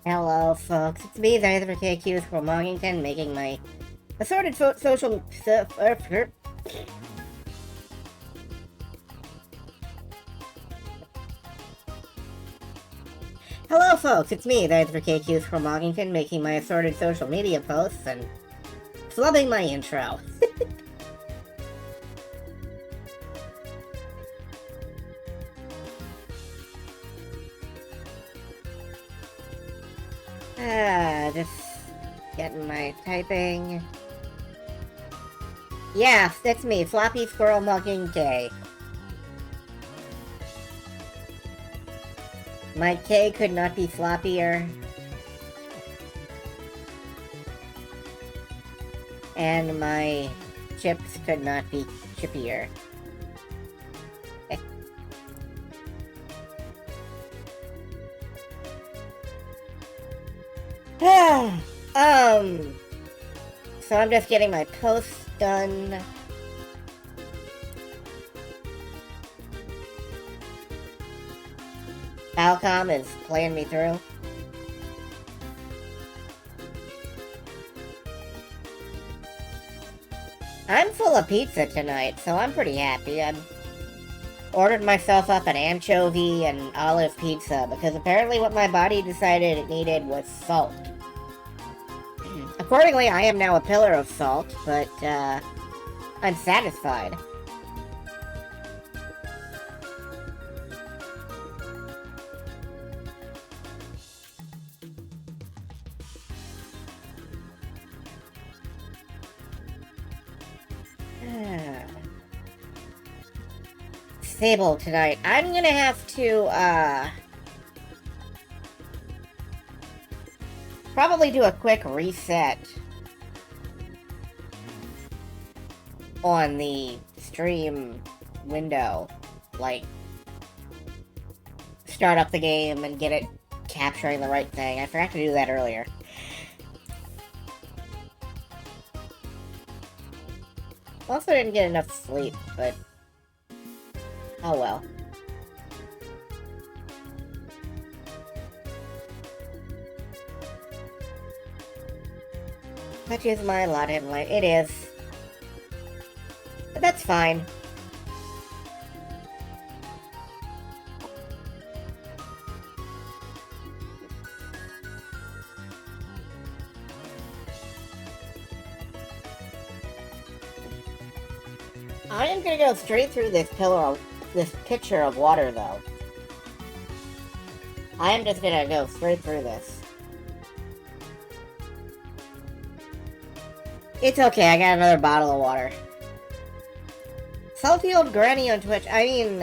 Hello, folks. It's me, the Ether KQ from Washington, making my assorted social stuff. Hello, folks. It's me, the Ether KQ from Washington, making my assorted social media posts and flubbing my intro. Just getting my typing. Yeah, that's me, Floppy Squirrel Mugging K. My K could not be floppier. And my chips could not be chippier. So I'm just getting my posts done. Falcom is playing me through. I'm full of pizza tonight, so I'm pretty happy. I ordered myself up an anchovy and olive pizza because apparently what my body decided it needed was salt. Accordingly, I am now a pillar of salt, but unsatisfied. Sable tonight. I'm gonna have to, probably do a quick reset on the stream window. Like, start up the game and get it capturing the right thing. I forgot to do that earlier. Also didn't get enough sleep, but oh well. Such is my lot in life. It is. But that's fine. I am gonna go straight through this pitcher of water, though. I am just gonna go straight through this. It's okay, I got another bottle of water. Salty old granny on Twitch. I mean,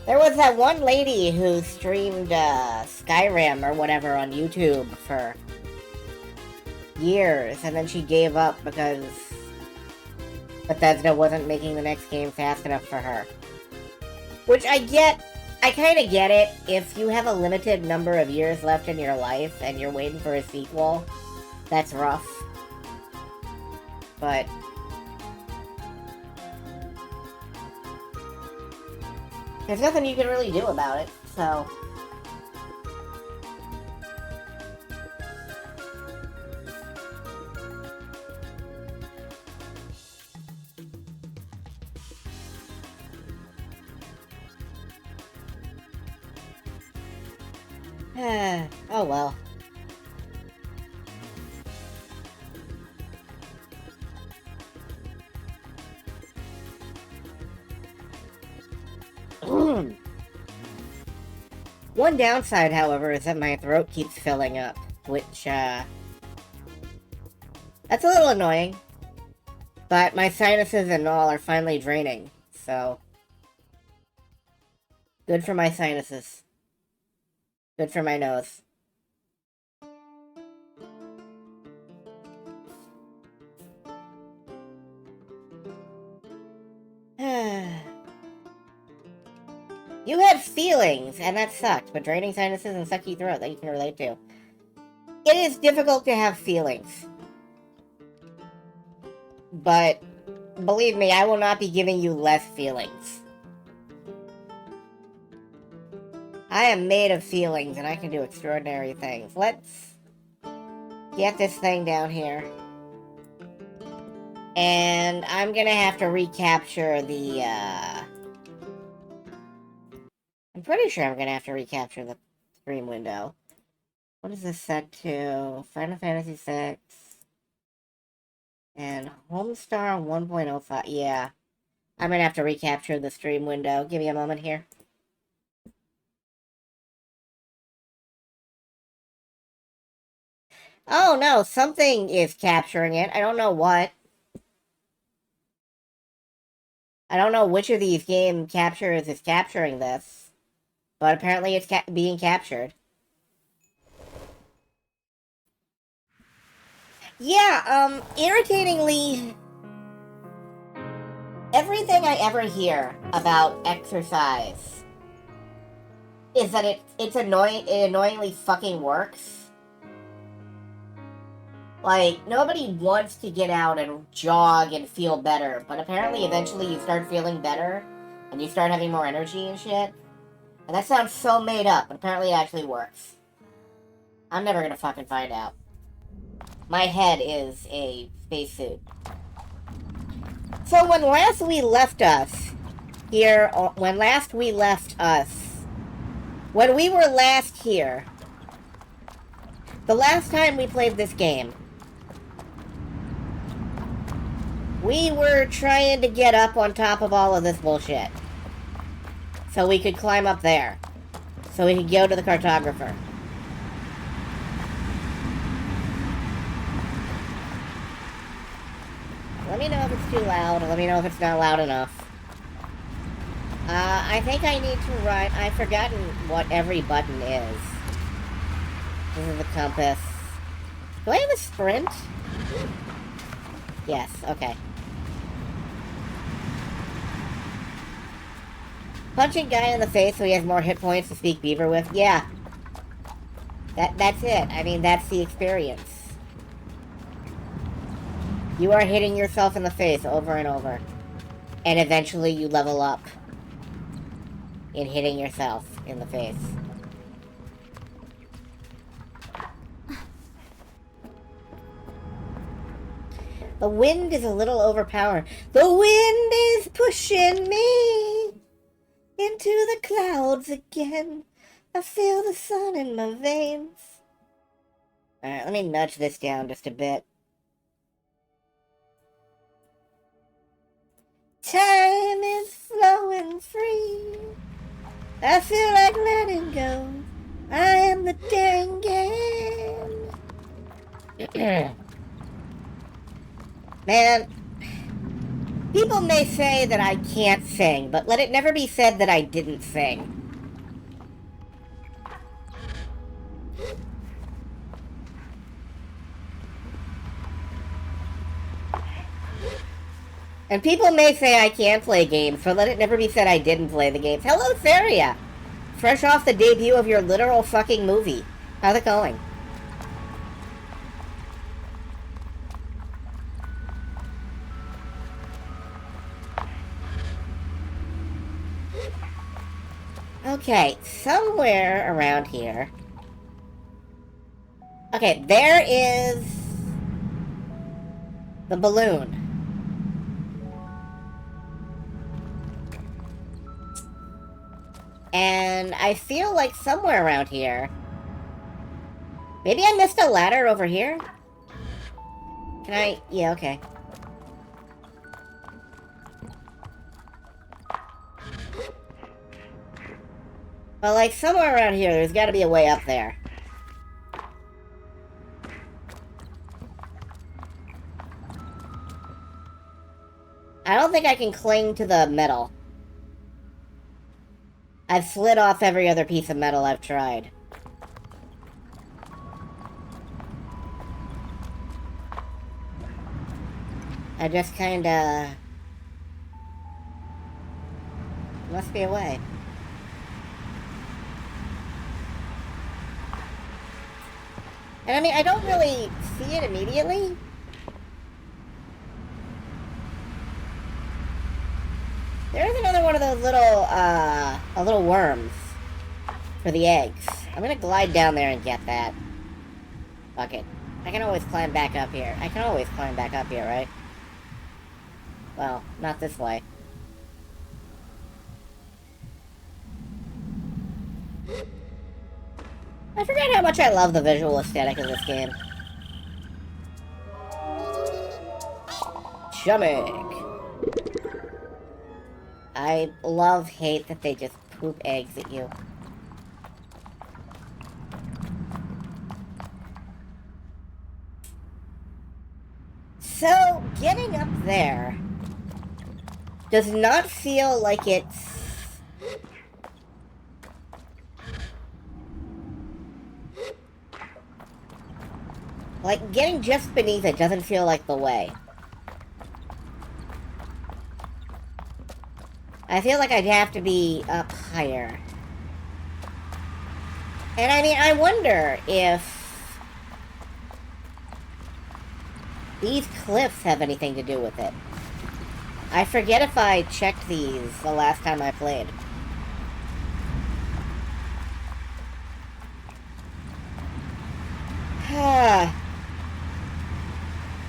there was that one lady who streamed Skyrim or whatever on YouTube for years, and then she gave up because Bethesda wasn't making the next game fast enough for her. Which I get. I kind of get it. If you have a limited number of years left in your life and you're waiting for a sequel, that's rough. But there's nothing you can really do about it, so oh well. One downside, however, is that my throat keeps filling up, which, that's a little annoying. But my sinuses and all are finally draining, so good for my sinuses. Good for my nose. You had feelings, and that sucked, but draining sinuses and sucky throat that you can relate to. It is difficult to have feelings. But, believe me, I will not be giving you less feelings. I am made of feelings, and I can do extraordinary things. Let's get this thing down here. And I'm gonna have to recapture the, I'm pretty sure I'm gonna have to recapture the stream window. What is this set to? Final Fantasy VI. And Homestar 1.05. Yeah. I'm gonna have to recapture the stream window. Give me a moment here. Oh no, something is capturing it. I don't know what. I don't know which of these game captures is capturing this. But apparently it's being captured. Yeah, irritatingly, everything I ever hear about exercise is that it annoyingly fucking works. Like, nobody wants to get out and jog and feel better, but apparently eventually you start feeling better, and you start having more energy and shit. And that sounds so made up, but apparently it actually works. I'm never gonna fucking find out. My head is a spacesuit. So when last we left us, when we were last here, the last time we played this game, we were trying to get up on top of all of this bullshit. So we could climb up there. So we could go to the cartographer. Let me know if it's too loud. Let me know if it's not loud enough. I think I need to run. I've forgotten what every button is. This is the compass. Do I have a sprint? Yes, okay. Punching guy in the face so he has more hit points to speak beaver with? Yeah. That's it. I mean, that's the experience. You are hitting yourself in the face over and over. And eventually you level up in hitting yourself in the face. The wind is a little overpowering. The wind is pushing me into the clouds again. I feel the sun in my veins. Alright, let me nudge this down just a bit. Time is flowing free. I feel like letting go. I am the daring game. Man, people may say that I can't sing, but let it never be said that I didn't sing. And people may say I can't play games, but let it never be said I didn't play the games. Hello, Saria! Fresh off the debut of your literal fucking movie. How's it going? Okay, somewhere around here. Okay, there is the balloon. And I feel like somewhere around here. Maybe I missed a ladder over here? Can I? Yeah, okay. But like somewhere around here, there's gotta be a way up there. I don't think I can cling to the metal. I've slid off every other piece of metal I've tried. I just kinda... Must be a way. And I mean, I don't really see it immediately. There's another one of those little, little worms. For the eggs. I'm gonna glide down there and get that. Fuck it. I can always climb back up here. I can always climb back up here, right? Well, not this way. I forget how much I love the visual aesthetic of this game. Stomach. I hate that they just poop eggs at you. So, getting up there does not feel like it's... Like, getting just beneath it doesn't feel like the way. I feel like I'd have to be up higher. And I mean, I wonder if these cliffs have anything to do with it. I forget if I checked these the last time I played.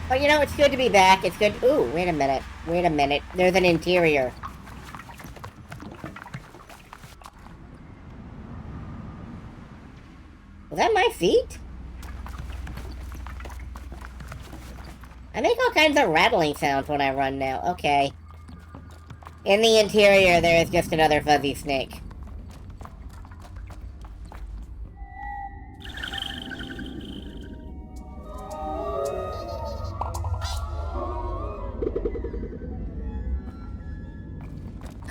But you know, it's good to be back. It's good. Ooh, wait a minute. Wait a minute. There's an interior. Was that my feet? I make all kinds of rattling sounds when I run now. Okay. In the interior, there is just another fuzzy snake.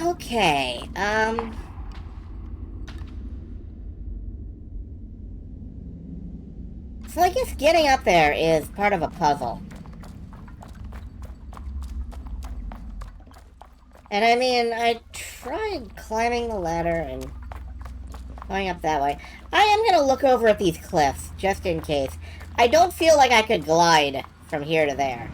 Okay, so I guess getting up there is part of a puzzle. And I mean, I tried climbing the ladder and going up that way. I am gonna look over at these cliffs, just in case. I don't feel like I could glide from here to there.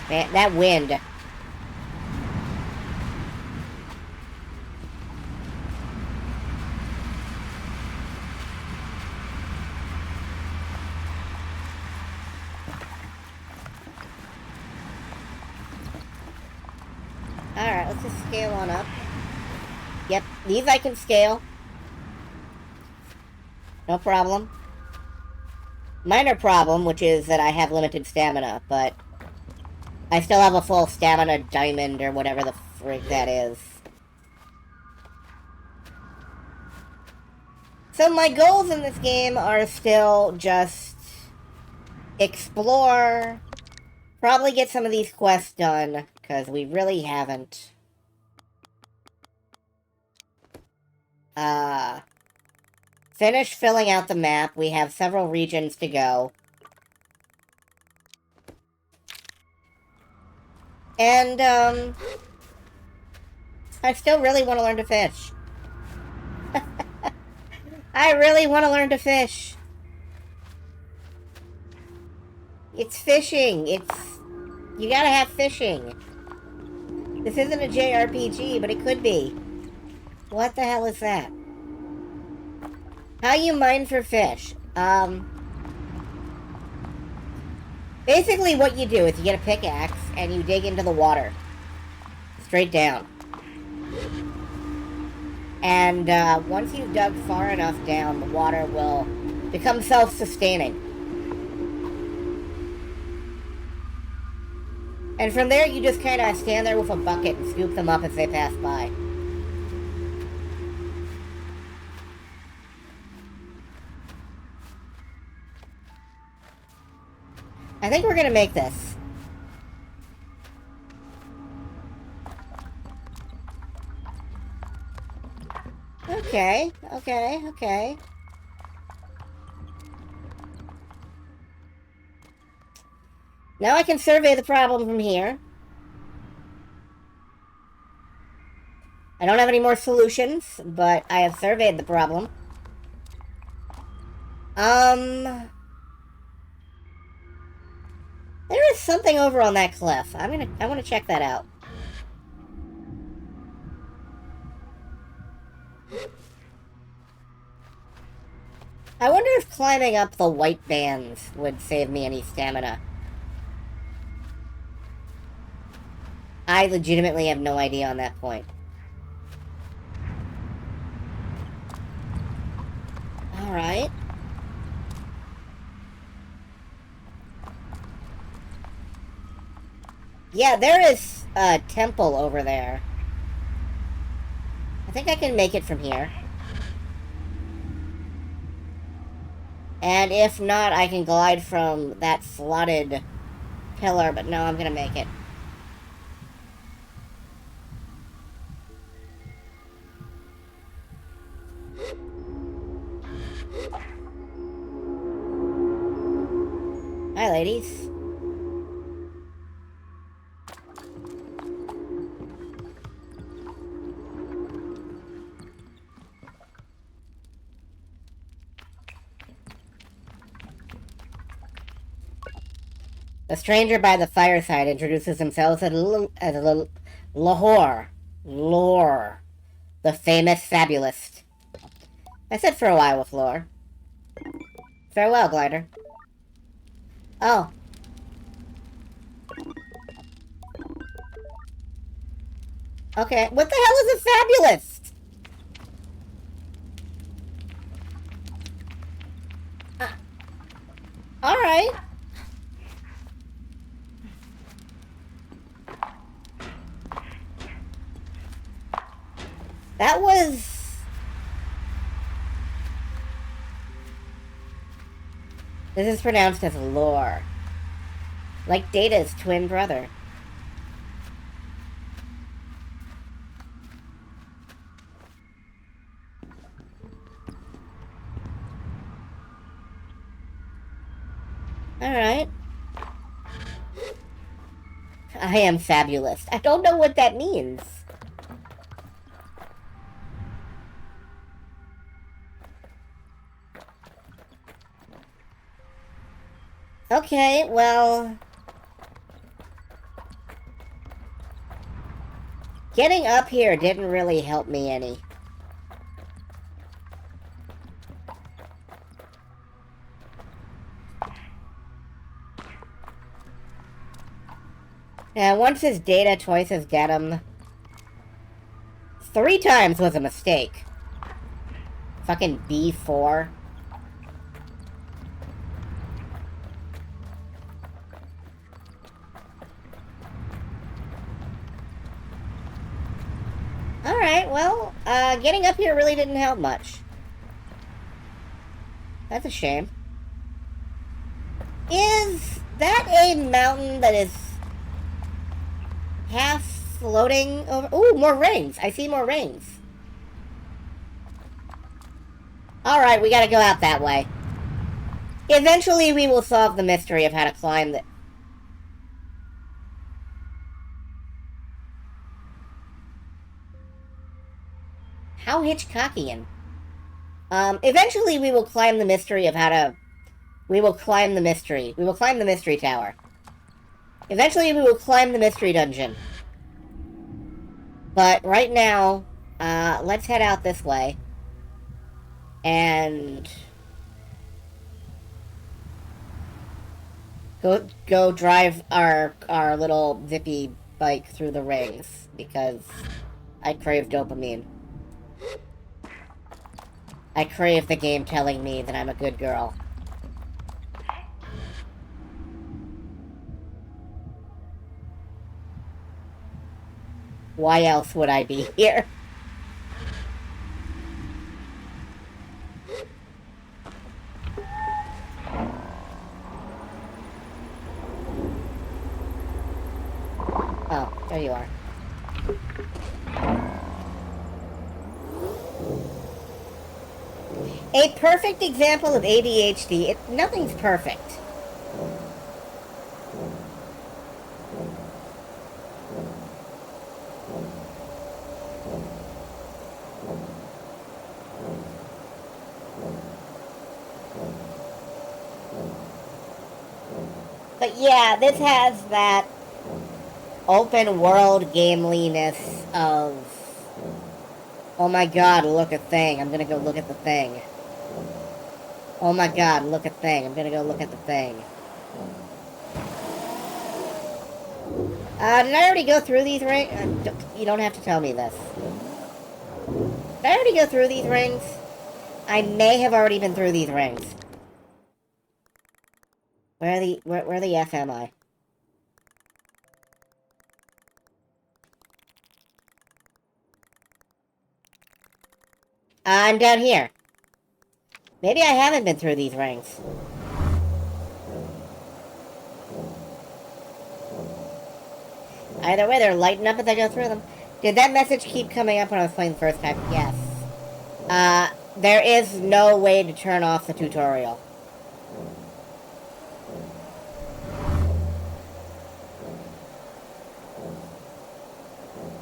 Man, that wind. Alright, let's just scale on up. Yep, these I can scale. No problem. Minor problem, which is that I have limited stamina, but I still have a full stamina diamond or whatever the frig that is. So my goals in this game are still just explore, probably get some of these quests done, because we really haven't. Finish filling out the map. We have several regions to go. And, I still really want to learn to fish. I really want to learn to fish. It's fishing. You gotta have fishing. This isn't a JRPG, but it could be. What the hell is that? How you mine for fish? Basically what you do is you get a pickaxe and you dig into the water. Straight down. And once you've dug far enough down, the water will become self-sustaining. And from there, you just kind of stand there with a bucket and scoop them up as they pass by. I think we're gonna make this. Okay, okay, okay. Now I can survey the problem from here. I don't have any more solutions, but I have surveyed the problem. There is something over on that cliff. I want to check that out. I wonder if climbing up the white bands would save me any stamina. I legitimately have no idea on that point. Alright. Yeah, there is a temple over there. I think I can make it from here. And if not, I can glide from that slotted pillar, but no, I'm gonna make it. Hi, ladies. The stranger by the fireside introduces himself as Lore, the famous fabulist. I sit for a while with Lore. Farewell, glider. Oh. Okay, what the hell is a fabulist? Alright. That was... This is pronounced as Lore. Like Data's twin brother. Alright. I am fabulous. I don't know what that means. Okay, well... Getting up here didn't really help me any. Yeah, once his Data, twice his Gatum. 3 times was a mistake. Fucking B4. Alright, well, getting up here really didn't help much. That's a shame. Is that a mountain that is half floating over? Ooh, more rings. I see more rings. Alright, we gotta go out that way. Eventually we will solve the mystery of how to climb the... How Hitchcockian. Eventually we will climb the mystery of how to... We will climb the mystery. We will climb the mystery tower. Eventually we will climb the mystery dungeon. But right now, let's head out this way. And... Go drive our little zippy bike through the rings. Because I crave dopamine. I crave the game telling me that I'm a good girl. Why else would I be here? Oh, there you are. A perfect example of ADHD. Nothing's perfect. But yeah, this has that open world gameliness of Oh my god, look at thing. I'm gonna go look at the thing. Oh my god, look at thing. I'm gonna go look at the thing. Did I already go through these rings? You don't have to tell me this. Did I already go through these rings? I may have already been through these rings. Where the F am I? I'm down here. Maybe I haven't been through these rings. Either way, they're lighting up as I go through them. Did that message keep coming up when I was playing the first time? Yes. There is no way to turn off the tutorial.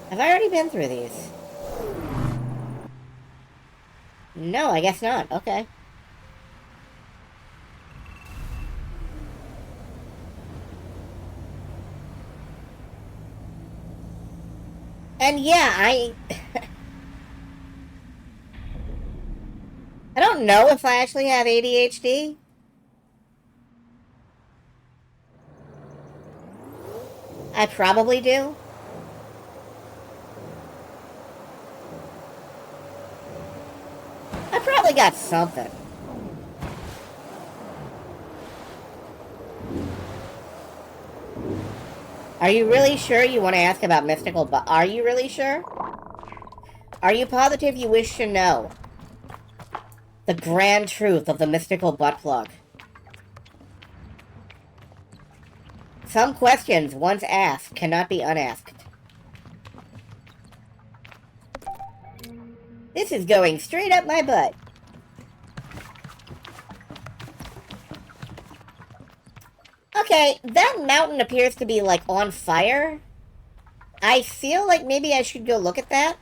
Have I already been through these? No, I guess not. Okay. And yeah, I don't know if I actually have ADHD. I probably do. I probably got something. Are you really sure you want to ask about mystical are you really sure? Are you positive you wish to know the grand truth of the mystical butt plug? Some questions, once asked, cannot be unasked. This is going straight up my butt. Okay, that mountain appears to be, like, on fire. I feel like maybe I should go look at that.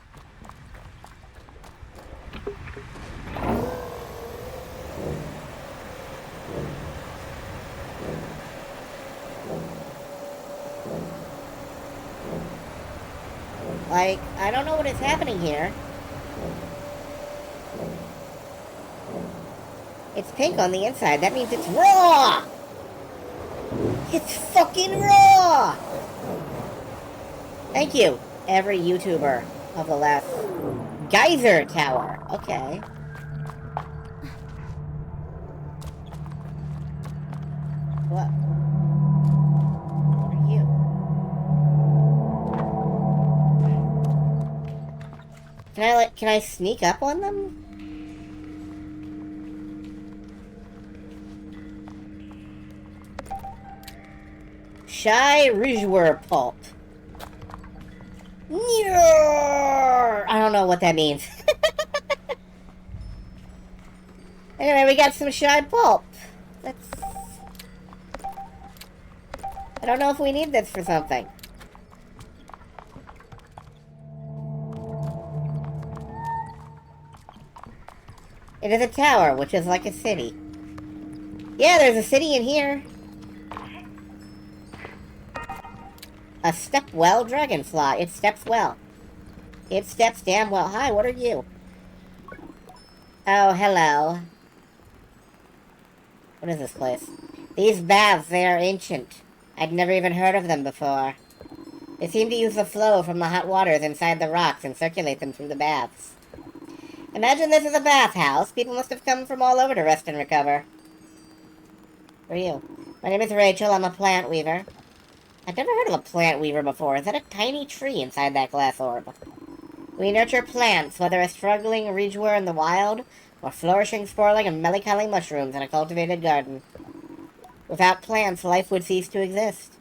Like, I don't know what is happening here. It's pink on the inside. That means it's raw! It's fucking raw! Thank you, every YouTuber of the last... Geyser Tower. Okay. What? What are you? Can I sneak up on them? Shy Rijwer Pulp. I don't know what that means. Anyway, we got some shy pulp. Let's... I don't know if we need this for something. It is a tower, which is like a city. Yeah, there's a city in here. A step-well dragonfly. It steps well. It steps damn well. Hi, what are you? Oh, hello. What is this place? These baths, they are ancient. I'd never even heard of them before. They seem to use the flow from the hot waters inside the rocks and circulate them through the baths. Imagine this is a bathhouse. People must have come from all over to rest and recover. Who are you? My name is Rachel. I'm a plant weaver. I've never heard of a plant weaver before. Is that a tiny tree inside that glass orb? We nurture plants, whether a struggling ridgeworm in the wild, or flourishing sporling and melancholy mushrooms in a cultivated garden. Without plants, life would cease to exist.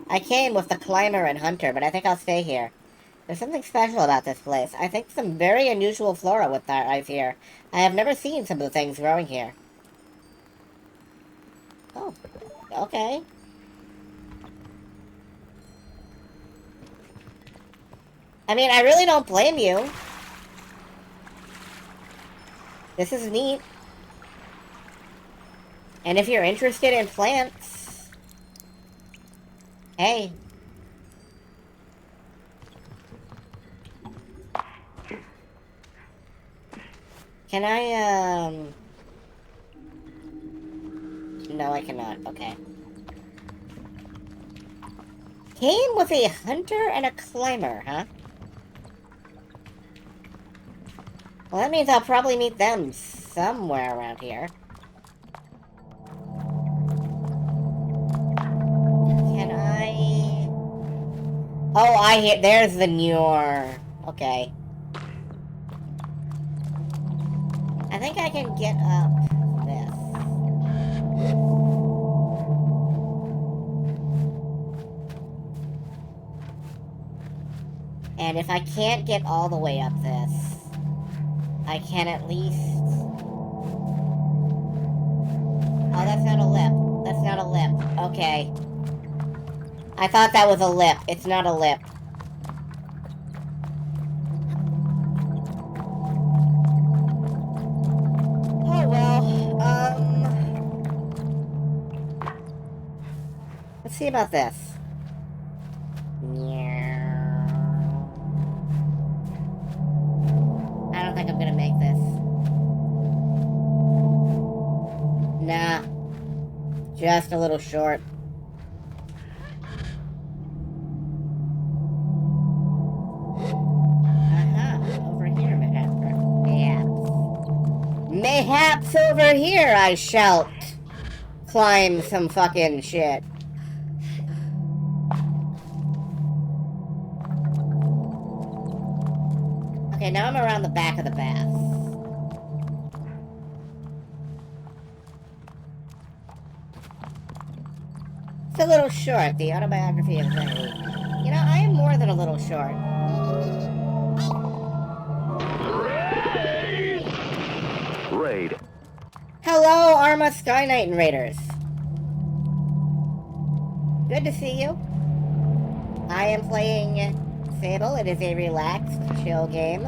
I came with the climber and hunter, but I think I'll stay here. There's something special about this place. I think some very unusual flora with our eyes here. I have never seen some of the things growing here. Oh, okay. I mean, I really don't blame you. This is neat. And if you're interested in plants... Hey. Can I, No, I cannot. Okay. Came with a hunter and a climber, huh? Well, that means I'll probably meet them somewhere around here. Can I... Oh, I hear... There's the Nior. Okay. I think I can get up this. And if I can't get all the way up this, I can at least... Oh, that's not a lip. That's not a lip. Okay. I thought that was a lip. It's not a lip. Oh, well. Let's see about this. I don't think I'm gonna make this. Nah. Just a little short. Over here, mayhaps over here I shall climb some fucking shit. Okay, now I'm around the back of the bath. It's a little short, the autobiography of Ray. You know, I am more than a little short. Raid. Hello, Arma Sky Knight and Raiders. Good to see you. I am playing Sable. It is a relaxed, chill game.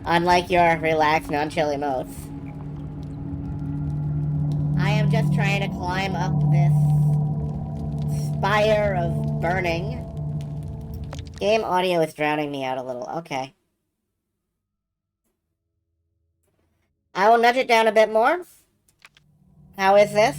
Unlike your relaxed, non-chill emotes. I am just trying to climb up this spire of burning. Game audio is drowning me out a little. Okay. I will nudge it down a bit more. How is this?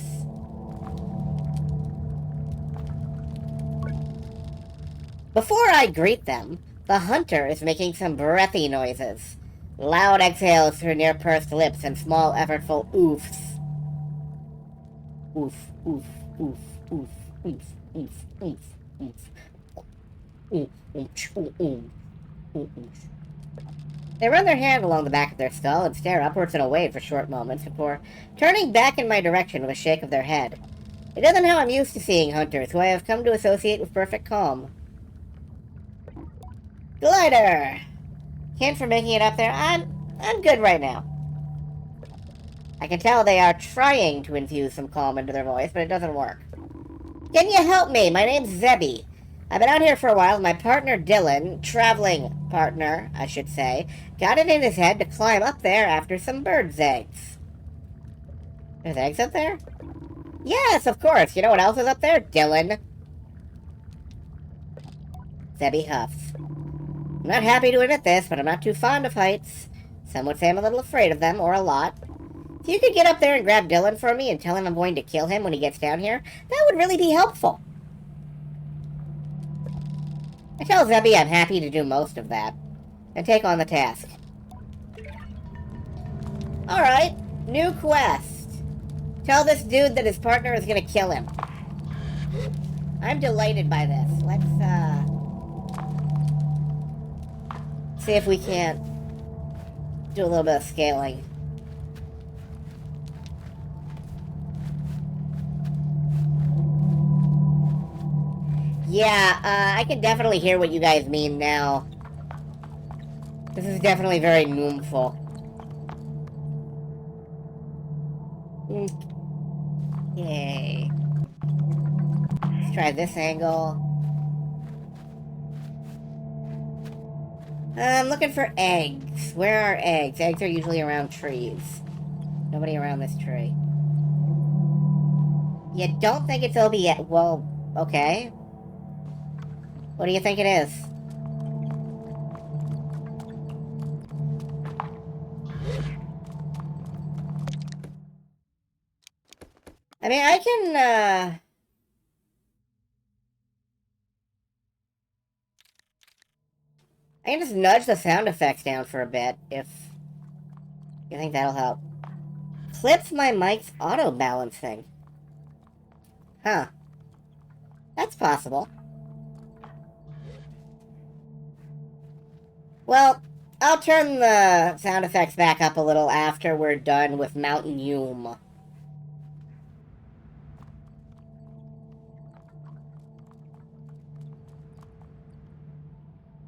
Before I greet them, the hunter is making some breathy noises. Loud exhales through near-pursed lips and small, effortful oofs. Oof, oof, oof, oof, oof, oof, oof, oof. They run their hand along the back of their skull and stare upwards and away for short moments before turning back in my direction with a shake of their head. It isn't how I'm used to seeing hunters, who I have come to associate with perfect calm. Glider! Can't for making it up there. I'm good right now. I can tell they are trying to infuse some calm into their voice, but it doesn't work. Can you help me? My name's Zebby. I've been out here for a while. My partner Dylan, traveling partner, I should say, got it in his head to climb up there after some bird's eggs. There's eggs up there? Yes, of course. You know what else is up there? Dylan. Zebby huffs. I'm not happy to admit this, but I'm not too fond of heights. Some would say I'm a little afraid of them, or a lot. If you could get up there and grab Dylan for me and tell him I'm going to kill him when he gets down here, that would really be helpful. I tell Zebby I'm happy to do most of that, and take on the task. Alright, new quest. Tell this dude that his partner is gonna kill him. I'm delighted by this. Let's, see if we can't do a little bit of scaling. Yeah, I can definitely hear what you guys mean now. This is definitely very noomful. Yay. Let's try this angle. I'm looking for eggs. Where are eggs? Eggs are usually around trees. Nobody around this tree. You don't think it's Obi yet? Well, okay. What do you think it is? mean, I can just nudge the sound effects down for a bit, if you think that'll help. Clips my mic's auto-balancing. Huh. That's possible. Well, I'll turn the sound effects back up a little after we're done with Mountain Yume.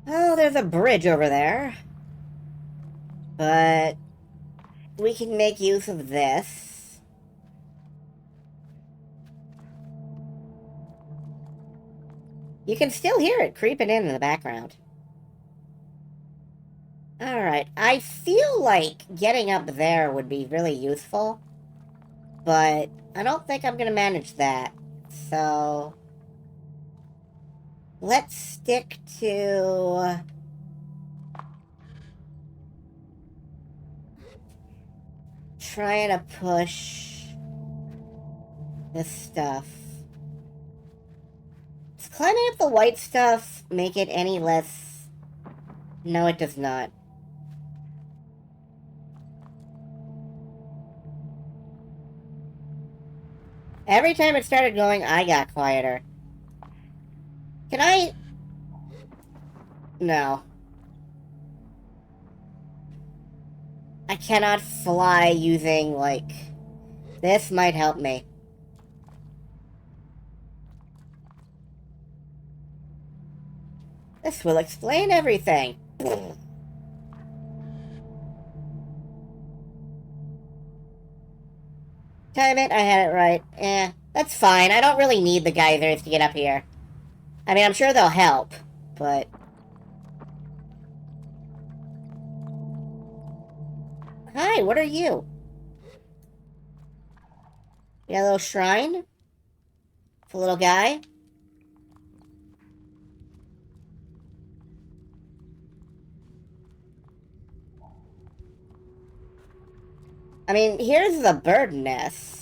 Oh, there's a bridge over there. But we can make use of this. You can still hear it creeping in the background. Alright, I feel like getting up there would be really useful, but I don't think I'm gonna manage that. So let's stick to trying to push this stuff. Does climbing up the white stuff make it any less? No, it does not. Every time it started going, I got quieter. Can I? No. I cannot fly using, like... This might help me. This will explain everything. Time it, I had it right. That's fine. I don't really need the geysers to get up here. I mean, I'm sure they'll help, but... Hi, what are you? You got a little shrine? For a little guy? I mean, here's the bird nest.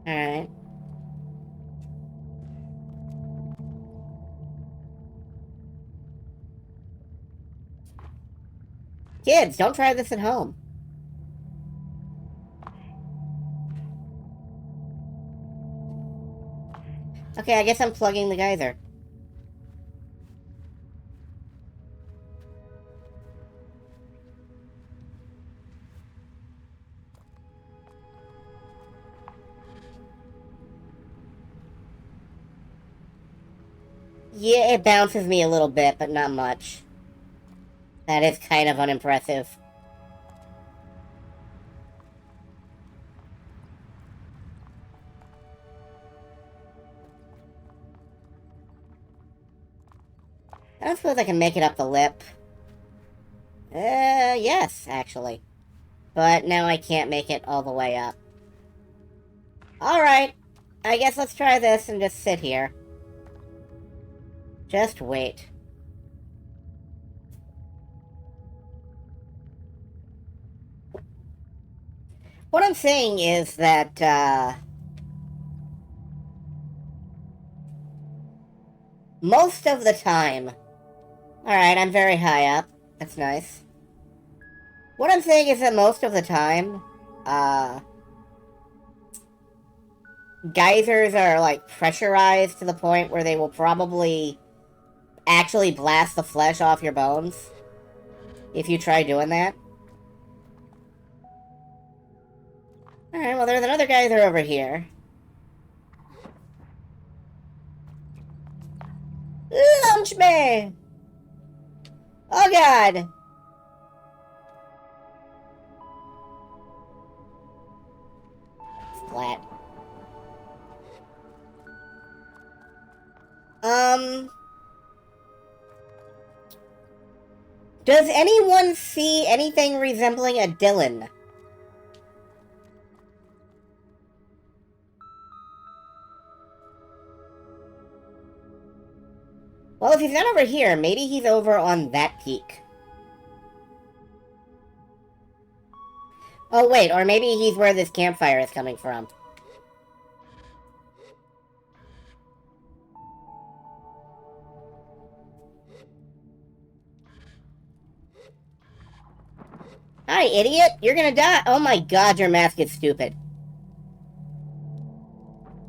Alright. Kids, don't try this at home. Okay, I guess I'm plugging the geyser. Yeah, it bounces me a little bit, but not much. That is kind of unimpressive. I don't suppose I can make it up the lip. Yes, actually. But now I can't make it all the way up. Alright. I guess let's try this and just sit here. Just wait. What I'm saying is that, most of the time... Alright, I'm very high up. That's nice. What I'm saying is that most of the time, geysers are, like, pressurized to the point where they will probably actually blast the flesh off your bones if you try doing that. Alright, well, there's another geyser over here. Launch me! Oh, God! Flat. Does anyone see anything resembling a Dylan? Well, if he's not over here, maybe he's over on that peak. Oh, wait, or maybe he's where this campfire is coming from. Hi, idiot! You're gonna die! Oh my god, your mask is stupid.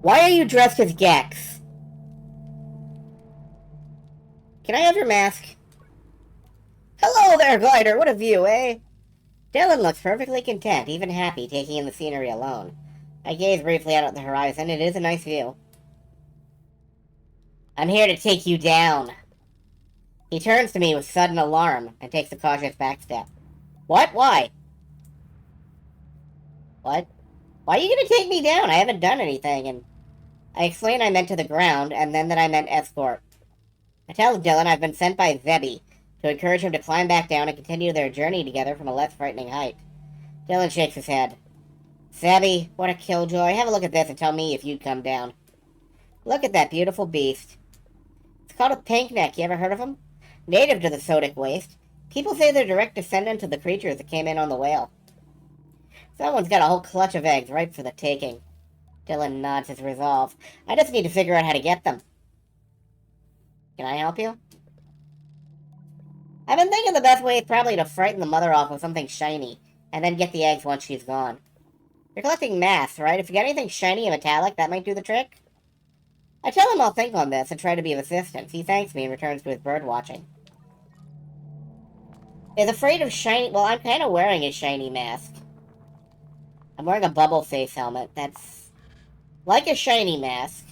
Why are you dressed as Gex? Can I have your mask? Hello there, Glider! What a view, eh? Dylan looks perfectly content, even happy, taking in the scenery alone. I gaze briefly out at the horizon. It is a nice view. I'm here to take you down. He turns to me with sudden alarm and takes a cautious back step. What? Why? What? Why are you gonna take me down? I haven't done anything, and I explain I meant to the ground, and then that I meant escort. I tell Dylan I've been sent by Zebby to encourage him to climb back down and continue their journey together from a less frightening height. Dylan shakes his head. Zebby, what a killjoy. Have a look at this and tell me if you'd come down. Look at that beautiful beast. It's called a pinkneck. You ever heard of them? Native to the Sodic Waste. People say they're direct descendants of the creatures that came in on the whale. Someone's got a whole clutch of eggs ripe for the taking. Dylan nods his resolve. I just need to figure out how to get them. Can I help you? I've been thinking the best way is probably to frighten the mother off with something shiny, and then get the eggs once she's gone. You're collecting mass, right? If you get anything shiny and metallic, that might do the trick? I tell him I'll think on this and try to be of assistance. He thanks me and returns to his bird watching. Is afraid of shiny... Well, I'm kind of wearing a shiny mask. I'm wearing a bubble face helmet. That's like a shiny mask.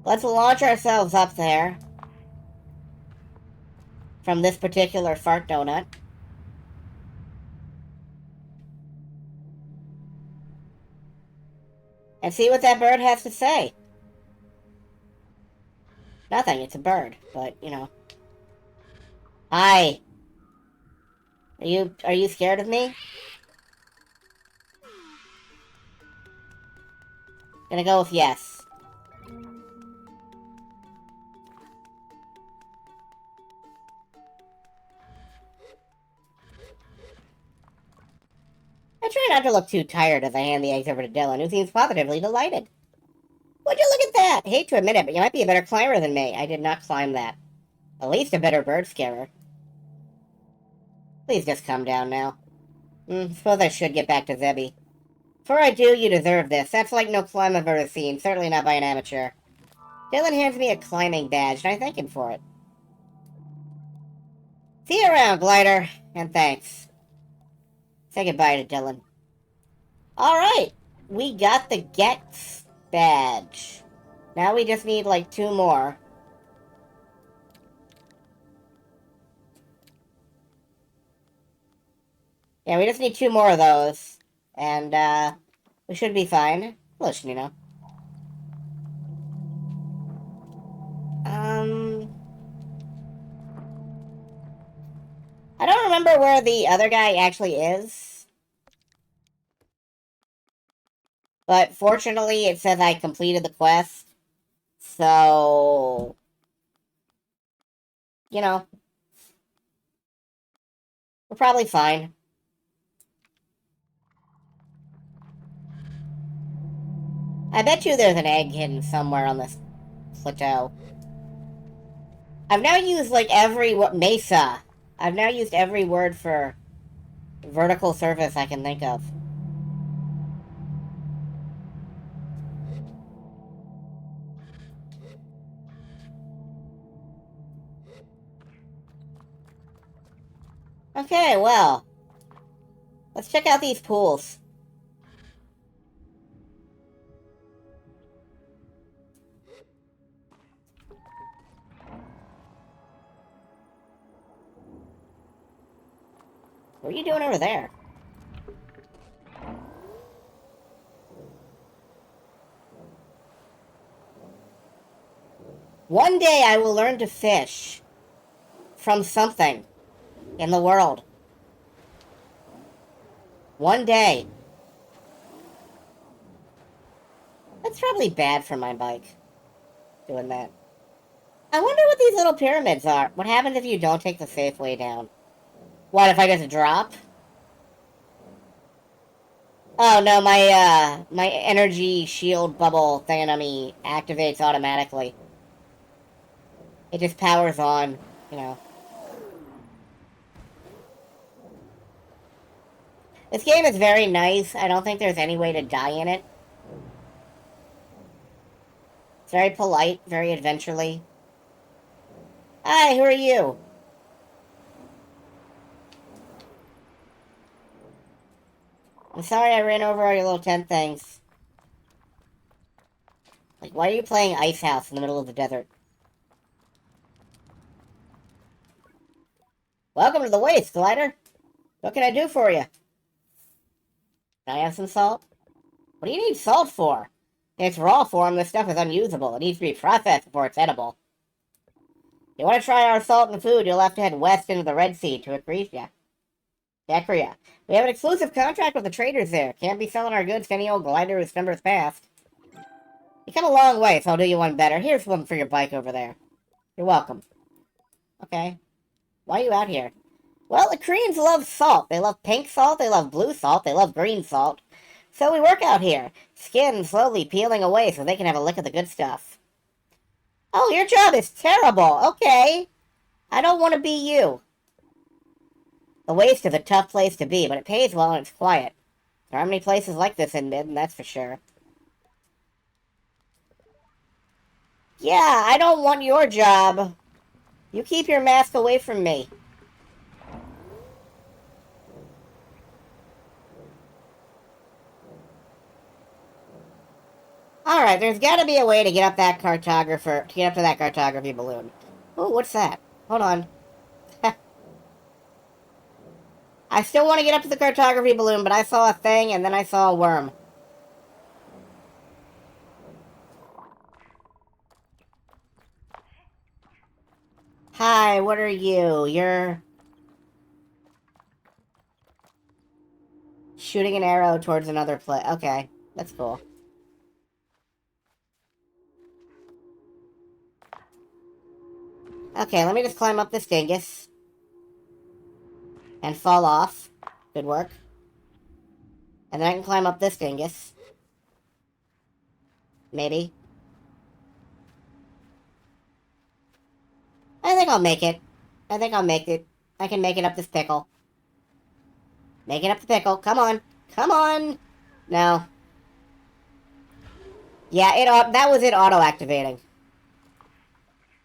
Let's launch ourselves up there from this particular fart donut. And see what that bird has to say. Nothing, it's a bird, but, you know. Hi. Are you scared of me? Gonna go with yes. I try not to look too tired as I hand the eggs over to Dylan, who seems positively delighted. Would you look at that? Hate to admit it, but you might be a better climber than me. I did not climb that. At least a better bird scarer. Please just come down now. Suppose I should get back to Zebby. Before I do, you deserve this. That's like no climb I've ever seen, certainly not by an amateur. Dylan hands me a climbing badge, and I thank him for it. See you around, Glider, and thanks. Say goodbye to Dylan. Alright, we got the Gex badge. Now we just need, like, 2 more. Yeah, we just need 2 more of those. And, we should be fine. Listen, you know. I don't remember where the other guy actually is. But fortunately, it says I completed the quest. So... You know. We're probably fine. I bet you there's an egg hidden somewhere on this plateau. I've now used, like, mesa. I've now used every word for vertical surface I can think of. Okay, well. Let's check out these pools. What are you doing over there? One day I will learn to fish from something in the world. One day. That's probably bad for my bike, doing that. I wonder what these little pyramids are. What happens if you don't take the safe way down? What, if I just drop? Oh no, my energy shield bubble thingammy activates automatically. It just powers on, you know. This game is very nice. I don't think there's any way to die in it. It's very polite, very adventurely. Hi, who are you? I'm sorry I ran over all your little tent things. Like, why are you playing Ice House in the middle of the desert? Welcome to the Waste, Glider. What can I do for you? Can I have some salt? What do you need salt for? In its raw form, this stuff is unusable. It needs to be processed before it's edible. If you want to try our salt and food, you'll have to head west into the Red Sea to Akresia. Dekria. We have an exclusive contract with the traders there. Can't be selling our goods to any old glider whose number's passed. You come a long way, so I'll do you one better. Here's one for your bike over there. You're welcome. Okay. Why are you out here? Well, the Koreans love salt. They love pink salt, they love blue salt, they love green salt. So we work out here. Skin slowly peeling away so they can have a lick of the good stuff. Oh, your job is terrible. Okay. I don't want to be you. The Waste is a tough place to be, but it pays well and it's quiet. There aren't many places like this in Mid, that's for sure. Yeah, I don't want your job. You keep your mask away from me. Alright, there's gotta be a way to get up that cartographer, to get up to that cartography balloon. Oh, what's that? Hold on. I still want to get up to the cartography balloon, but I saw a thing and then I saw a worm. Hi, what are you? You're shooting an arrow towards another place. Okay, that's cool. Okay, let me just climb up this dingus. And fall off. Good work. And then I can climb up this dingus. Maybe. I think I'll make it. I think I'll make it. I can make it up this pickle. Make it up the pickle. Come on. Come on! No. Yeah, that was it auto-activating.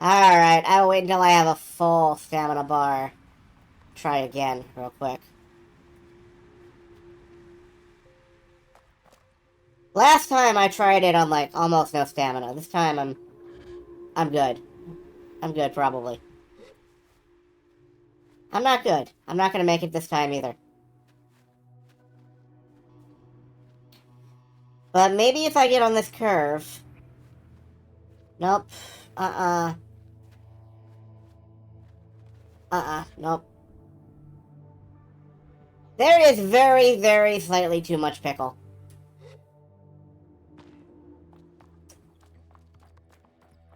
Alright, I'll wait until I have a full stamina bar. Try again, real quick. Last time I tried it on, like, almost no stamina. This time I'm good. I'm good, probably. I'm not good. I'm not gonna make it this time, either. But maybe if I get on this curve... Nope. Nope. There is very, very slightly too much pickle.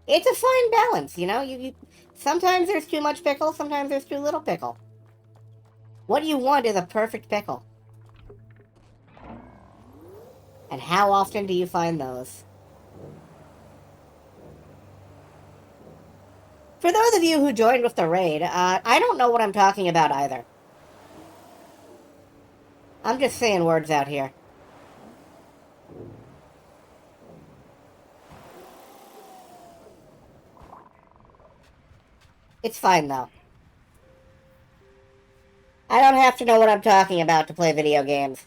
It's a fine balance, you know? Sometimes there's too much pickle, sometimes there's too little pickle. What you want is a perfect pickle. And how often do you find those? For those of you who joined with the raid, I don't know what I'm talking about either. I'm just saying words out here. It's fine, though. I don't have to know what I'm talking about to play video games.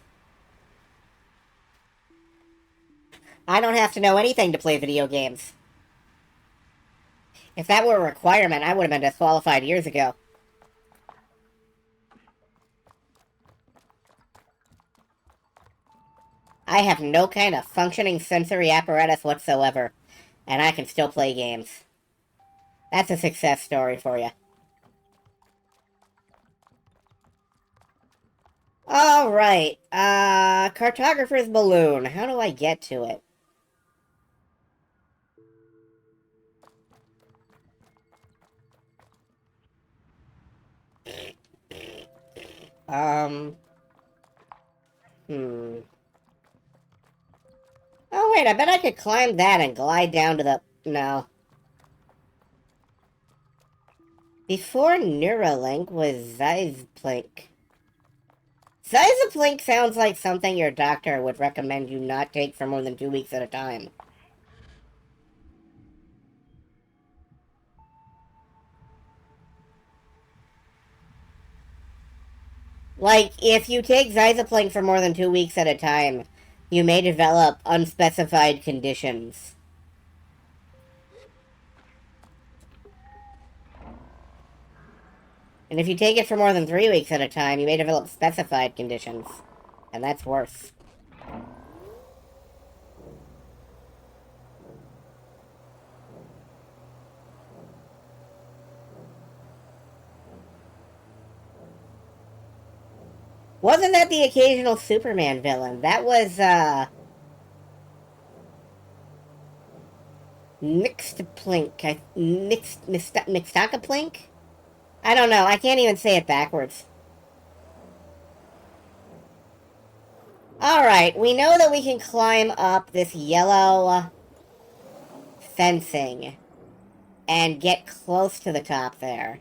I don't have to know anything to play video games. If that were a requirement, I would have been disqualified years ago. I have no kind of functioning sensory apparatus whatsoever, and I can still play games. That's a success story for you. Alright, cartographer's balloon. How do I get to it? Um... Hmm... Oh, wait, I bet I could climb that and glide down to the... No. Before Neuralink was Zyzplink. Zyzplink sounds like something your doctor would recommend you not take for more than 2 weeks at a time. Like, if you take Zyzplink for more than 2 weeks at a time, you may develop unspecified conditions. And if you take it for more than 3 weeks at a time, you may develop specified conditions. And that's worse. Wasn't that the occasional Superman villain? That was, Mixtaplink. Mixtacaplink? I don't know. I can't even say it backwards. Alright, we know that we can climb up this yellow fencing and get close to the top there.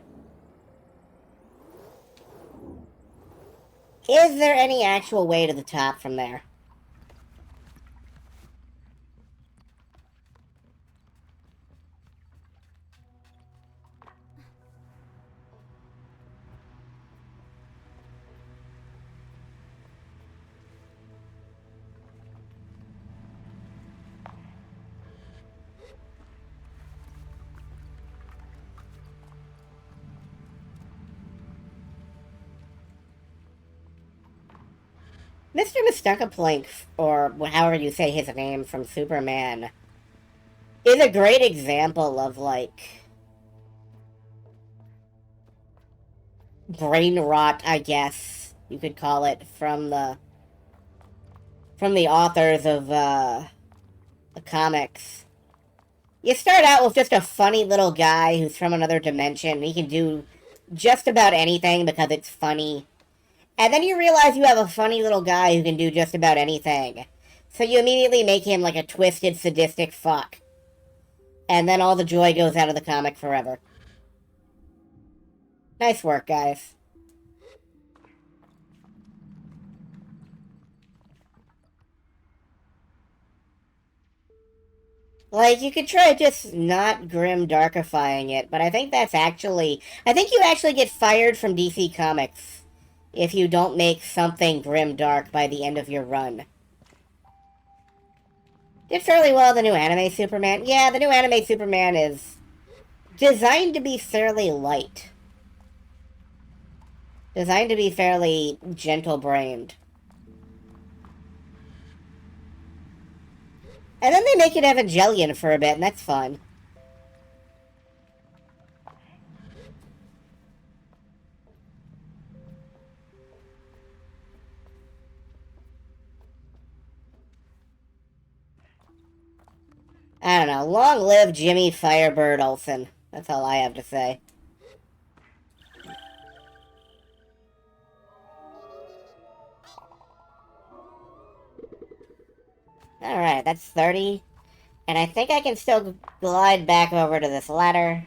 Is there any actual way to the top from there? Mr. Mistakaplink, or however you say his name from Superman, is a great example of, like, brain rot, I guess you could call it, from the authors of, the comics. You start out with just a funny little guy who's from another dimension. He can do just about anything because it's funny. And then you realize you have a funny little guy who can do just about anything. So you immediately make him like a twisted, sadistic fuck. And then all the joy goes out of the comic forever. Nice work, guys. Like, you could try just not grim darkifying it, but I think that's actually... I think you actually get fired from DC Comics if you don't make something grim dark by the end of your run. Did fairly well, the new anime Superman. Yeah, the new anime Superman is designed to be fairly light. Designed to be fairly gentle-brained. And then they make it Evangelion for a bit, and that's fun. I don't know. Long live Jimmy Firebird Olsen. That's all I have to say. Alright, that's 30. And I think I can still glide back over to this ladder.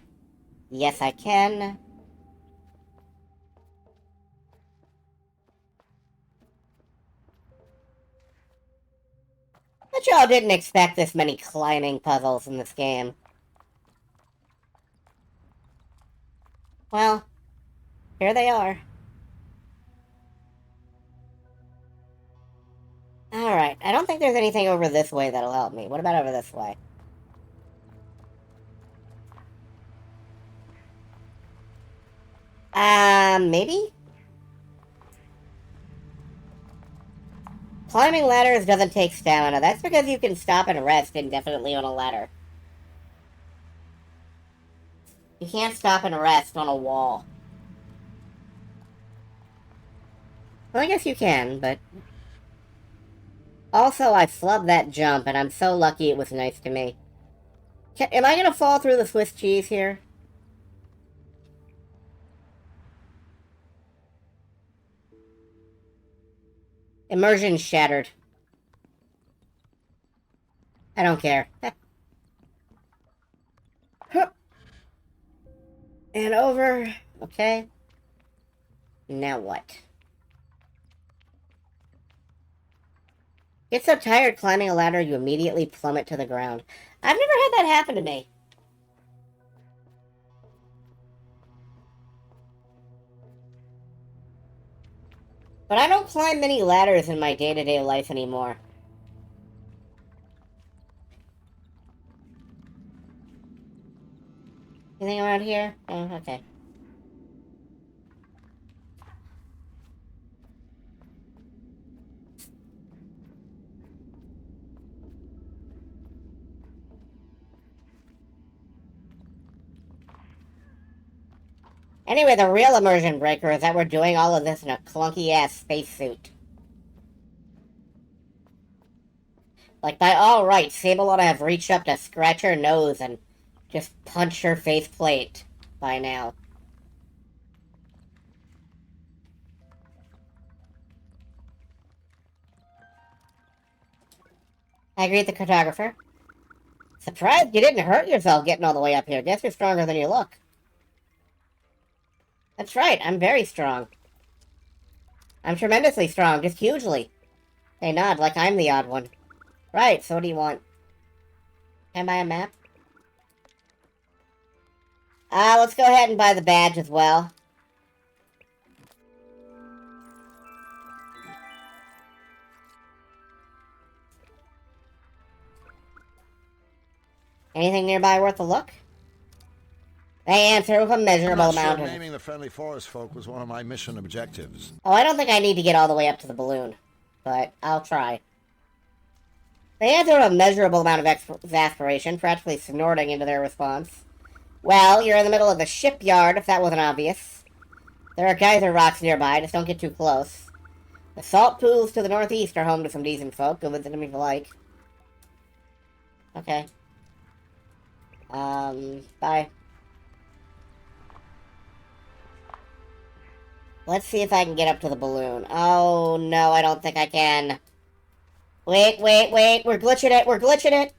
Yes, I can. But y'all didn't expect this many climbing puzzles in this game. Well, here they are. Alright, I don't think there's anything over this way that'll help me. What about over this way? Maybe? Climbing ladders doesn't take stamina. That's because you can stop and rest indefinitely on a ladder. You can't stop and rest on a wall. Well, I guess you can, but... Also, I flubbed that jump, and I'm so lucky it was nice to me. Am I gonna fall through the Swiss cheese here? Immersion shattered. I don't care. And over. Okay. Now what? Get so tired climbing a ladder you immediately plummet to the ground. I've never had that happen to me. But I don't climb many ladders in my day-to-day life anymore. Anything around here? Oh, okay. Anyway, the real immersion breaker is that we're doing all of this in a clunky-ass spacesuit. Like, by all rights, Sable ought to have reached up to scratch her nose and just punch her faceplate by now. I agree with the cartographer. Surprised you didn't hurt yourself getting all the way up here. Guess you're stronger than you look. That's right, I'm very strong. I'm tremendously strong, just hugely. They nod like I'm the odd one. Right, so what do you want? Can I buy a map? Let's go ahead and buy the badge as well. Anything nearby worth a look? They answer with a measurable amount of... naming the friendly forest folk was one of my mission objectives. Oh, I don't think I need to get all the way up to the balloon. But I'll try. They answer with a measurable amount of exasperation, practically snorting into their response. Well, you're in the middle of the shipyard, if that wasn't obvious. There are geyser rocks nearby, just don't get too close. The salt pools to the northeast are home to some decent folk. Go visit them if you like. Okay. Bye. Let's see if I can get up to the balloon. Oh, no, I don't think I can. Wait. We're glitching it.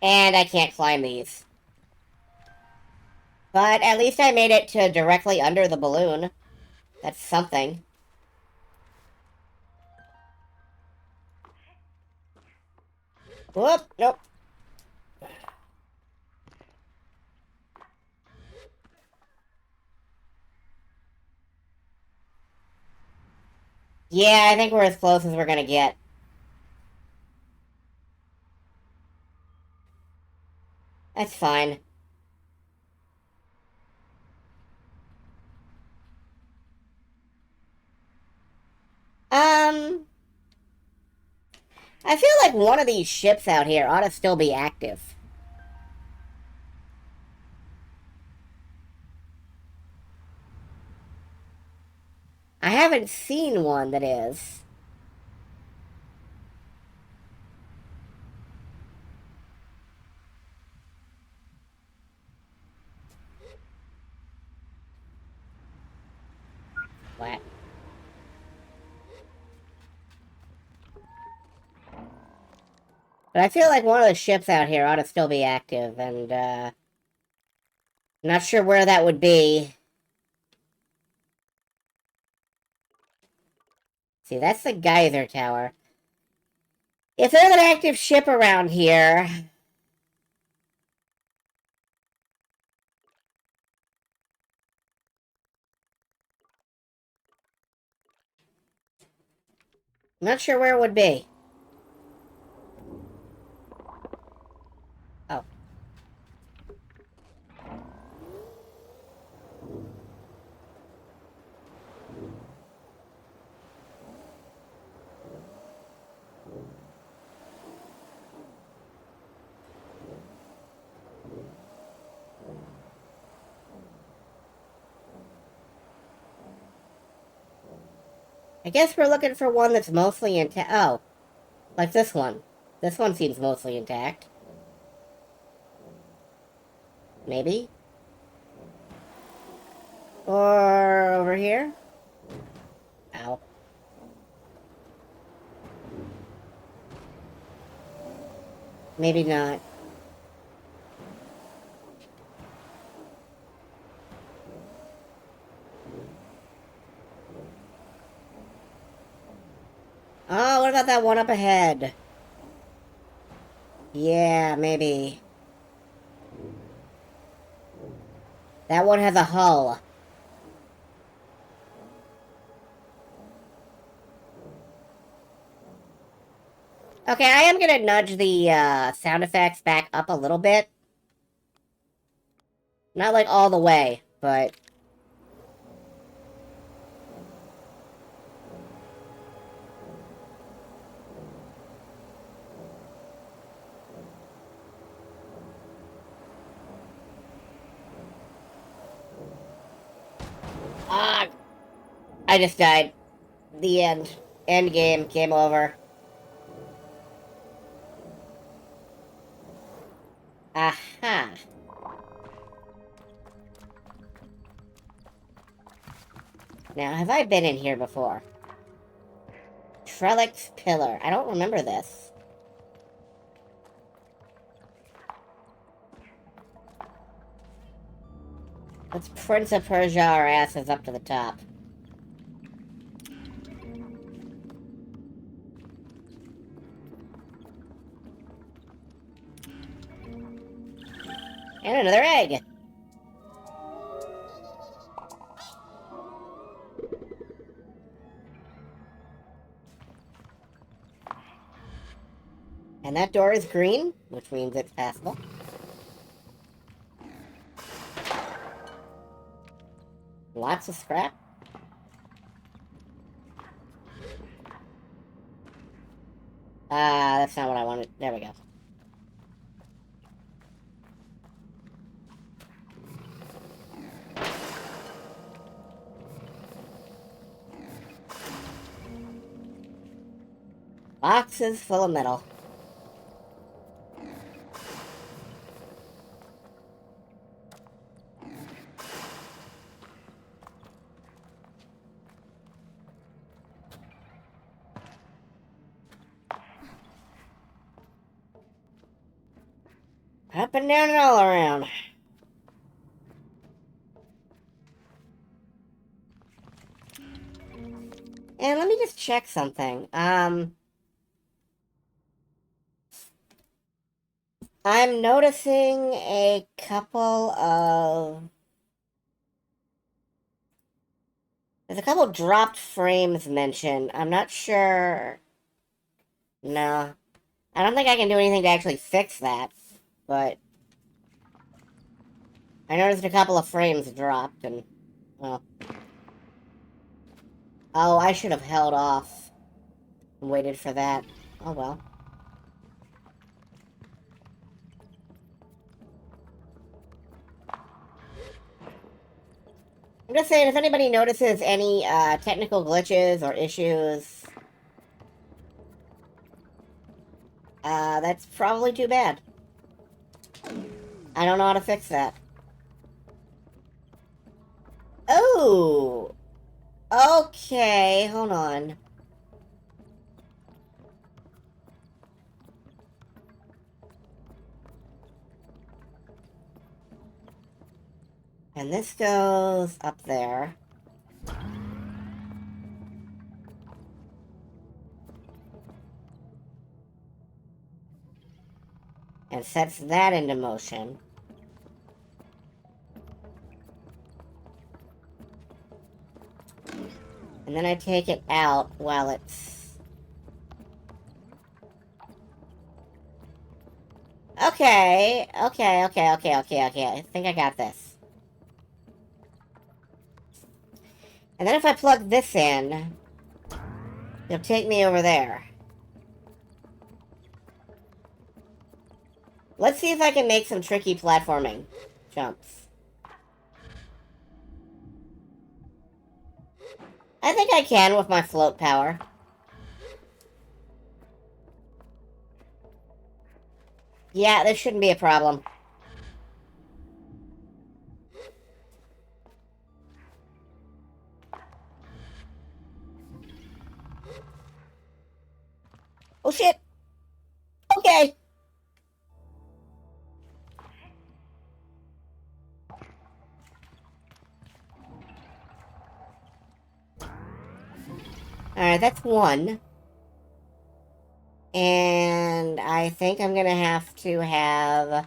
And I can't climb these. But at least I made it to directly under the balloon. That's something. Whoop, nope. Yeah, I think we're as close as we're gonna get. That's fine. I feel like one of these ships out here ought to still be active. I haven't seen one that is. What? But I feel like one of the ships out here ought to still be active, and, not sure where that would be. See, that's the geyser tower. If there's an active ship around here... I'm not sure where it would be. Oh. I guess we're looking for one that's mostly intact. Oh. Like this one. This one seems mostly intact. Maybe? Or over here? Ow. Maybe not. Oh, what about that one up ahead? Yeah, maybe. That one has a hull. Okay, I am gonna nudge the sound effects back up a little bit. Not like all the way, but... Ah! I just died. The end. End game. Game over. Aha. Now, have I been in here before? Trellick's Pillar. I don't remember this. Let's Prince of Persia our asses up to the top. And another egg! And that door is green, which means it's passable. Lots of scrap. That's not what I wanted. There we go. Boxes full of metal. Up and down and all around. And let me just check something. I'm noticing a couple of... There's a couple dropped frames mentioned. I'm not sure... No. I don't think I can do anything to actually fix that, but... I noticed a couple of frames dropped, and... Well... Oh, I should have held off and waited for that. Oh, well. I'm just saying, if anybody notices any technical glitches or issues, that's probably too bad. I don't know how to fix that. Oh! Okay, hold on. And this goes up there. And sets that into motion. And then I take it out while it's... Okay. I think I got this. And then if I plug this in, it'll take me over there. Let's see if I can make some tricky platforming jumps. I think I can with my float power. Yeah, this shouldn't be a problem. Oh shit! Okay! Alright, that's one. And I think I'm gonna have to have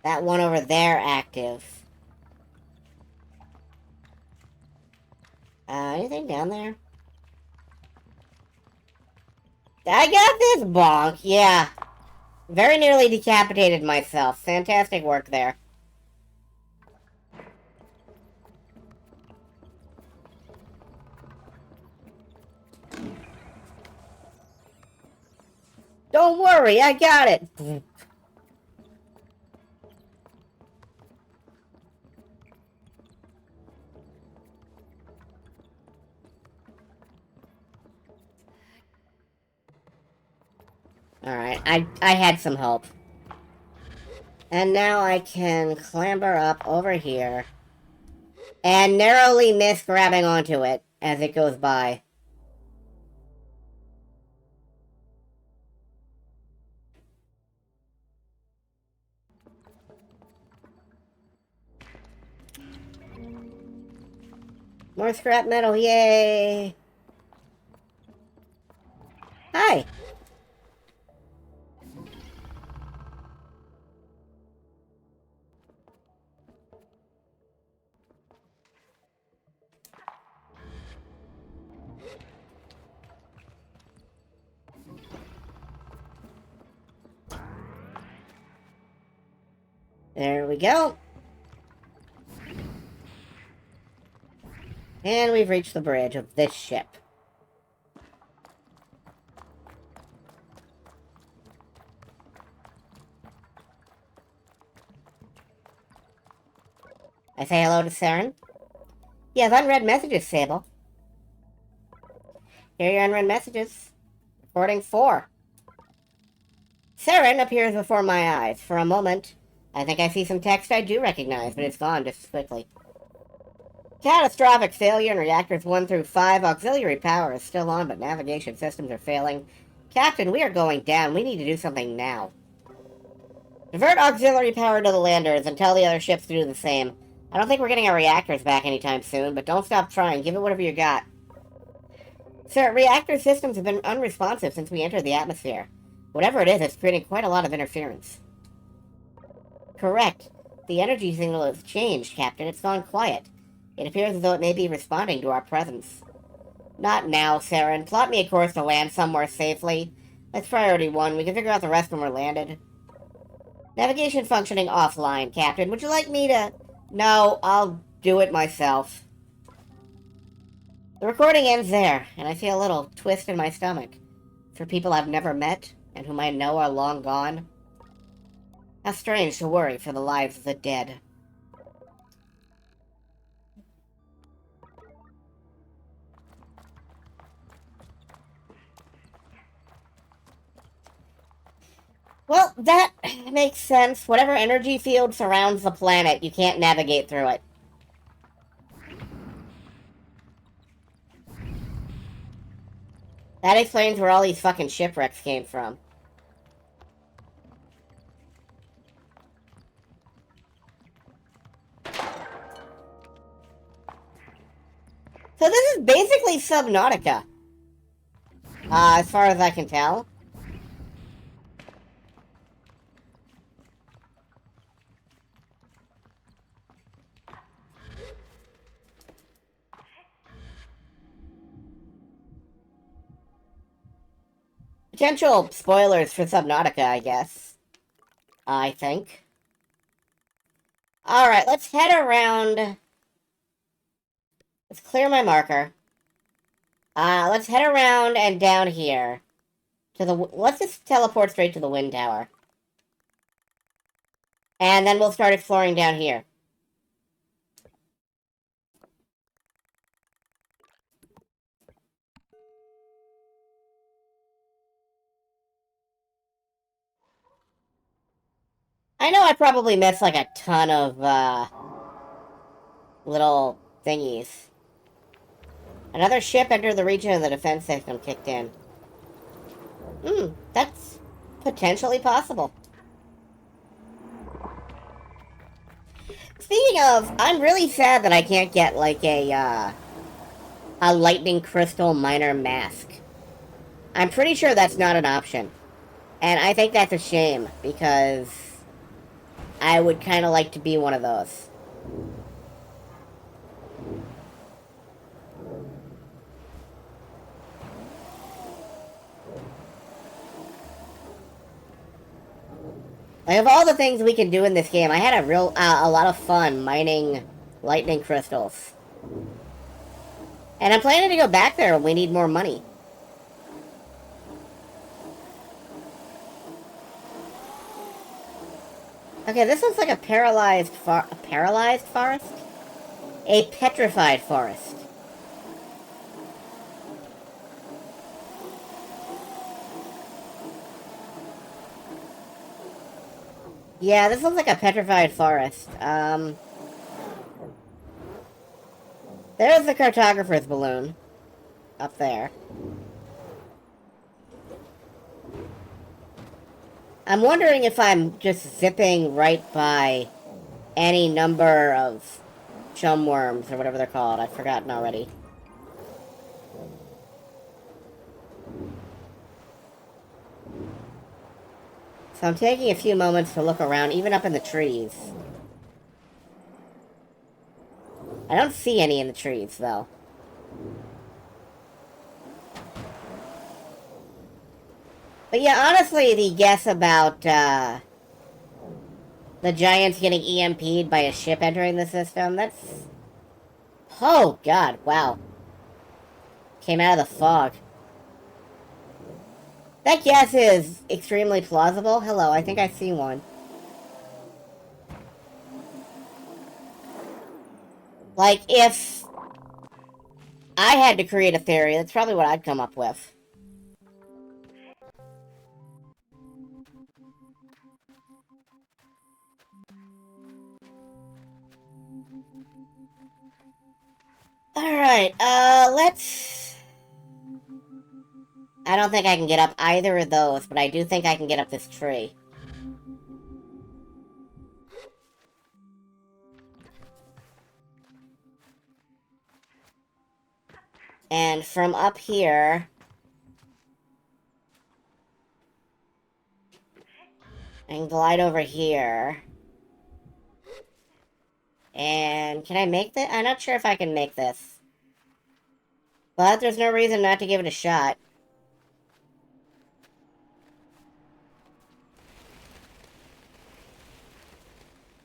that one over there active. Anything down there? I got this bonk, yeah. Very nearly decapitated myself. Fantastic work there. Don't worry, I got it. Alright, I had some hope. And now I can clamber up over here and narrowly miss grabbing onto it as it goes by. More scrap metal, yay! Hi! There we go. And we've reached the bridge of this ship. I say hello to Saren. You have unread messages, Sable. Here are your unread messages. Recording 4. Saren appears before my eyes. For a moment, I think I see some text I do recognize, but it's gone just as quickly. Catastrophic failure in reactors 1 through 5. Auxiliary power is still on, but navigation systems are failing. Captain, we are going down. We need to do something now. Divert auxiliary power to the landers and tell the other ships to do the same. I don't think we're getting our reactors back anytime soon, but don't stop trying. Give it whatever you got. Sir, reactor systems have been unresponsive since we entered the atmosphere. Whatever it is, it's creating quite a lot of interference. Correct. The energy signal has changed, Captain. It's gone quiet. It appears as though it may be responding to our presence. Not now, Saren. Plot me a course to land somewhere safely. That's priority 1. We can figure out the rest when we're landed. Navigation functioning offline, Captain. Would you like me to... No, I'll do it myself. The recording ends there, and I feel a little twist in my stomach. For people I've never met, and whom I know are long gone. How strange to worry for the lives of the dead. Well, that makes sense. Whatever energy field surrounds the planet, you can't navigate through it. That explains where all these fucking shipwrecks came from. So this is basically Subnautica. As far as I can tell. Potential spoilers for Subnautica, I guess. I think. Alright, let's head around. Let's clear my marker. Let's head around and down here. To the... Let's just teleport straight to the wind tower. And then we'll start exploring down here. I know I probably missed like a ton of, little thingies. Another ship entered the region and the defense system kicked in. That's potentially possible. Speaking of, I'm really sad that I can't get, like, a lightning crystal miner mask. I'm pretty sure that's not an option. And I think that's a shame, because I would kind of like to be one of those. Like, of all the things we can do in this game, I had a lot of fun mining lightning crystals. And I'm planning to go back there when we need more money. Okay, this looks like a paralyzed forest? A petrified forest. Yeah, this looks like a petrified forest. There's the cartographer's balloon. Up there. I'm wondering if I'm just zipping right by any number of chum worms, or whatever they're called. I've forgotten already. So I'm taking a few moments to look around, even up in the trees. I don't see any in the trees, though. But yeah, honestly, the guess about, the Giants getting EMP'd by a ship entering the system, that's... Oh, God, wow. Came out of the fog. That guess is extremely plausible. Hello, I think I see one. Like, if I had to create a theory, that's probably what I'd come up with. Alright, let's... I don't think I can get up either of those, but I do think I can get up this tree. And from up here... I can glide over here. And can I make this? I'm not sure if I can make this. But there's no reason not to give it a shot.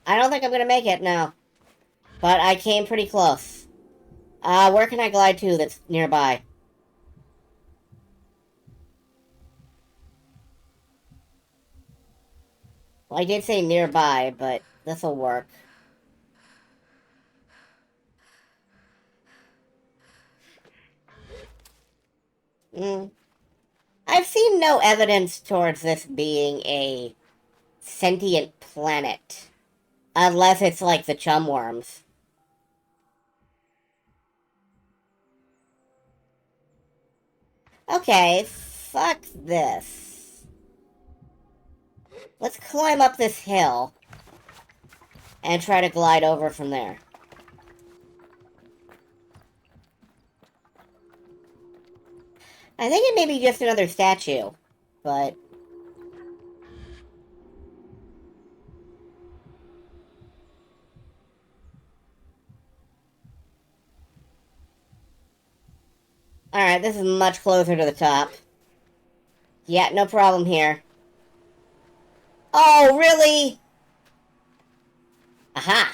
I don't think I'm gonna make it, no. But I came pretty close. Where can I glide to that's nearby? Well, I did say nearby, but this'll work. I've seen no evidence towards this being a sentient planet. Unless it's like the chum worms. Okay, fuck this. Let's climb up this hill and try to glide over from there. I think it may be just another statue, but... Alright, this is much closer to the top. Yeah, no problem here. Oh, really? Aha!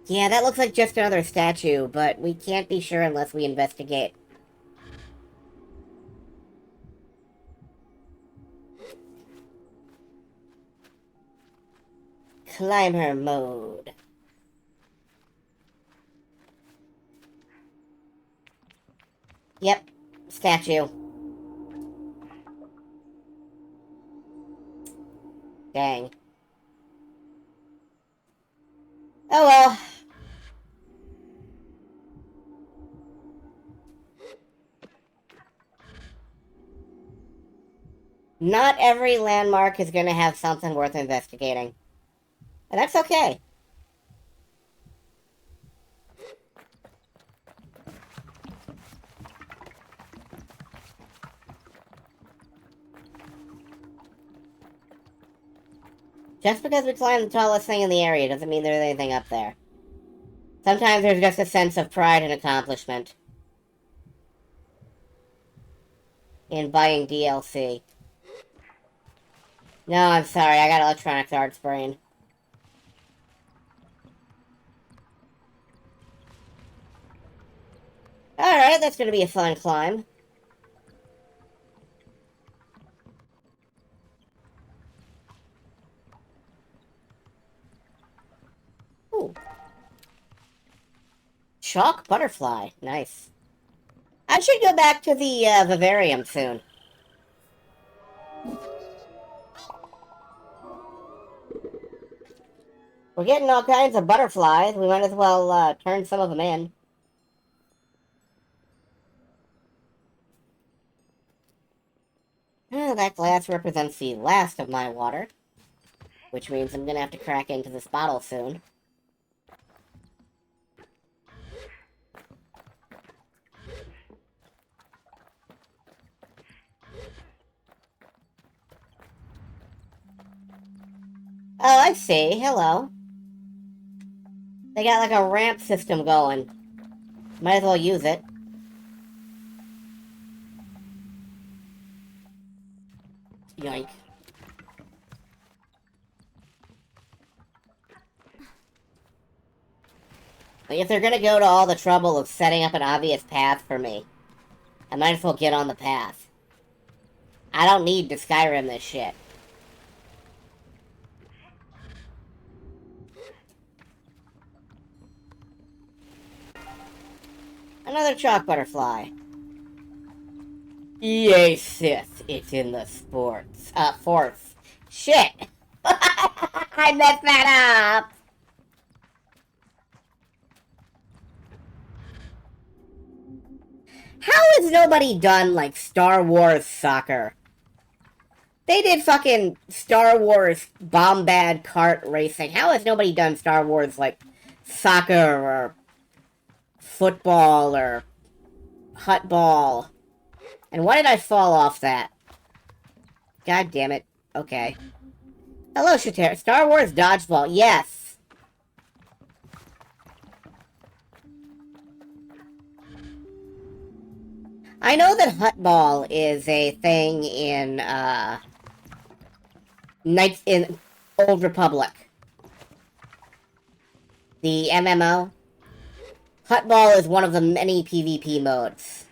Yeah, that looks like just another statue, but we can't be sure unless we investigate. Climber mode. Yep, statue. Dang. Oh well. Not every landmark is going to have something worth investigating. And that's okay. Just because we climb the tallest thing in the area doesn't mean there's anything up there. Sometimes there's just a sense of pride and accomplishment in buying DLC. No, I'm sorry, I got Electronic Arts brain. Alright, that's gonna be a fun climb. Ooh. Chalk butterfly. Nice. I should go back to the vivarium soon. We're getting all kinds of butterflies. We might as well turn some of them in. That glass represents the last of my water, which means I'm gonna have to crack into this bottle soon. Oh, I see. Hello. They got like a ramp system going. Might as well use it. Yoink. If they're gonna go to all the trouble of setting up an obvious path for me, I might as well get on the path. I don't need to Skyrim this shit. Another chalk butterfly. Yay, Sith. It's in the sports. Fourth. Shit! I messed that up! How has nobody done, like, Star Wars soccer? They did fucking Star Wars Bombad kart racing. How has nobody done Star Wars, like, soccer or football or hutball? And why did I fall off that? God damn it. Okay. Hello, Shater. Star Wars Dodgeball. Yes. I know that hutball is a thing in, Knights in Old Republic. The MMO. Hutball is one of the many PvP modes.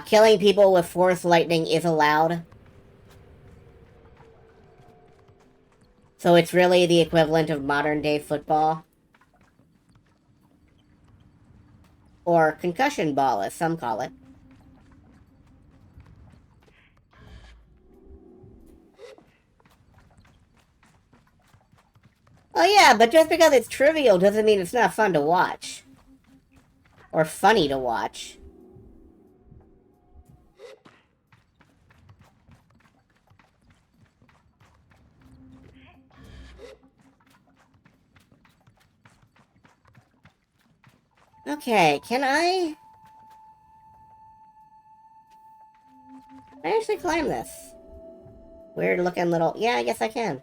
Killing people with Force Lightning is allowed. So it's really the equivalent of modern-day football. Or concussion ball, as some call it. Oh yeah, but just because it's trivial doesn't mean it's not fun to watch. Or funny to watch. Okay, can I actually climb this? Weird looking little... Yeah, I guess I can.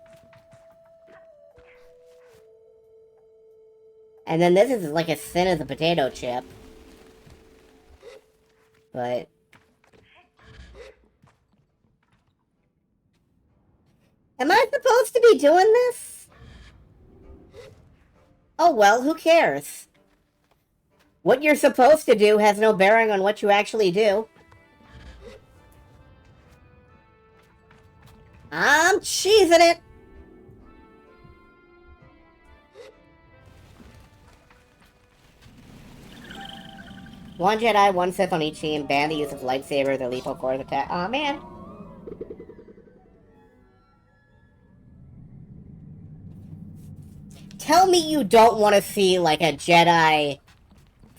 And then this is like as thin as a potato chip. But... Am I supposed to be doing this? Oh well, who cares? What you're supposed to do has no bearing on what you actually do. I'm cheesing it! One Jedi, one Sith on each team. Ban the use of lightsabers or lethal force attack. Aw, man. Tell me you don't want to see, like, a Jedi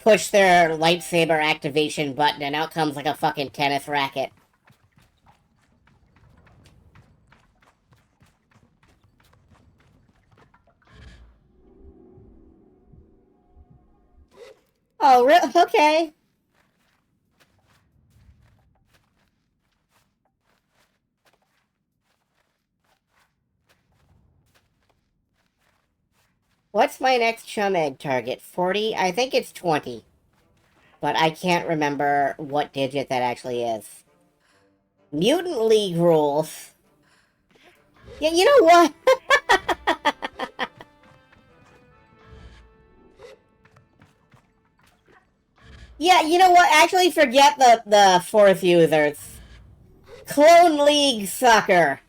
push their lightsaber activation button and out comes like a fucking tennis racket. Oh, okay. What's my next chum egg target? 40? I think it's 20. But I can't remember what digit that actually is. Mutant League rules. Yeah, you know what? Yeah, you know what? Actually, forget the fourth users. Clone League Sucker.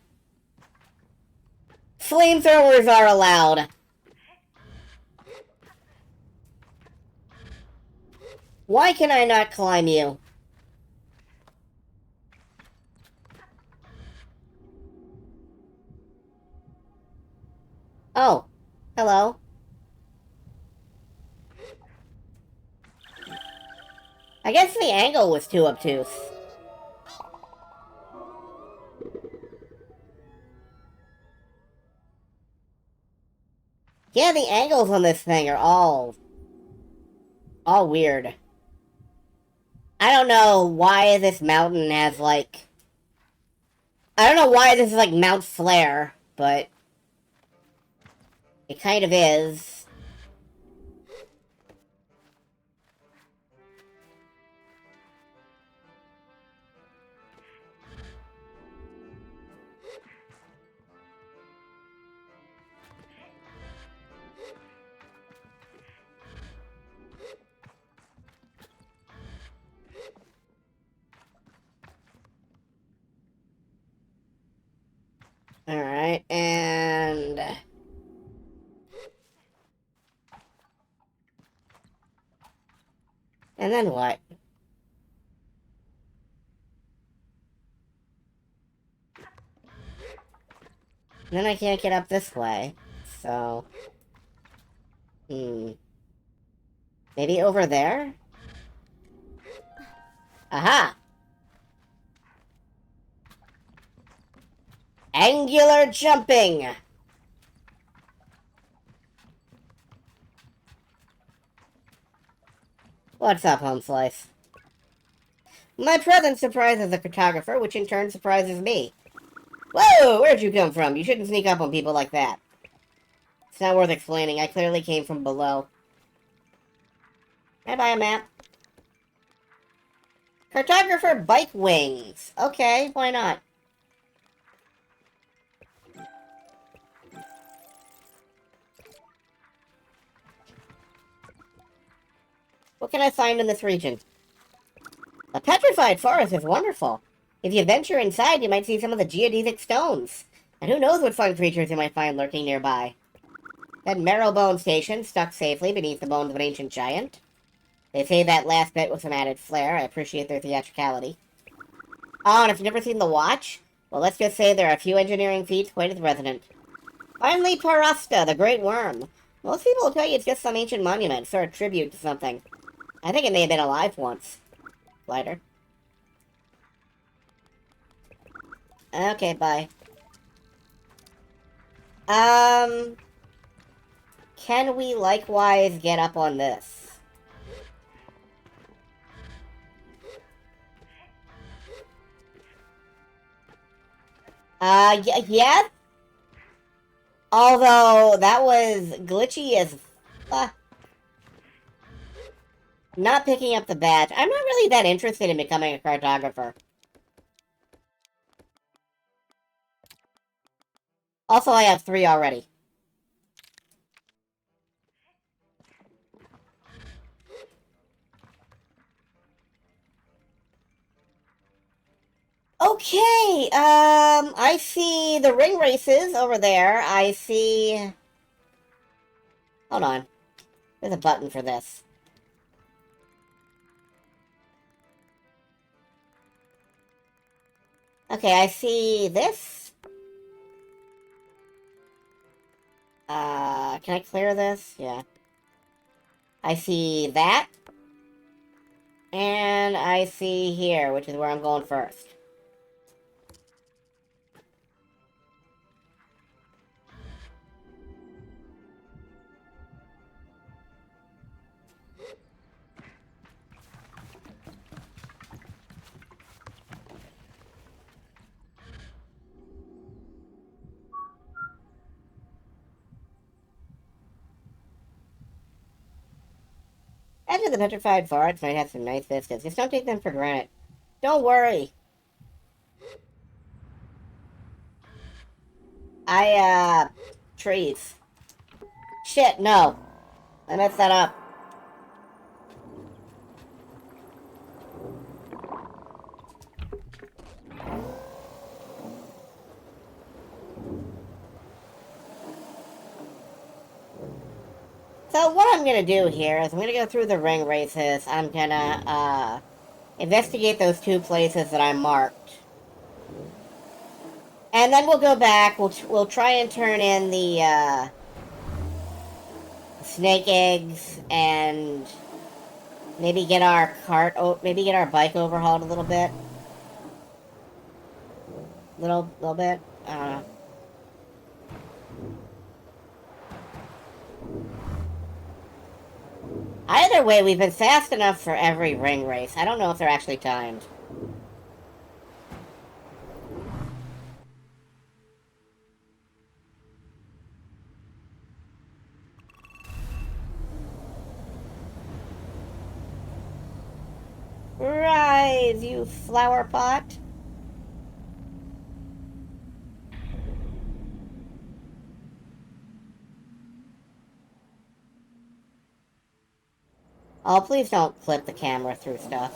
Flamethrowers are allowed. Why can I not climb you? Oh, hello. I guess the angle was too obtuse. Yeah, the angles on this thing are all weird. I don't know why this mountain has, like... I don't know why this is, like, Mount Flare, but... it kind of is. Alright, and... and then what? Then I can't get up this way, so... Maybe over there? Aha! Angular jumping! What's up, Home Slice? My presence surprises the cartographer, which in turn surprises me. Whoa! Where'd you come from? You shouldn't sneak up on people like that. It's not worth explaining. I clearly came from below. Can I buy a map? Cartographer bike wings. Okay, why not? What can I find in this region? A petrified forest is wonderful. If you venture inside, you might see some of the geodesic stones. And who knows what fun creatures you might find lurking nearby. That Marrowbone station, stuck safely beneath the bones of an ancient giant. They say that last bit with some added flair. I appreciate their theatricality. Oh, and if you've never seen The Watch, well, let's just say there are a few engineering feats quite as resonant. Finally, Parusta, the Great Worm. Most people will tell you it's just some ancient monument, or a tribute to something. I think it may have been alive once. Lighter. Okay, bye. Can we likewise get up on this? Yes? Although, that was glitchy as... not picking up the badge. I'm not really that interested in becoming a cartographer. Also, I have 3 already. Okay, I see the ring races over there. I see... hold on. There's a button for this. Okay, I see this. Can I clear this? Yeah. I see that. And I see here, which is where I'm going first. After the petrified forest might have some nice vistas. Just don't take them for granted. Don't worry. Trees. Shit, no. I messed that up. So what I'm gonna do here is I'm gonna go through the ring races. I'm gonna, investigate those 2 places that I marked. And then we'll go back, we'll try and turn in the, snake eggs, and maybe get our maybe get our bike overhauled a little bit. Little bit. I don't know. Either way, we've been fast enough for every ring race. I don't know if they're actually timed. Rise, you flower pot. Oh, please don't flip the camera through stuff.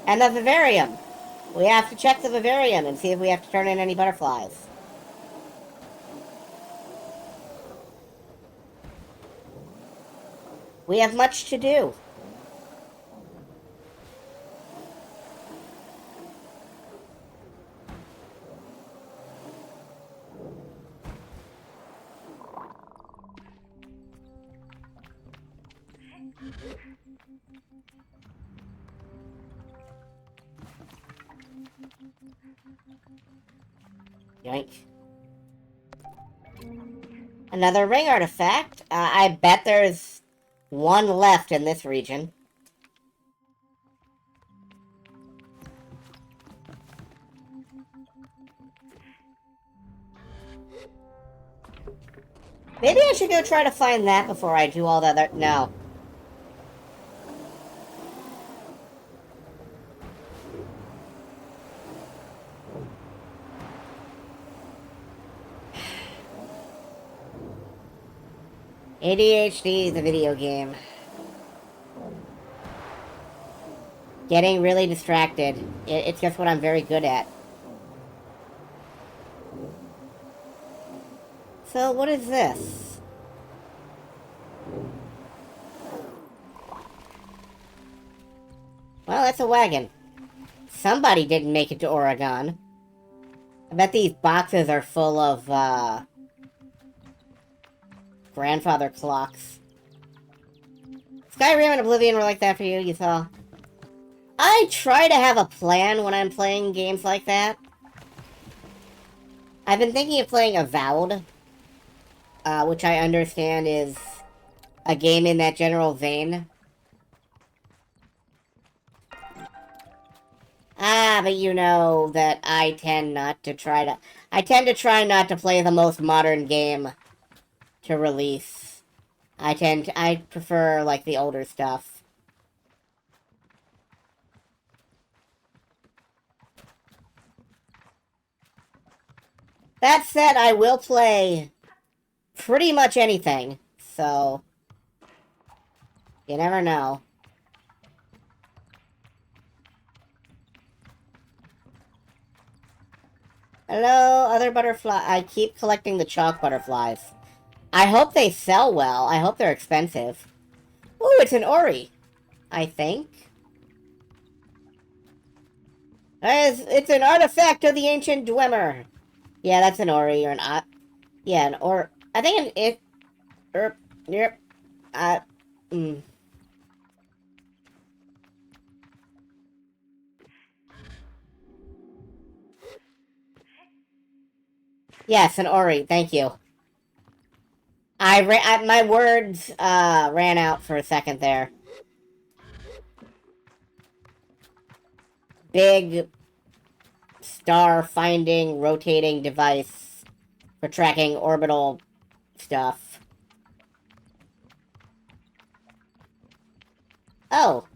And the vivarium. We have to check the vivarium and see if we have to turn in any butterflies. We have much to do. Yoink. Another ring artifact. I bet there's 1 left in this region. Maybe I should go try to find that before I do all the other... No. ADHD is a video game. Getting really distracted. It's just what I'm very good at. So, what is this? Well, that's a wagon. Somebody didn't make it to Oregon. I bet these boxes are full of, grandfather clocks. Skyrim and Oblivion were like that for you, you saw? I try to have a plan when I'm playing games like that. I've been thinking of playing Avowed, which I understand is a game in that general vein. But you know that I tend to try not to play the most modern game to release. I prefer, like, the older stuff. That said, I will play pretty much anything, so you never know. Hello, other butterfly. I keep collecting the chalk butterflies. I hope they sell well. I hope they're expensive. Ooh, it's an Ori, I think. It's an artifact of the ancient Dwemer. Yeah, that's an Ori or an... Yeah, an Or... I think yep. Mm. Yes, an Ori, thank you. My words, ran out for a second there. Big star-finding, rotating device for tracking orbital stuff. Oh.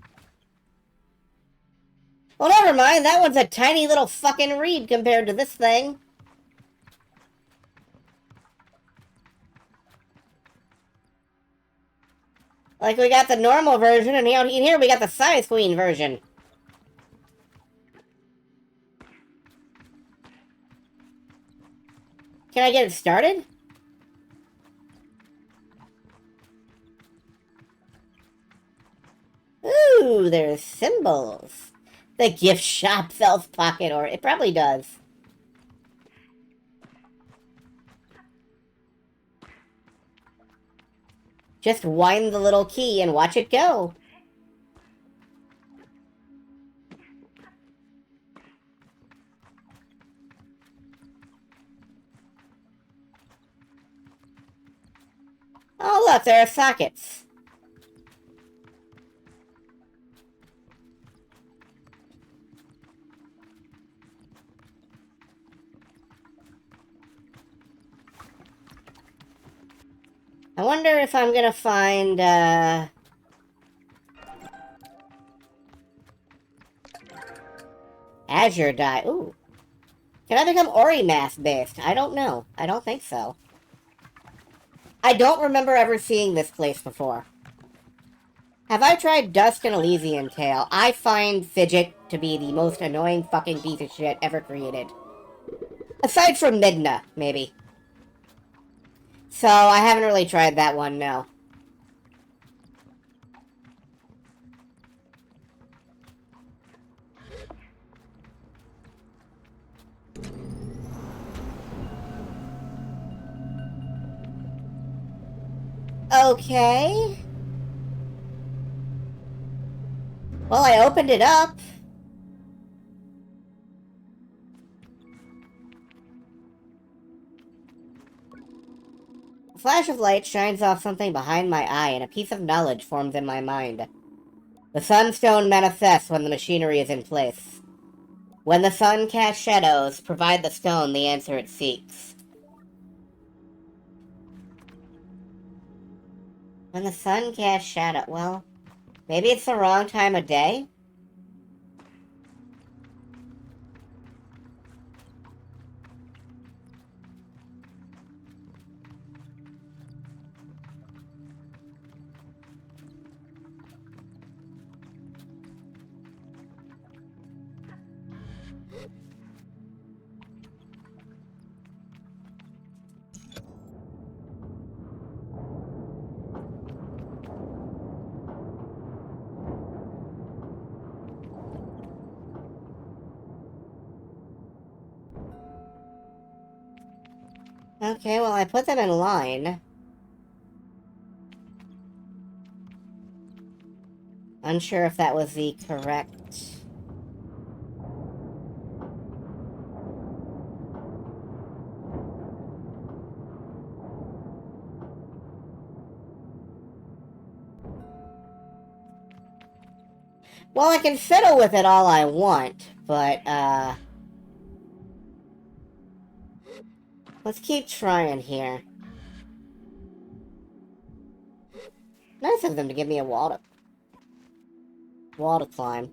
Well, never mind, that one's a tiny little fucking reed compared to this thing. Like, we got the normal version, and here we got the Size Queen version. Can I get it started? Ooh, there's symbols. The gift shop sells pocket, or it probably does. Just wind the little key and watch it go. Oh, look, there are sockets. I wonder if I'm gonna find, Azure dye. Ooh. Can I become Ori mask based? I don't know. I don't think so. I don't remember ever seeing this place before. Have I tried Dusk and Elysian Tale? I find Fidget to be the most annoying fucking piece of shit ever created. Aside from Midna, maybe. So, I haven't really tried that one, no. Okay. Well, I opened it up. A flash of light shines off something behind my eye, and a piece of knowledge forms in my mind. The sunstone manifests when the machinery is in place. When the sun casts shadows, provide the stone the answer it seeks. When the sun casts shadow... Well, maybe it's the wrong time of day? Okay, well, I put them in line. Unsure if that was the correct... Well, I can fiddle with it all I want, but, let's keep trying here. Nice of them to give me a wall to climb.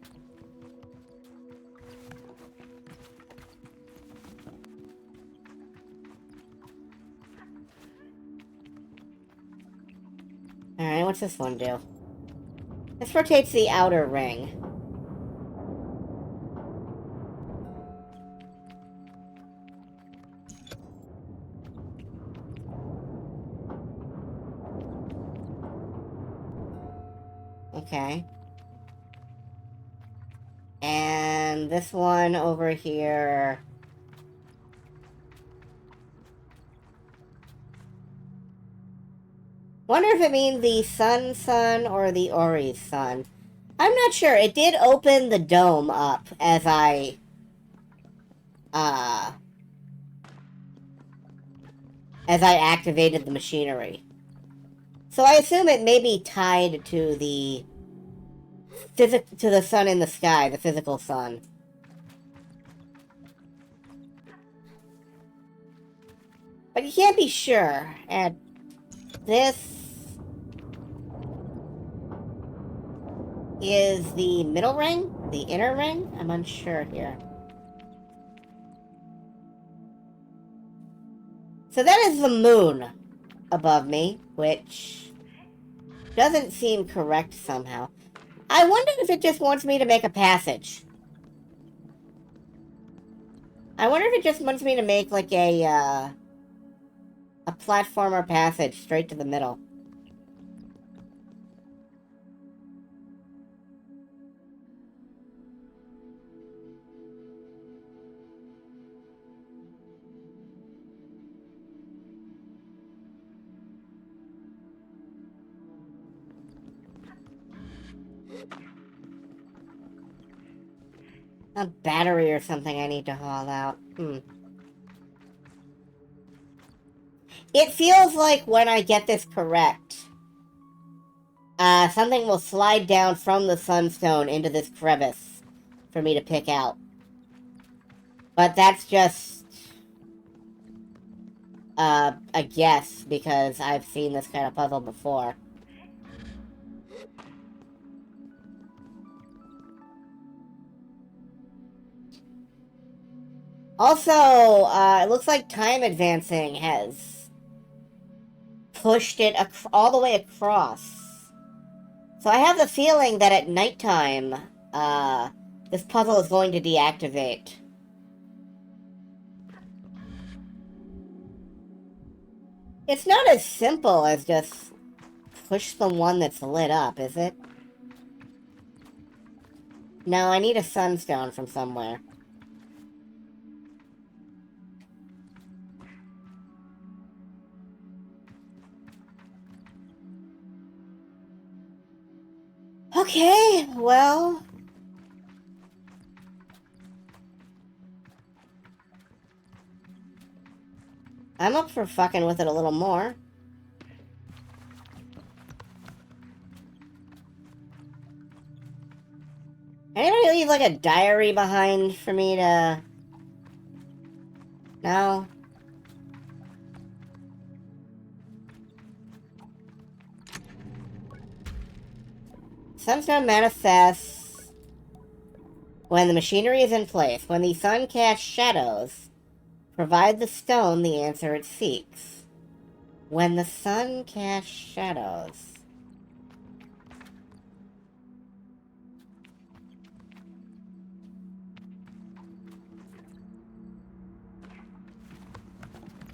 Alright, what's this one do? This rotates the outer ring. Okay. And this one over here... Wonder if it means the sun or the Ori's sun. I'm not sure. It did open the dome up as I activated the machinery. So I assume it may be tied to the sun in the sky, the physical sun. But you can't be sure. And this is the middle ring? The inner ring? I'm unsure here. So that is the moon above me, which doesn't seem correct somehow. I wonder if it just wants me to make a passage. I wonder if it just wants me to make like a platformer passage straight to the middle. A battery or something I need to haul out. It feels like when I get this correct, something will slide down from the sunstone into this crevice for me to pick out. But that's just a guess because I've seen this kind of puzzle before. Also, it looks like time advancing has pushed it all the way across. So I have the feeling that at nighttime, this puzzle is going to deactivate. It's not as simple as just push the one that's lit up, is it? No, I need a sunstone from somewhere. Okay, well... I'm up for fucking with it a little more. Anybody leave, like, a diary behind for me to... No? Sunstone manifests when the machinery is in place. When the sun casts shadows, provide the stone the answer it seeks. When the sun casts shadows...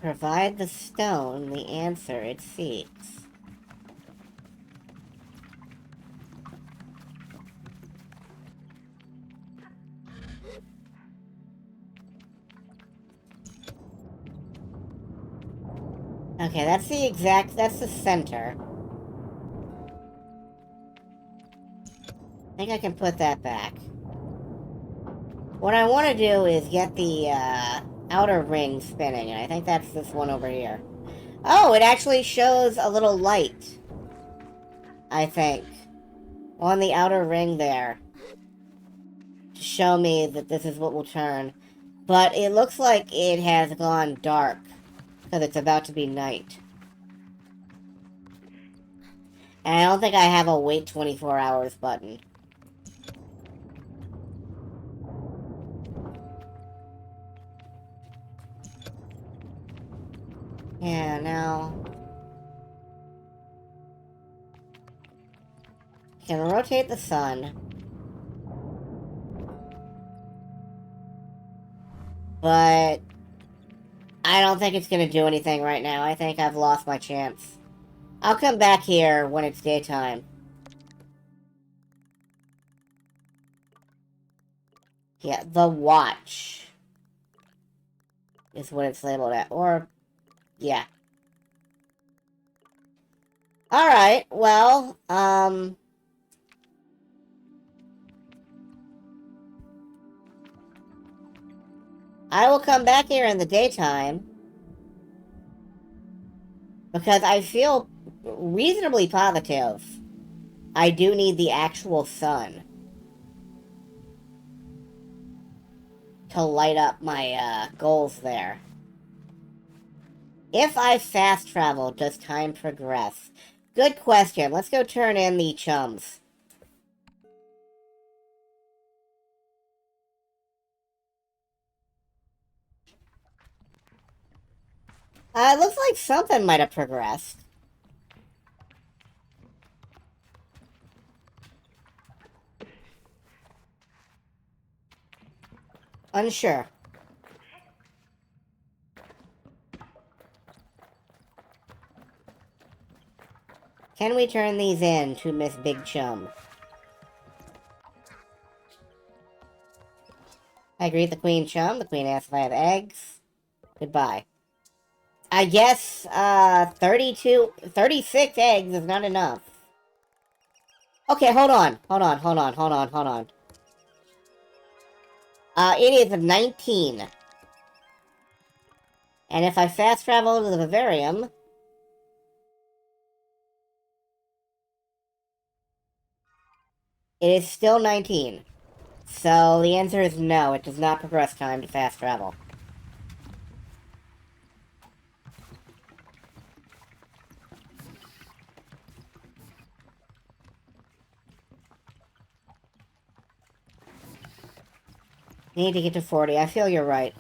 Provide the stone the answer it seeks. Okay, that's the center. I think I can put that back. What I want to do is get the, outer ring spinning, and I think that's this one over here. Oh, it actually shows a little light, I think, on the outer ring there, to show me that this is what will turn. But it looks like it has gone dark, because it's about to be night. And I don't think I have a wait 24 hours button. Yeah, now... can rotate the sun. But... I don't think it's gonna do anything right now. I think I've lost my chance. I'll come back here when it's daytime. Yeah, the watch is what it's labeled at. Or, yeah. Alright, well, I will come back here in the daytime because I feel reasonably positive I do need the actual sun to light up my goals there. If I fast travel, does time progress? Good question. Let's go turn in the chums. It looks like something might have progressed. Unsure. Can we turn these in to Miss Big Chum? I greet the Queen Chum. The Queen asks if I have eggs. Goodbye. I guess, 36 eggs is not enough. Okay, hold on. It is 19. And if I fast travel to the vivarium... it is still 19. So the answer is no, it does not progress time to fast travel. Need to get to 40. I feel you're right.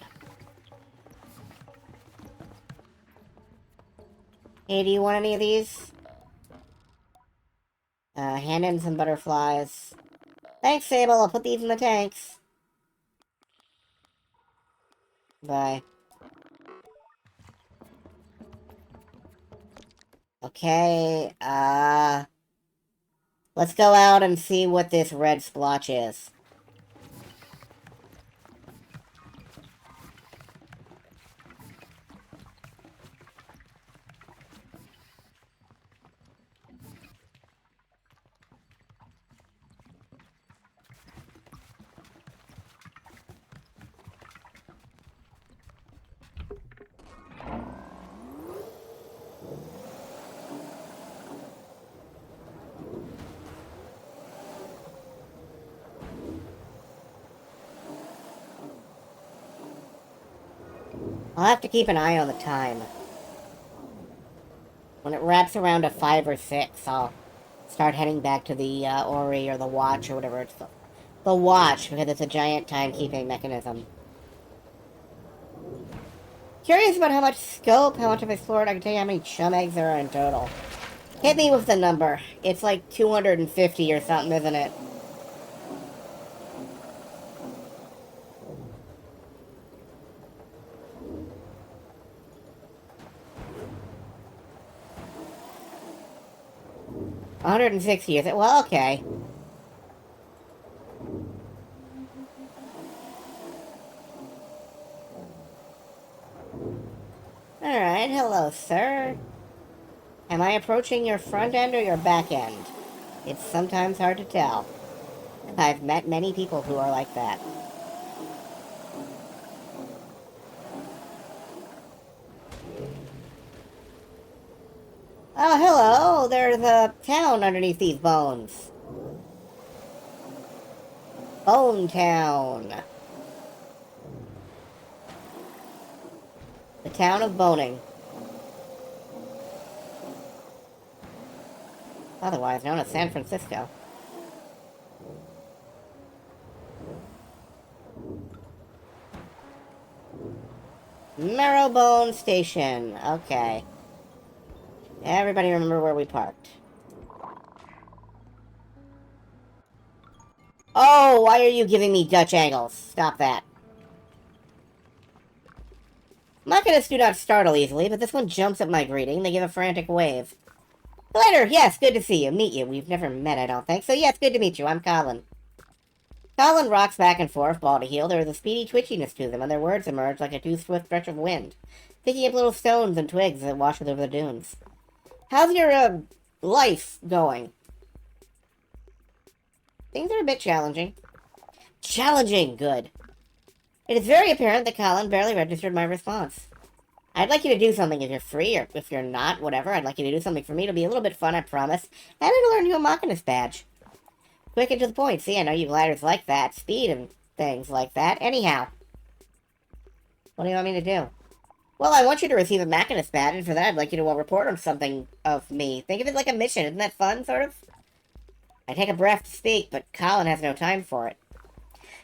Hey, do you want any of these? Hand in some butterflies. Thanks, Sable. I'll put these in the tanks. Bye. Okay, let's go out and see what this red splotch is. I'll have to keep an eye on the time. When it wraps around to 5 or 6, I'll start heading back to the Ori or the Watch or whatever it's the Watch, because it's a giant timekeeping mechanism. Curious about how much scope, how much I've explored. I can tell you how many chum eggs there are in total. Hit me with the number. It's like 250 or something, isn't it? $160, is it? Well, okay. Alright, hello, sir. Am I approaching your front end or your back end? It's sometimes hard to tell. I've met many people who are like that. Oh, hello! There's a town underneath these bones. Bone Town. The town of Boning. Otherwise known as San Francisco. Marrowbone Station. Okay. Everybody remember where we parked. Oh, why are you giving me Dutch angles? Stop that. Machinists do not startle easily, but this one jumps at my greeting. They give a frantic wave. Later, yes, good to see you. Meet you. We've never met, I don't think. So yes, good to meet you. I'm Colin. Colin rocks back and forth, ball to heel. There is a speedy twitchiness to them, and their words emerge like a too-swift stretch of wind, picking up little stones and twigs as it washes over the dunes. How's your, life going. Things are a bit challenging. Challenging! Good. It is very apparent that Colin barely registered my response. I'd like you to do something if you're free, or if you're not, whatever. I'd like you to do something for me. It'll be a little bit fun, I promise. And it'll earn you a Machinist badge. Quick and to the point. See, I know you gliders like that. Speed and things like that. Anyhow. What do you want me to do? Well, I want you to receive a Machinist badge, and for that I'd like you to report on something of me. Think of it like a mission. Isn't that fun, sort of? I take a breath to speak, but Colin has no time for it.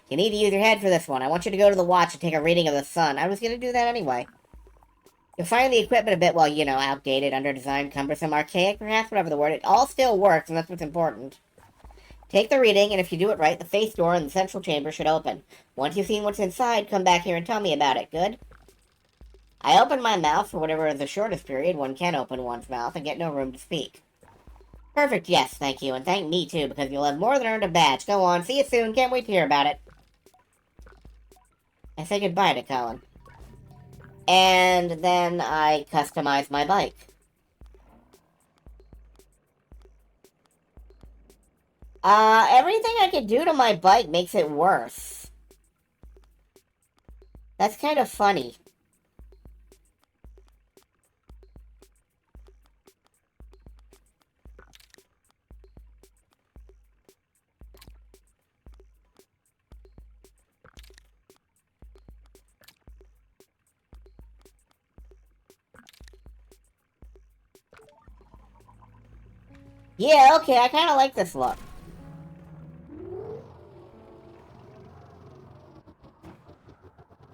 You need to use your head for this one. I want you to go to the watch and take a reading of the sun. I was going to do that anyway. You'll find the equipment a bit, well, you know, outdated, underdesigned, cumbersome, archaic, perhaps, whatever the word. It all still works, and that's what's important. Take the reading, and if you do it right, the face door in the central chamber should open. Once you've seen what's inside, come back here and tell me about it, good? I open my mouth for whatever is the shortest period one can open one's mouth and get no room to speak. Perfect, yes, thank you, and thank me, too, because you'll have more than earned a badge. Go on, see you soon, can't wait to hear about it. I say goodbye to Colin. And then I customize my bike. Everything I can do to my bike makes it worse. That's kind of funny. Yeah, okay, I kind of like this look.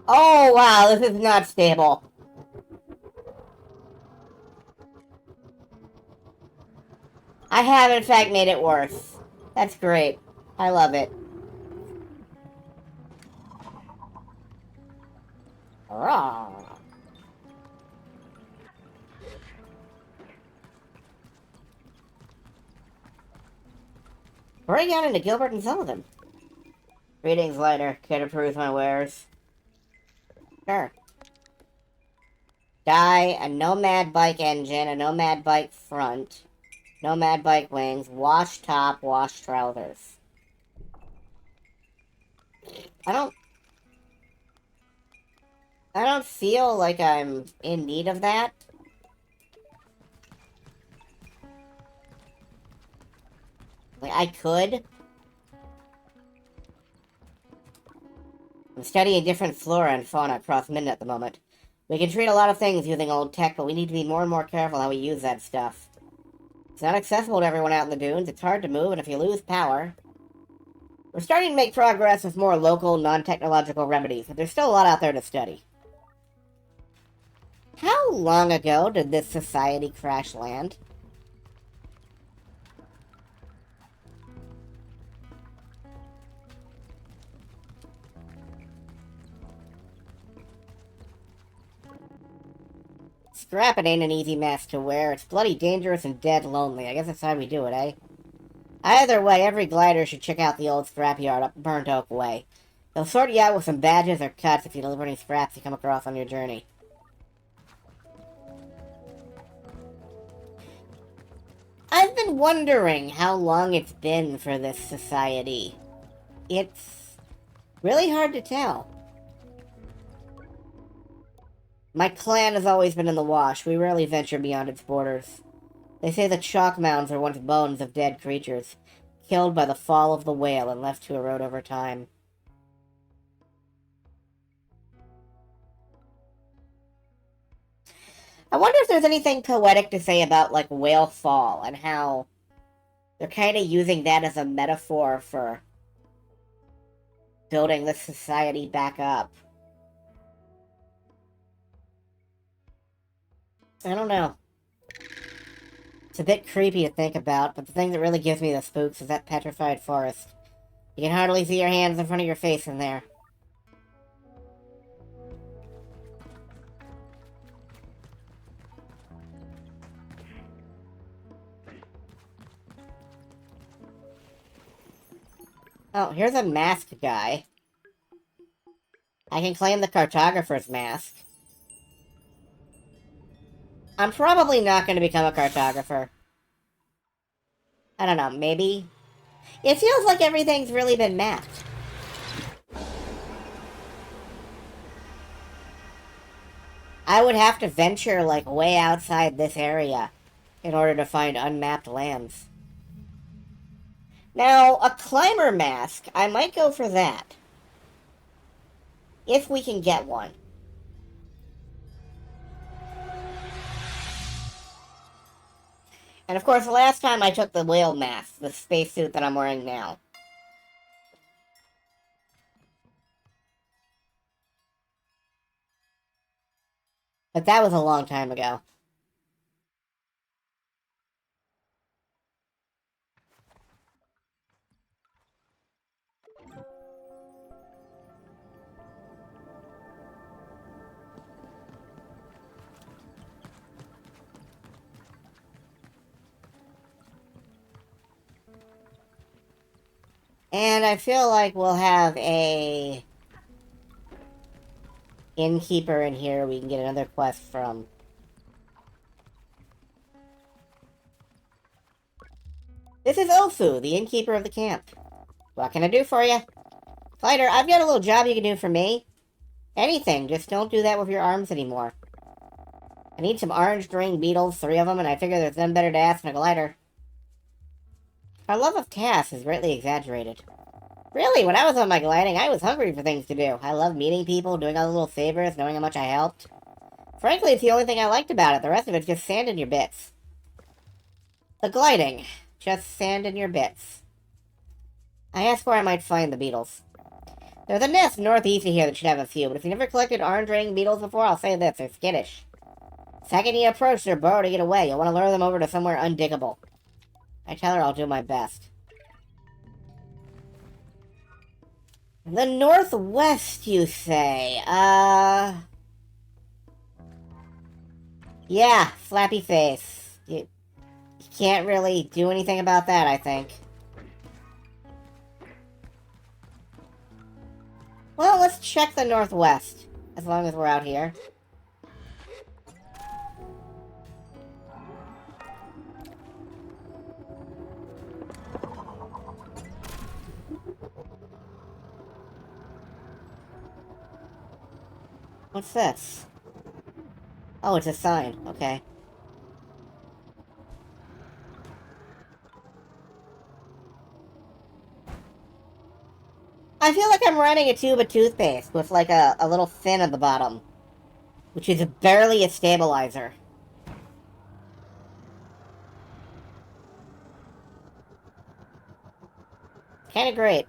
Oh, wow, this is not stable. I have, in fact, made it worse. That's great. I love it. Rawr. Break out into Gilbert and Sullivan. Greetings, Lighter. Care to peruse my wares? Sure. Die, a Nomad bike engine, a Nomad bike front, Nomad bike wings, wash top, wash trousers. I don't feel like I'm in need of that. Like, I could. I'm studying different flora and fauna across Minden at the moment. We can treat a lot of things using old tech, but we need to be more and more careful how we use that stuff. It's not accessible to everyone out in the dunes, it's hard to move, and if you lose power... We're starting to make progress with more local, non-technological remedies, but there's still a lot out there to study. How long ago did this society crash land? Scrapping ain't an easy mask to wear. It's bloody dangerous and dead lonely. I guess that's how we do it, eh? Either way, every glider should check out the old scrapyard up Burnt Oak Way. They'll sort you out with some badges or cuts if you deliver any scraps you come across on your journey. I've been wondering how long it's been for this society. It's really hard to tell. My clan has always been in the Wash. We rarely venture beyond its borders. They say the chalk mounds are once bones of dead creatures, killed by the fall of the whale and left to erode over time. I wonder if there's anything poetic to say about, like, whale fall, and how they're kind of using that as a metaphor for building this society back up. I don't know. It's a bit creepy to think about, but the thing that really gives me the spooks is that petrified forest. You can hardly see your hands in front of your face in there. Oh, here's a mask guy. I can claim the cartographer's mask. I'm probably not going to become a cartographer. I don't know, maybe? It feels like everything's really been mapped. I would have to venture, like, way outside this area in order to find unmapped lands. Now, a climber mask, I might go for that. If we can get one. And of course, the last time I took the whale mask, the spacesuit that I'm wearing now. But that was a long time ago. And I feel like we'll have a innkeeper in here we can get another quest from. This is Ofu, the innkeeper of the camp. What can I do for you? Fighter, I've got a little job you can do for me. Anything, just don't do that with your arms anymore. I need some orange green beetles, 3 of them, and I figure there's none better to ask than a glider. Our love of tasks is greatly exaggerated. Really, when I was on my gliding, I was hungry for things to do. I loved meeting people, doing all the little favors, knowing how much I helped. Frankly, it's the only thing I liked about it. The rest of it's just sand in your bits. The gliding. Just sand in your bits. I asked where I might find the beetles. There's a nest northeast of here that should have a few, but if you never collected orange ring beetles before, I'll say this, they're skittish. Second you approach their burrow to get away, you'll want to lure them over to somewhere undiggable. I tell her I'll do my best. The northwest, you say? Yeah, flappy face. You can't really do anything about that, I think. Well, let's check the northwest, as long as we're out here. What's this? Oh, it's a sign. Okay. I feel like I'm running a tube of toothpaste with, like, a little fin at the bottom. Which is barely a stabilizer. Kinda great.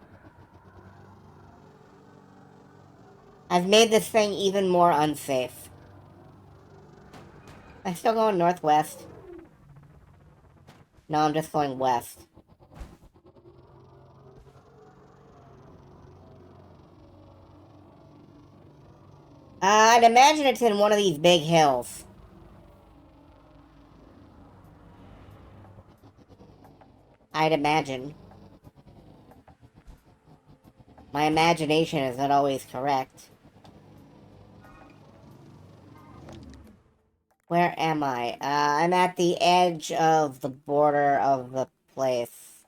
I've made this thing even more unsafe. I'm still going northwest. No, I'm just going west. I'd imagine it's in one of these big hills. I'd imagine. My imagination is not always correct. Where am I? I'm at the edge of the border of the place.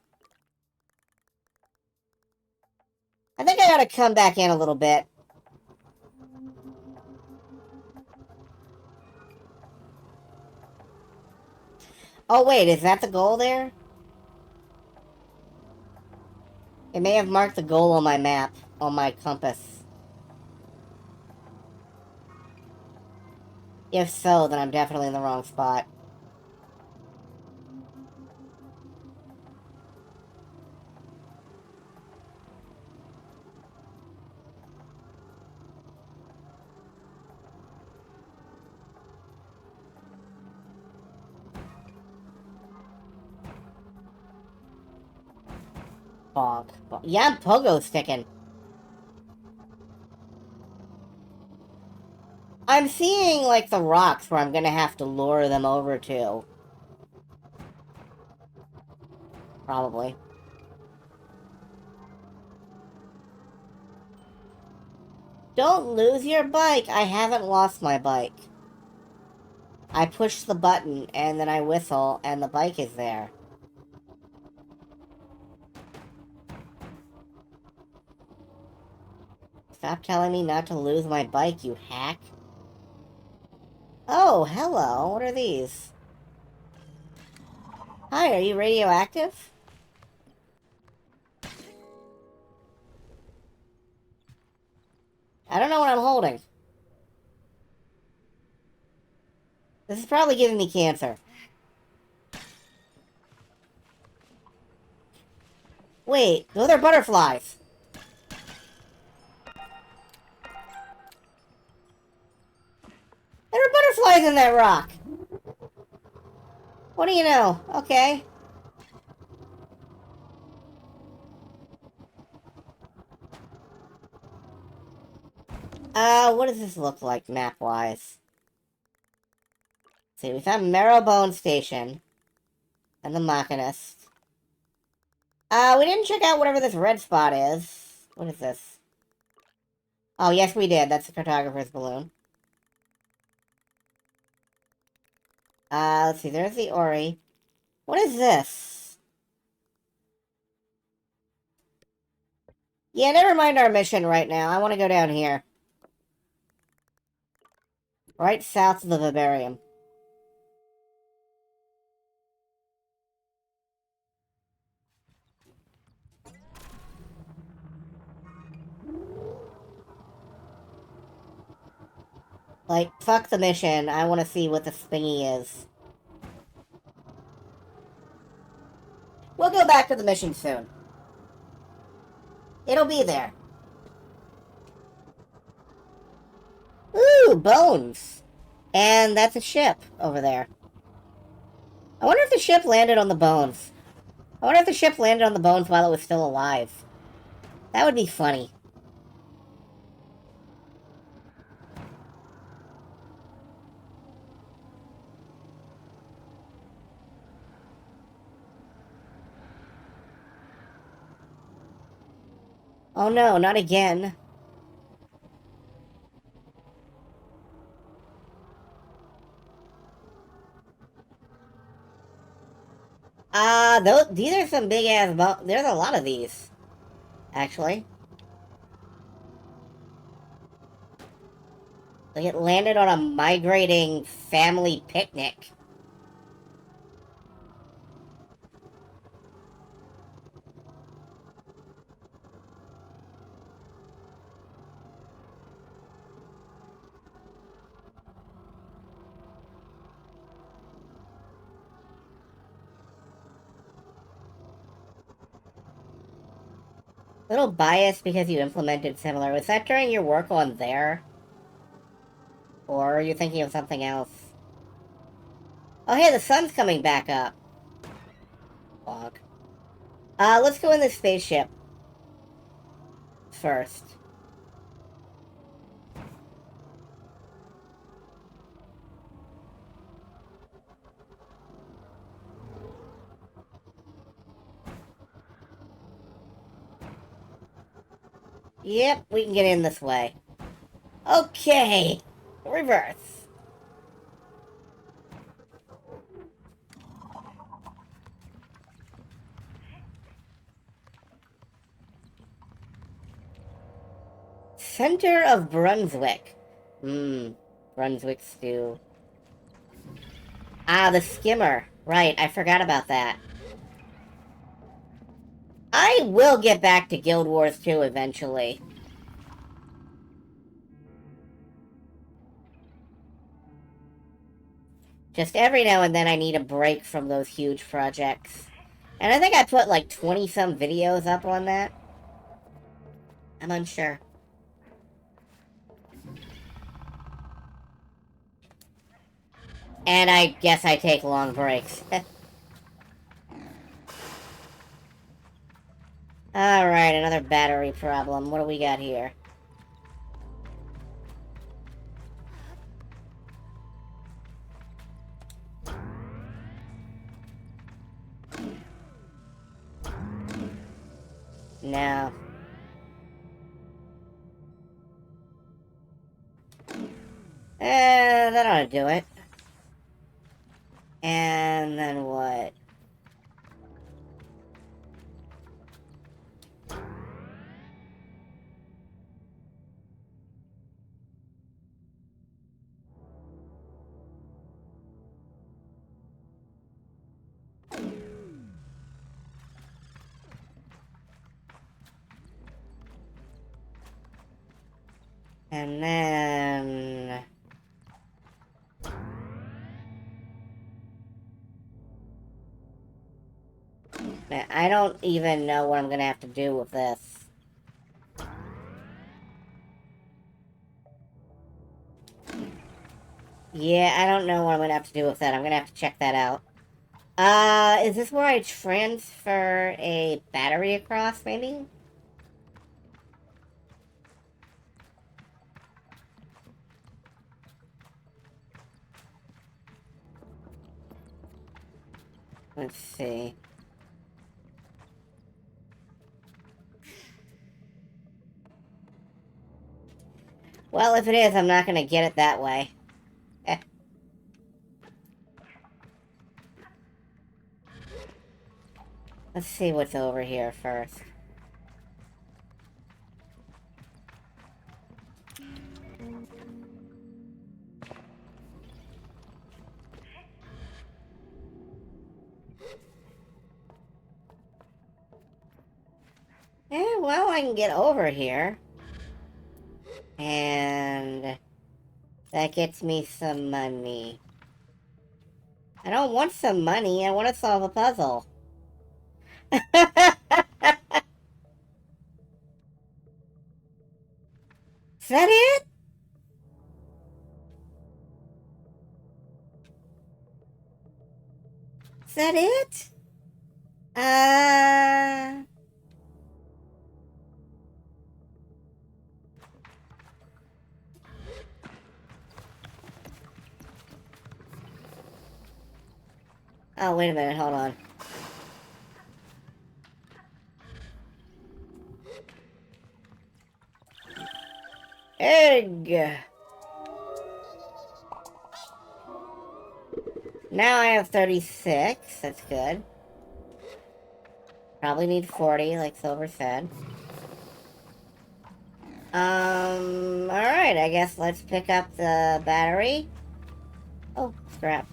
I think I gotta come back in a little bit. Oh wait, is that the goal there? It may have marked the goal on my map, on my compass. If so, then I'm definitely in the wrong spot. Bonk. Yeah, I'm pogo sticking. I'm seeing, like, the rocks where I'm gonna have to lure them over to. Probably. Don't lose your bike! I haven't lost my bike. I push the button, and then I whistle, and the bike is there. Stop telling me not to lose my bike, you hack. Oh, hello. What are these? Hi, are you radioactive? I don't know what I'm holding. This is probably giving me cancer. Wait, those are butterflies. There are butterflies in that rock. What do you know? Okay. What does this look like map-wise? See, we found Marrowbone Station. And the Machinist. We didn't check out whatever this red spot is. What is this? Oh, yes, we did. That's the cartographer's balloon. Let's see. There's the Ori. What is this? Yeah, never mind our mission right now. I want to go down here. Right south of the vivarium. Like, fuck the mission. I want to see what the thingy is. We'll go back to the mission soon. It'll be there. Ooh, bones. And that's a ship over there. I wonder if the ship landed on the bones. I wonder if the ship landed on the bones while it was still alive. That would be funny. Oh no, not again. These are some big ass bones. There's a lot of these, actually. Like it landed on a migrating family picnic. Little biased because you implemented similar. Was that during your work on there? Or are you thinking of something else? Oh hey, the sun's coming back up. Log. Let's go in the spaceship. First. Yep, we can get in this way. Okay. Reverse. Center of Brunswick. Brunswick stew. Ah, the skimmer. Right, I forgot about that. I will get back to Guild Wars 2 eventually. Just every now and then I need a break from those huge projects. And I think I put like 20-some videos up on that. I'm unsure. And I guess I take long breaks. Alright, another battery problem. What do we got here? No. That ought to do it. And then what? And then... Man, I don't even know what I'm gonna have to do with this. Yeah, I don't know what I'm gonna have to do with that. I'm gonna have to check that out. Is this where I transfer a battery across, maybe? Let's see. Well, if it is, I'm not gonna get it that way. Let's see what's over here first. Well, I can get over here. And that gets me some money. I don't want some money, I want to solve a puzzle. Is that it? Is that it? Oh, wait a minute, hold on. Egg! Now I have 36, that's good. Probably need 40, like Silver said. Alright, I guess let's pick up the battery. Oh, scrap.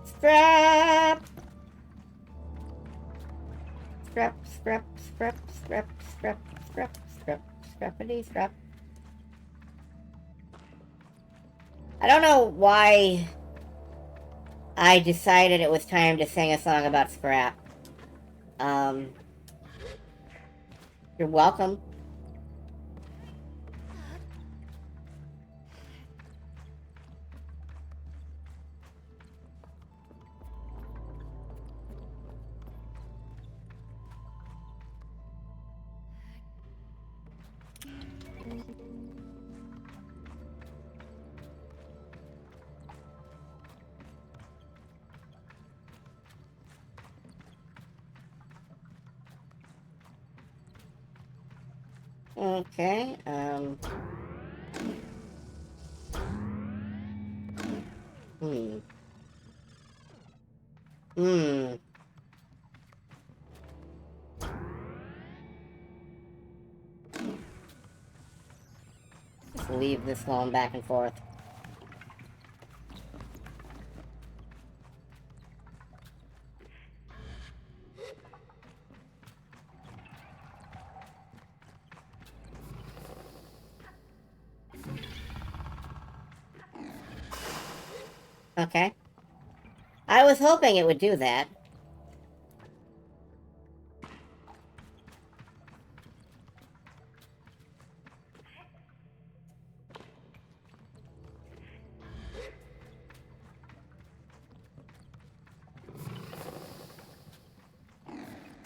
Scrap! Scrap, scrap, scrap, scrap, scrap, scrap, scrap, scrappity, scrap. I don't know why I decided it was time to sing a song about scrap. You're welcome. Okay, Hmm. Just leave this going back and forth. Okay. I was hoping it would do that.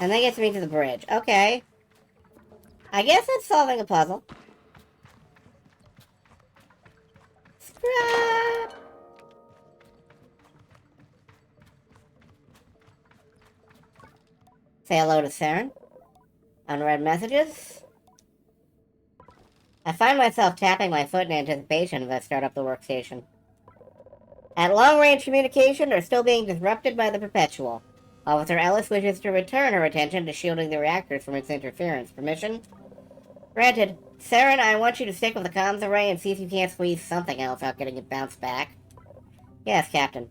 And that gets me to the bridge. Okay. I guess it's solving a puzzle. Scrap! Say hello to Saren. Unread messages. I find myself tapping my foot in anticipation as I start up the workstation. At long-range communication are still being disrupted by the Perpetual. Officer Ellis wishes to return her attention to shielding the reactors from its interference. Permission? Granted. Saren, I want you to stick with the comms array and see if you can't squeeze something else without getting it bounced back. Yes, Captain.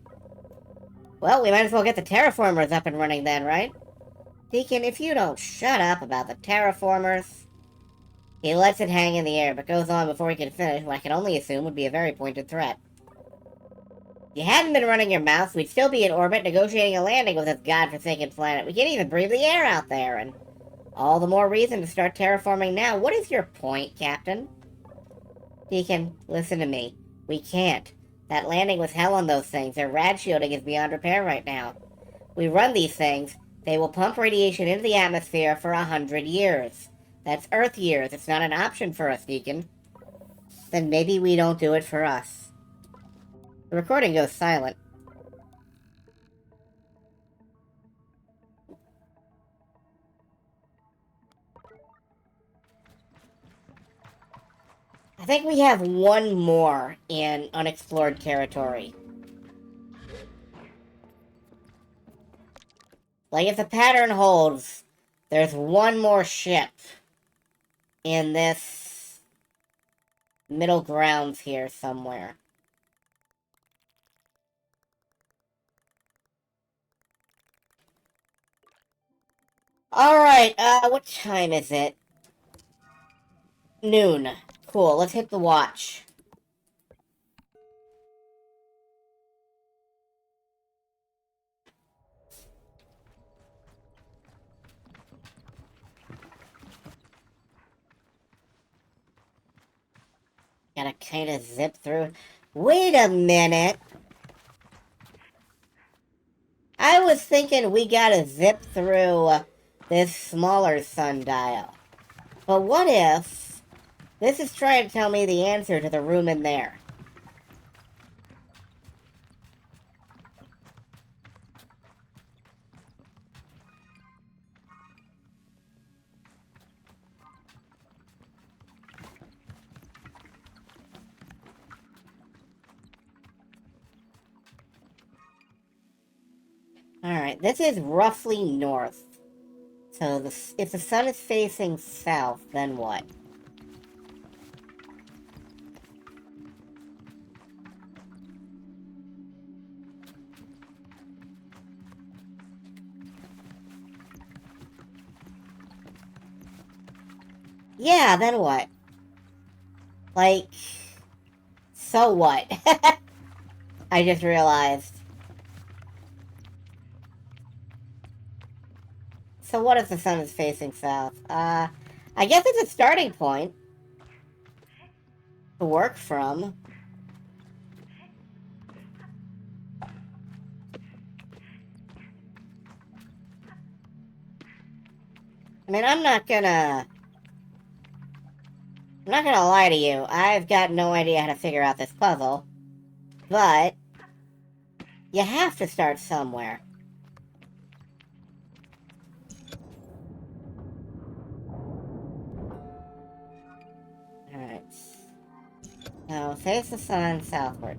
Well, we might as well get the terraformers up and running then, right? Deacon, if you don't shut up about the terraformers... He lets it hang in the air, but goes on before he can finish what I can only assume would be a very pointed threat. If you hadn't been running your mouth, we'd still be in orbit negotiating a landing with this godforsaken planet. We can't even breathe the air out there, and all the more reason to start terraforming now. What is your point, Captain? Deacon, listen to me. We can't. That landing was hell on those things. Their rad shielding is beyond repair right now. We run these things, they will pump radiation into the atmosphere for 100 years. That's Earth years. It's not an option for us, Deacon. Then maybe we don't do it for us. The recording goes silent. I think we have one more in unexplored territory. Like, if the pattern holds, there's one more ship in this middle grounds here somewhere. Alright, what time is it? Noon. Cool, let's hit the watch. Gotta kinda zip through. Wait a minute! I was thinking we gotta zip through this smaller sundial. But what if this is trying to tell me the answer to the room in there? Alright, this is roughly north. So if the sun is facing south, then what? Yeah, then what? Like, so what? I just realized. So what if the sun is facing south? I guess it's a starting point to work from. I mean, I'm not gonna lie to you. I've got no idea how to figure out this puzzle. But you have to start somewhere. Alright. Now, face the sun southward.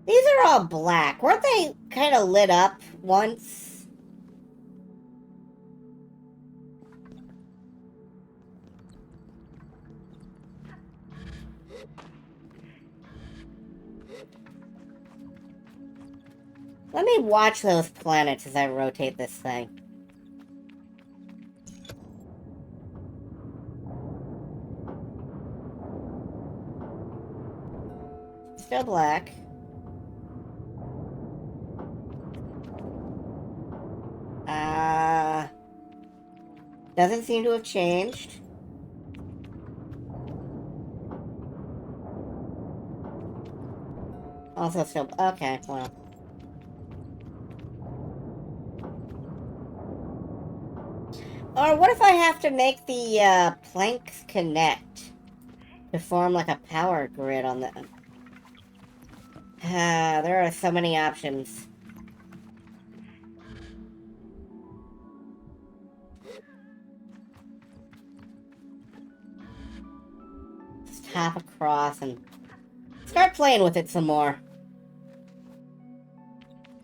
These are all black. Weren't they kind of lit up once? Let me watch those planets as I rotate this thing. Still black. Doesn't seem to have changed. Also still... Okay, well. Or what if I have to make the, planks connect to form, like, a power grid on the... there are so many options. Just hop across and start playing with it some more.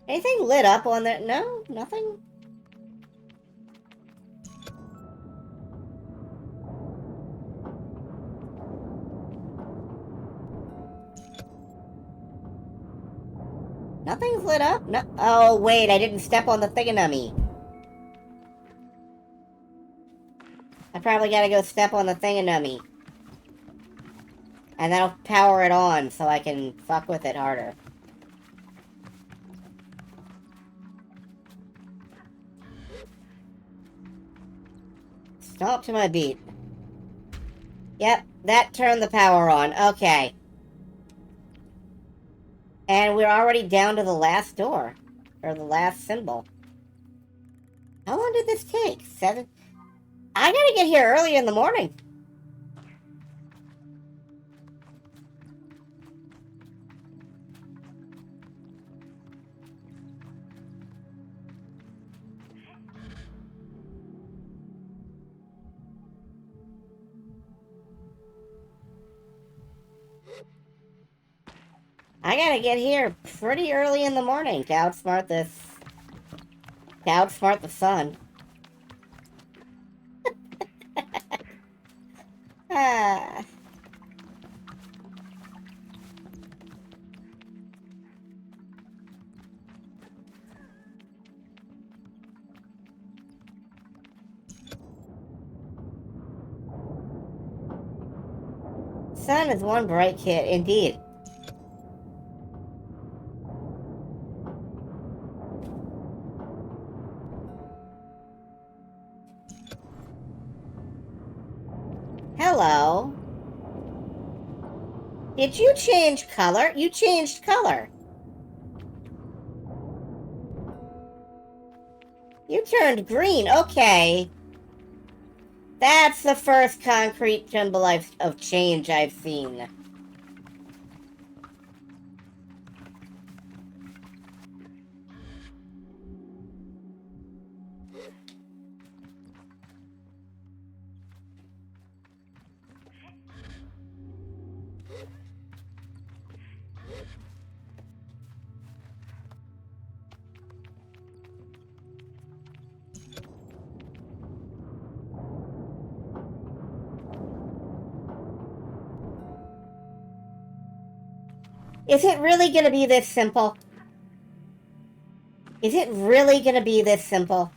Anything lit up on there? No? Nothing? Nothing's lit up? No. Oh, wait, I didn't step on the thingammy. I probably gotta go step on the thingammy. And that'll power it on so I can fuck with it harder. Stomp to my beat. Yep, that turned the power on. Okay. And we're already down to the last door. Or the last symbol. How long did this take? 7? I gotta get here early in the morning. I gotta get here pretty early in the morning to outsmart this. To outsmart the sun. Ah. Sun is one bright kid, indeed. Hello. Did you change color? You changed color. You turned green. Okay. That's the first concrete symbol of change I've seen. Is it really gonna be this simple? Is it really gonna be this simple?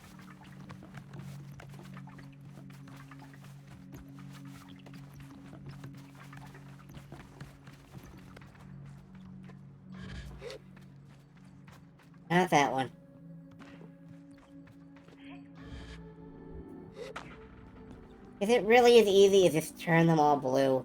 Not that one. Is it really as easy as just turn them all blue?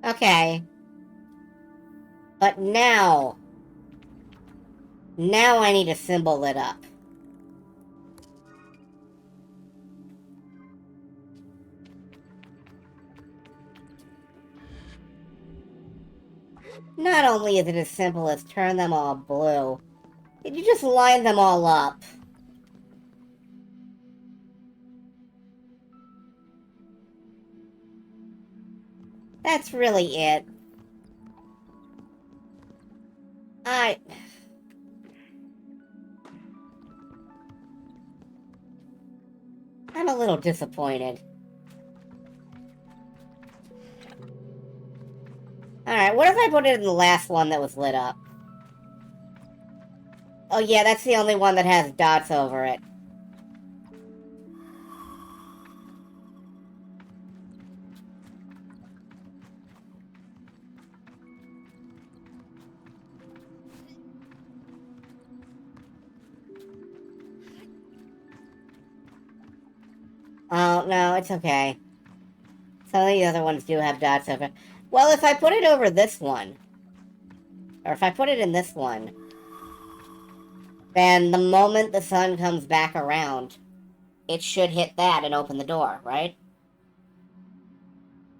Okay. But now I need a symbol lit up. Not only is it as simple as turn them all blue, did you just line them all up? That's really it. I'm a little disappointed. Alright, what if I put it in the last one that was lit up? Oh yeah, that's the only one that has dots over it. Oh, no, it's okay. Some of the other ones do have dots over it. Well, if I put it over this one, or if I put it in this one, then the moment the sun comes back around, it should hit that and open the door, right?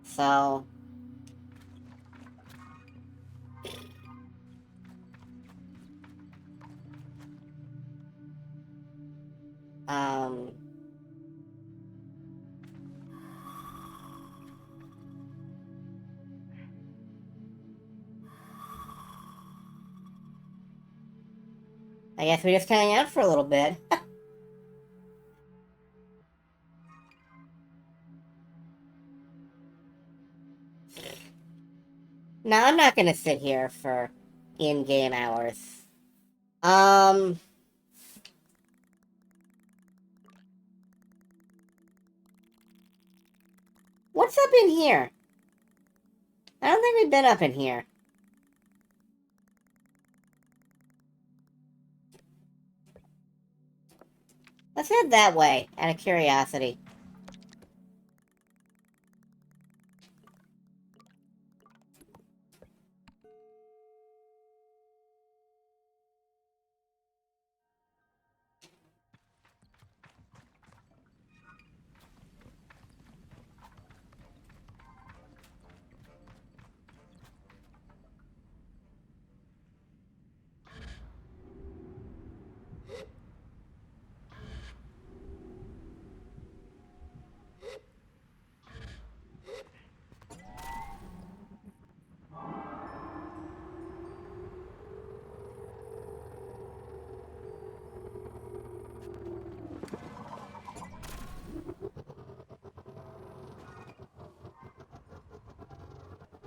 So... I guess we just hang out for a little bit. No, I'm not gonna sit here for in-game hours. What's up in here? I don't think we've been up in here. Let's head that way, out of curiosity.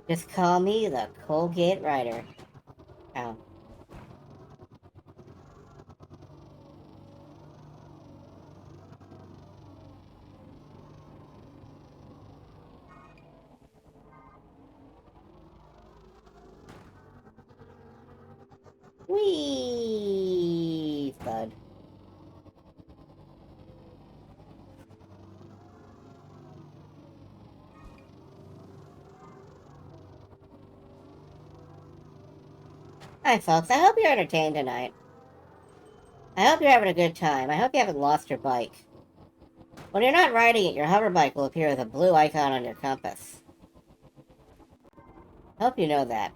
Just call me the Colgate Rider. Oh. Whee! Thud. Hi, folks. I hope you're entertained tonight. I hope you're having a good time. I hope you haven't lost your bike. When you're not riding it, your hover bike will appear with a blue icon on your compass. Hope you know that.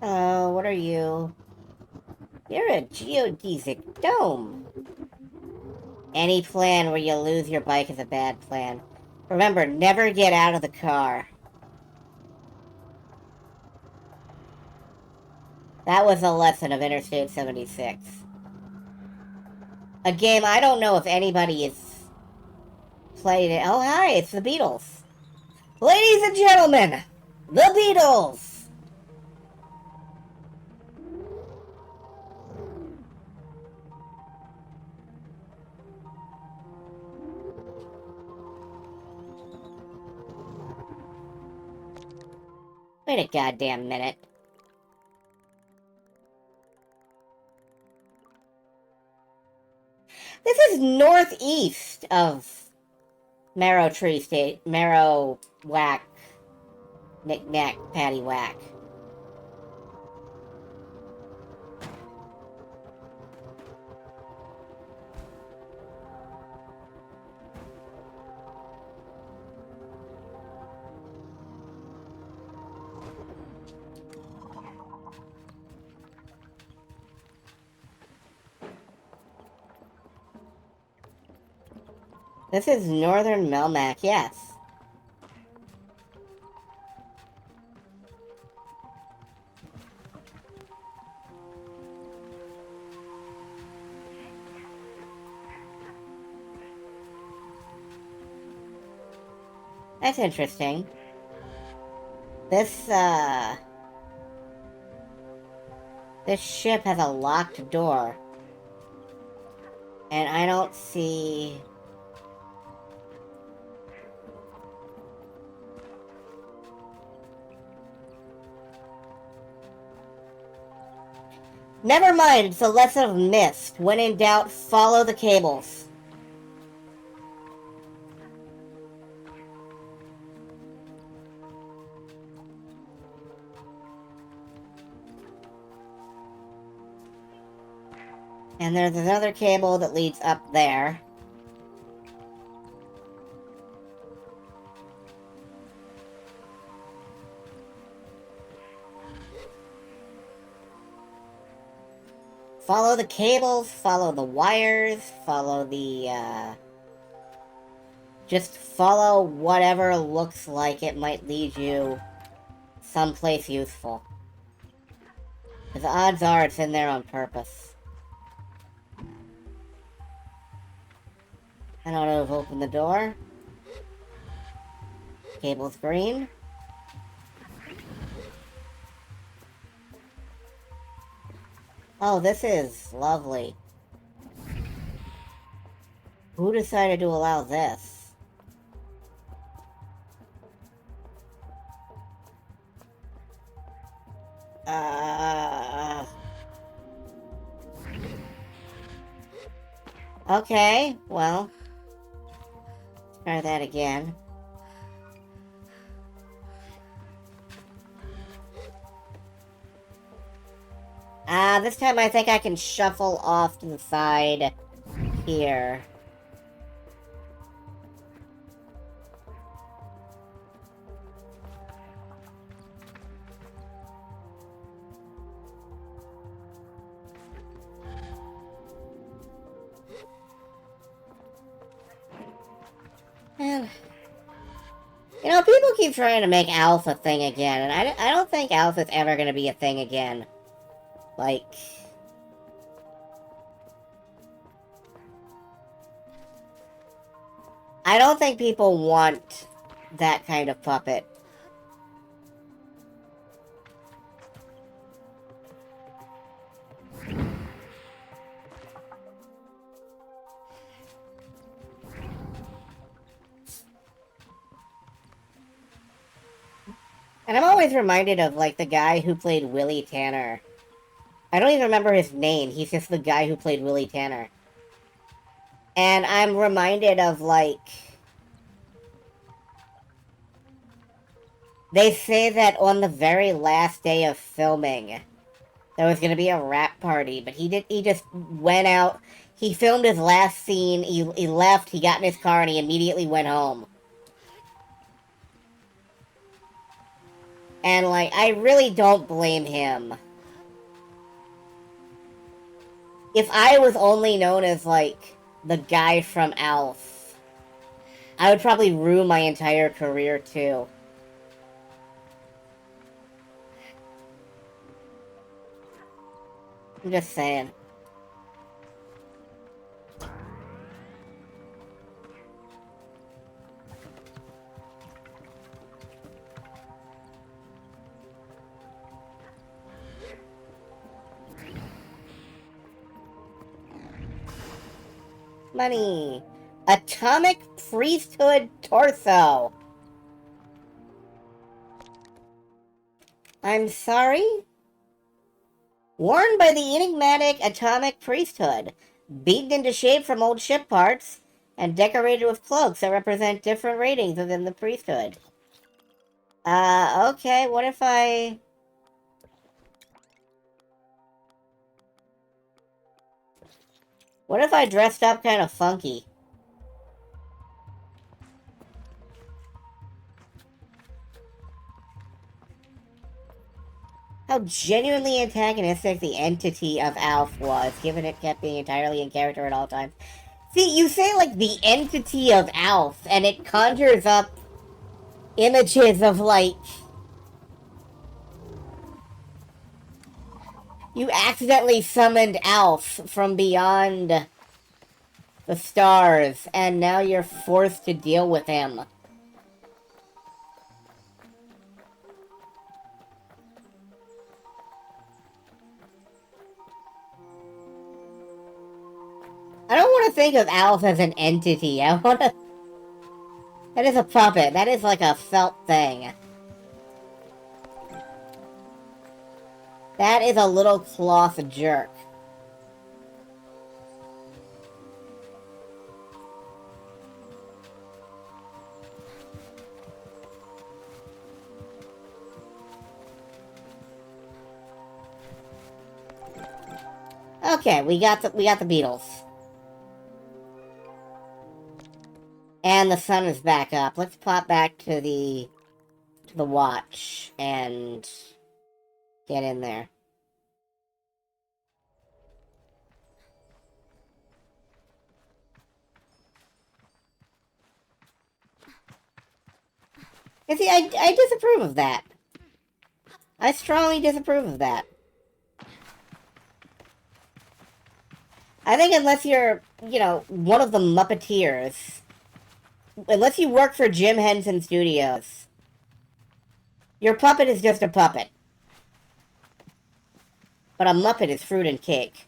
Oh, what are you? You're a geodesic dome. Any plan where you lose your bike is a bad plan. Remember, never get out of the car. That was a lesson of Interstate 76. A game I don't know if anybody has played it. Oh, hi, it's the Beatles. Ladies and gentlemen, the Beatles! Wait a goddamn minute. This is northeast of Marrow Tree State. Marrow Whack. Knick-knack, patty-whack. This is northern Melmac, yes. That's interesting. This ship has a locked door. And I don't see... Never mind, it's a lesson of mist. When in doubt, follow the cables. And there's another cable that leads up there. Follow the cables, follow the wires, follow the, just follow whatever looks like it might lead you someplace useful. Because odds are it's in there on purpose. I don't know who've opened the door. Cable's green. Oh, this is lovely. Who decided to allow this? Okay, well. Try that again. This time I think I can shuffle off to the side here. And, you know, people keep trying to make Alf a thing again, and I don't think Alf is ever going to be a thing again. Like... I don't think people want that kind of puppet. And I'm always reminded of, like, the guy who played Willie Tanner. I don't even remember his name. He's just the guy who played Willie Tanner. And I'm reminded of, like... They say that on the very last day of filming, there was going to be a rap party, but he just went out, he filmed his last scene, he left, he got in his car, and he immediately went home. And, like, I really don't blame him. If I was only known as, like, the guy from Alf, I would probably ruin my entire career, too. I'm just saying. Money. Atomic Priesthood Torso. I'm sorry? Worn by the enigmatic Atomic Priesthood, beaten into shape from old ship parts, and decorated with cloaks that represent different ratings within the priesthood. Okay, what if I... What if I dressed up kind of funky? How genuinely antagonistic the entity of Alf was, given it kept being entirely in character at all times. See, you say, like, the entity of Alf, and it conjures up images of, like... You accidentally summoned Alf from beyond the stars, and now you're forced to deal with him. I don't want to think of Alf as an entity. I want to... That is a puppet. That is like a felt thing. That is a little cloth jerk. Okay, we got the beetles. And the sun is back up. Let's pop back to the watch and get in there. And see, I disapprove of that. I strongly disapprove of that. I think unless you're, you know, one of the Muppeteers, unless you work for Jim Henson Studios, your puppet is just a puppet. But a Muppet is fruit and cake.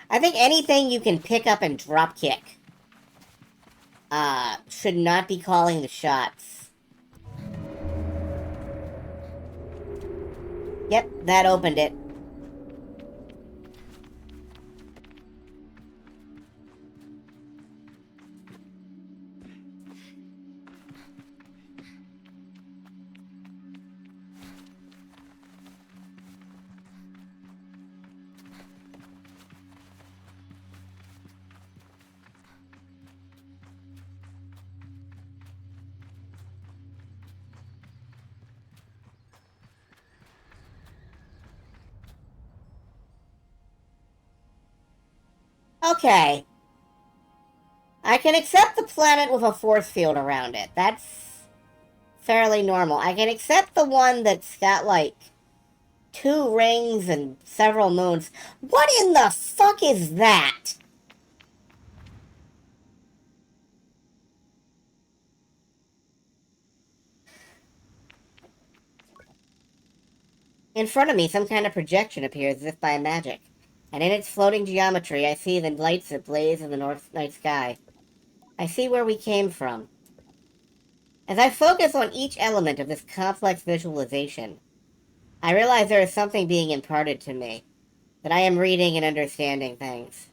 I think anything you can pick up and drop kick should not be calling the shots. Yep, that opened it. Okay. I can accept the planet with a force field around it. That's fairly normal. I can accept the one that's got, like, 2 rings and several moons. What in the fuck is that? In front of me, some kind of projection appears as if by magic, and in its floating geometry, I see the lights that blaze in the north night sky. I see where we came from. As I focus on each element of this complex visualization, I realize there is something being imparted to me, that I am reading and understanding things.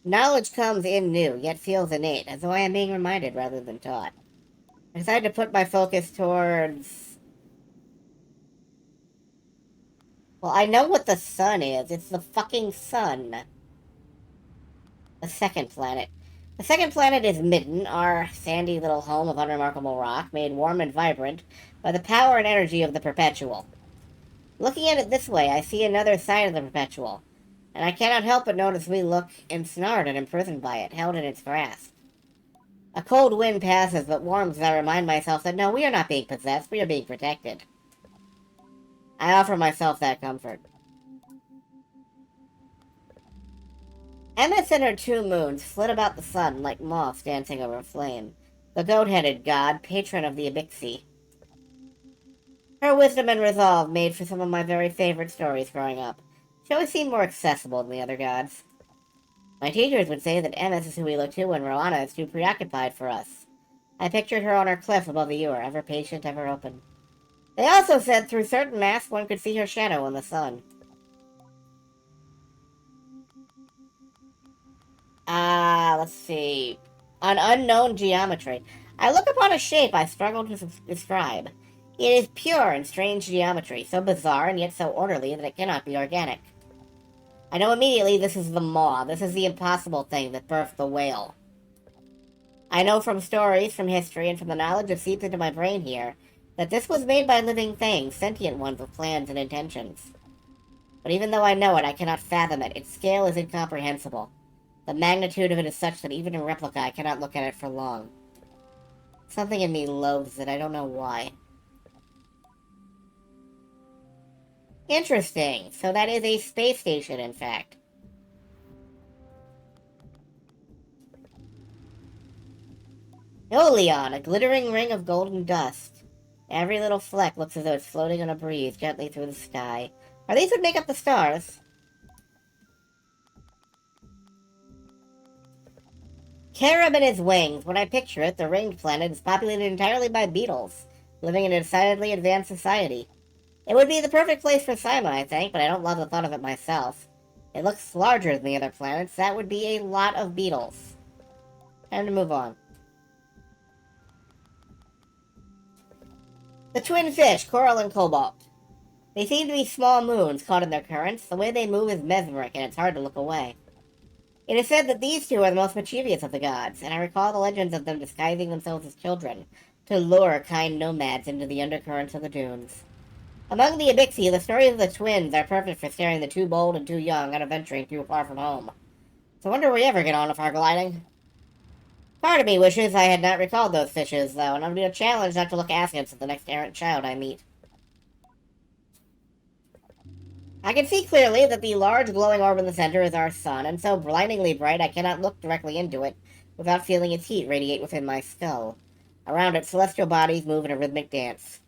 Knowledge comes in new, yet feels innate, as though I am being reminded rather than taught. I decided to put my focus towards... Well, I know what the sun is. It's the fucking sun. The second planet. The second planet is Midden, our sandy little home of unremarkable rock, made warm and vibrant by the power and energy of the Perpetual. Looking at it this way, I see another side of the Perpetual, and I cannot help but notice we look ensnared and imprisoned by it, held in its grasp. A cold wind passes, but warms as I remind myself that no, we are not being possessed, we are being protected. I offer myself that comfort. Emmet and her 2 moons flit about the sun like moths dancing over a flame, the goat-headed god, patron of the Abixi. Her wisdom and resolve made for some of my very favorite stories growing up. She always seemed more accessible than the other gods. My teachers would say that Emmet is who we look to when Roanna is too preoccupied for us. I pictured her on her cliff above the Ewer, ever patient, ever open. They also said through certain masks one could see her shadow in the sun. Let's see. An unknown geometry. I look upon a shape I struggle to describe. It is pure and strange geometry, so bizarre and yet so orderly that it cannot be organic. I know immediately this is the maw. This is the impossible thing that birthed the whale. I know from stories, from history, and from the knowledge that seeps into my brain here, that this was made by living things, sentient ones with plans and intentions. But even though I know it, I cannot fathom it. Its scale is incomprehensible. The magnitude of it is such that even in replica I cannot look at it for long. Something in me loathes it, I don't know why. Interesting. So that is a space station, in fact. Oleon, a glittering ring of golden dust. Every little fleck looks as though it's floating on a breeze gently through the sky. Are these what make up the stars? Carob and his wings. When I picture it, the ringed planet is populated entirely by beetles, living in a decidedly advanced society. It would be the perfect place for Simon, I think, but I don't love the thought of it myself. It looks larger than the other planets. That would be a lot of beetles. Time to move on. The twin fish, Coral and Cobalt. They seem to be small moons caught in their currents. The way they move is mesmeric, and it's hard to look away. It is said that these two are the most mischievous of the gods, and I recall the legends of them disguising themselves as children to lure kind nomads into the undercurrents of the dunes. Among the Abixi, the stories of the twins are perfect for scaring the too bold and too young out of venturing too far from home. So I wonder if we ever get on with our gliding. Part of me wishes I had not recalled those fishes, though, and I'll be a challenge not to look askance at the next errant child I meet. I can see clearly that the large glowing orb in the center is our sun, and so blindingly bright I cannot look directly into it without feeling its heat radiate within my skull. Around it, celestial bodies move in a rhythmic dance.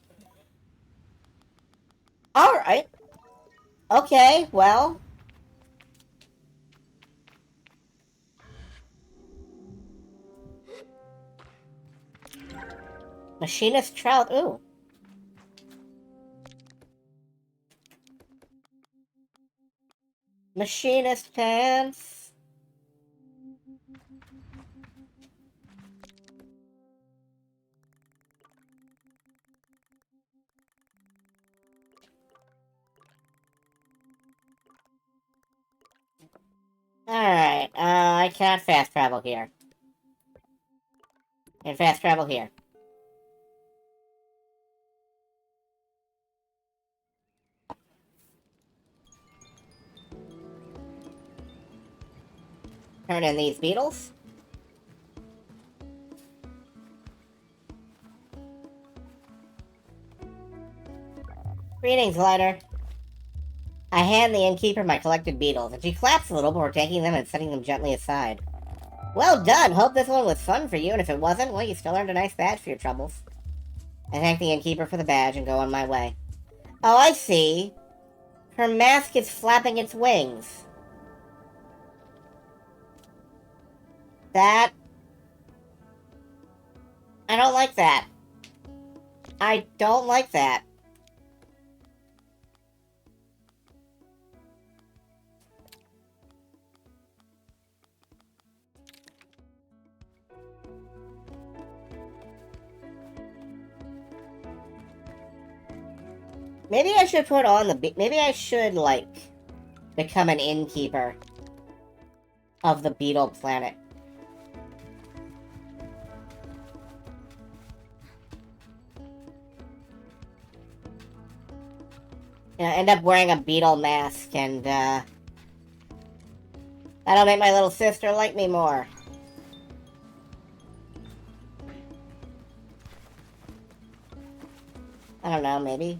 Alright. Okay, well. Machinist trout. Ooh. Machinist pants. Alright, I cannot fast travel here. And fast travel here. Turn in these beetles. Greetings, Glider. I hand the innkeeper my collected beetles, and she claps a little before taking them and setting them gently aside. Well done! Hope this one was fun for you, and if it wasn't, well, you still earned a nice badge for your troubles. I thank the innkeeper for the badge and go on my way. Oh, I see. Her mask is flapping its wings. That... I don't like that. I don't like that. Maybe I should put on the... Maybe I should, like, become an innkeeper of the beetle planet. You know, end up wearing a beetle mask, and, that'll make my little sister like me more. I don't know, maybe.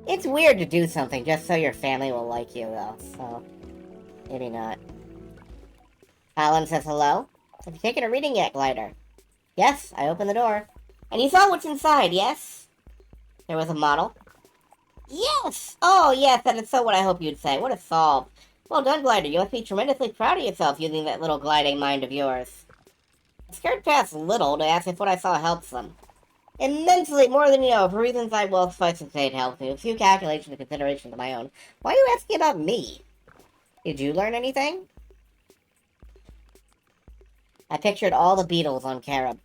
It's weird to do something just so your family will like you, though, so... maybe not. Alan says hello. Have you taken a reading yet, Glider? Yes, I opened the door. And you saw what's inside, yes? There was a model. Yes! Oh, yes, that is so what I hope you'd say. What a solve. Well done, Glider. You must be tremendously proud of yourself using that little gliding mind of yours. I skirt past little to ask if what I saw helps them. Immensely, more than you know, for reasons I will suffice to say it helps me, with few calculations and considerations of my own. Why are you asking about me? Did you learn anything? I pictured all the beetles on Carib.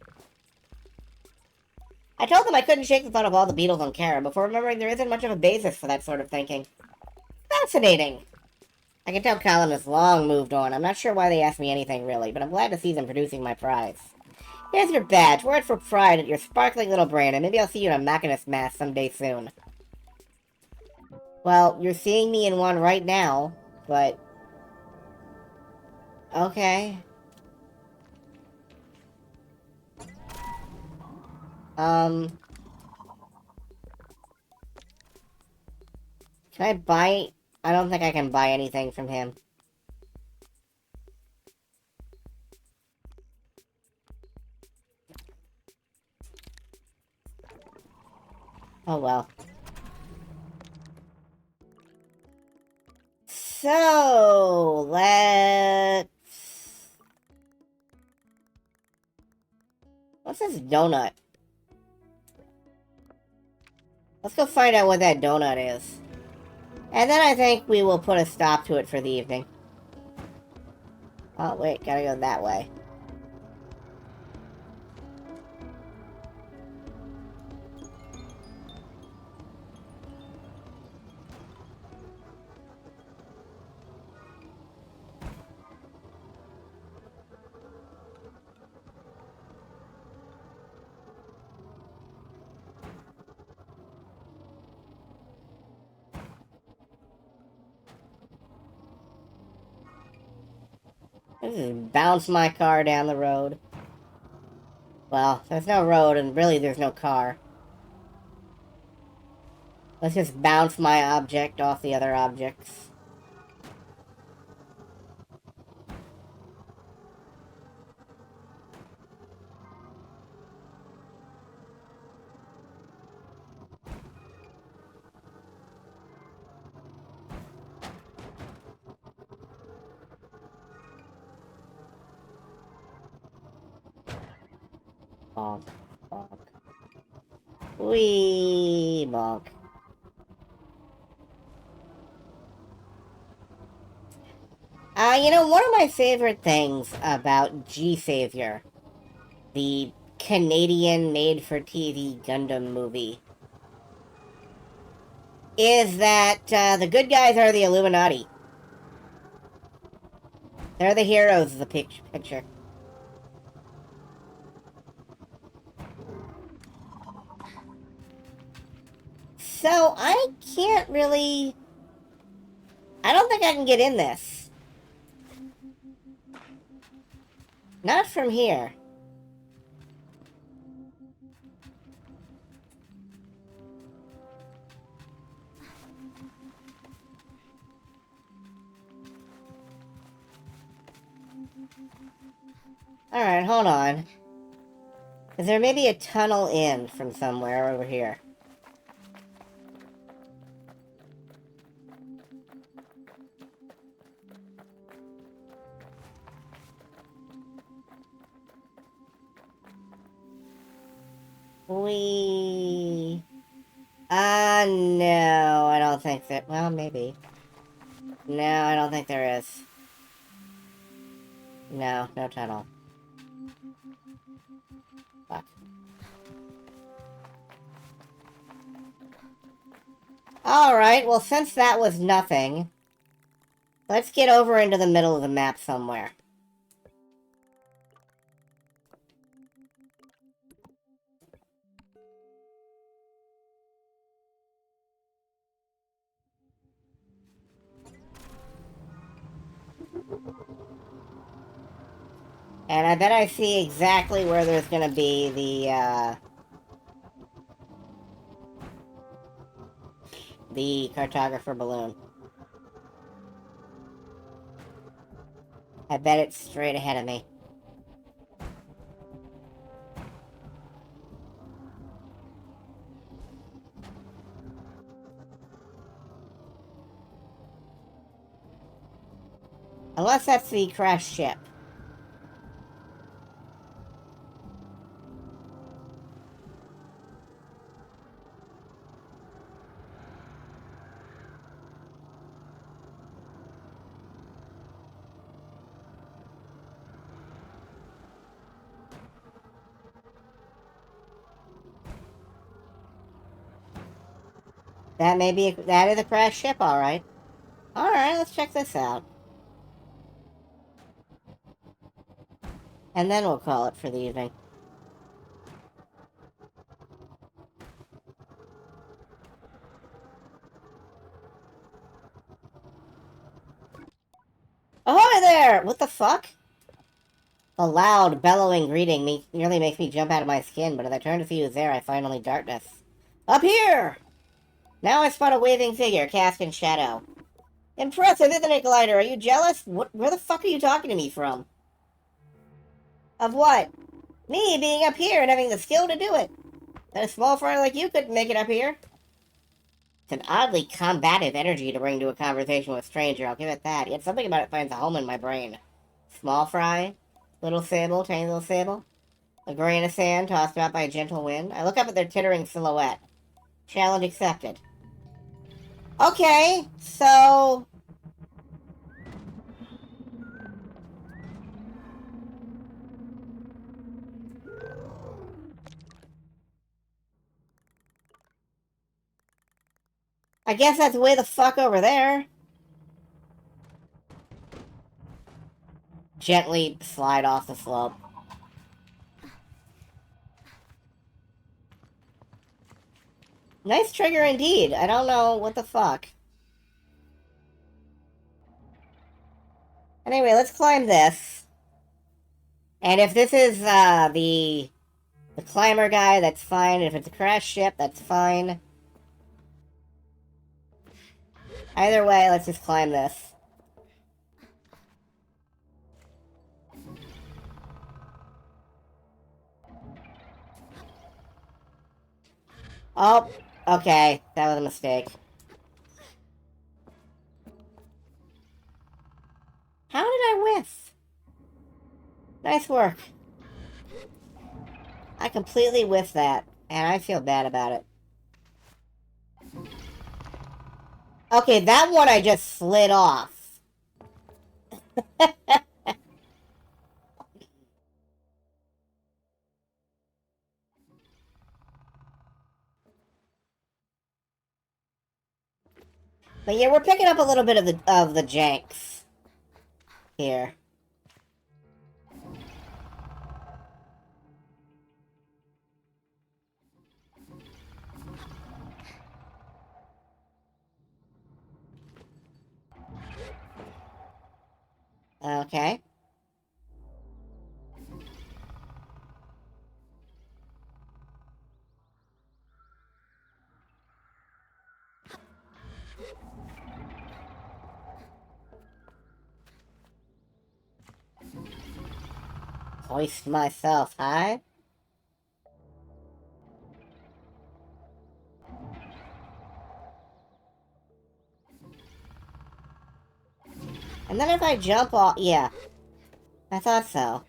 I told them I couldn't shake the thought of all the beetles on Carib before remembering there isn't much of a basis for that sort of thinking. Fascinating! I can tell Colin has long moved on. I'm not sure why they asked me anything, really, but I'm glad to see them producing my prize. Here's your badge. Wear it for pride at your sparkling little brain, and maybe I'll see you in a machinist mask someday soon. Well, you're seeing me in one right now, but... okay. Can I buy... I don't think I can buy anything from him. Oh well. So, let's... what's this donut? Let's go find out what that donut is. And then I think we will put a stop to it for the evening. Oh, wait, gotta go that way. Just bounce my car down the road. Well, there's no road, and really there's no car. Let's just bounce my object off the other objects. Bonk, bonk. Wee, bonk. You know, one of my favorite things about G-Savior, the Canadian made-for-TV Gundam movie, is that the good guys are the Illuminati. They're the heroes of the picture. So, I can't really... I don't think I can get in this. Not from here. Alright, hold on. Is there maybe a tunnel in from somewhere over here? No, I don't think that... Well, maybe. No, I don't think there is. No, no tunnel. Fuck. Alright, well, since that was nothing, let's get over into the middle of the map somewhere. And I bet I see exactly where there's gonna be the cartographer balloon. I bet it's straight ahead of me. Unless that's the crashed ship. That is a crashed ship, alright. Alright, let's check this out. And then we'll call it for the evening. Ahoy there! What the fuck? A loud, bellowing greeting nearly makes me jump out of my skin, but as I turn to see who's there, I find only darkness. Up here! Now I spot a waving figure cast in shadow. Impressive, isn't it, Glider? Are you jealous? Where the fuck are you talking to me from? Of what? Me being up here and having the skill to do it. That a small fry like you couldn't make it up here. It's an oddly combative energy to bring to a conversation with a stranger, I'll give it that. Yet something about it finds a home in my brain. Small fry? Little Sable? Tiny little Sable? A grain of sand tossed about by a gentle wind? I look up at their tittering silhouette. Challenge accepted. Okay, so... I guess that's way the fuck over there. Gently slide off the slope. Nice trigger indeed. I don't know what the fuck. Anyway, let's climb this. And if this is the climber guy, that's fine. If it's a crash ship, that's fine. Either way, let's just climb this. Oh, okay. That was a mistake. How did I whiff? Nice work. I completely whiffed that, and I feel bad about it. Okay, that one I just slid off. But yeah, we're picking up a little bit of the janks here. Okay. Hoist myself high. And then if I jump off... Yeah. I thought so.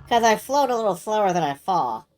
Because I float a little slower than I fall.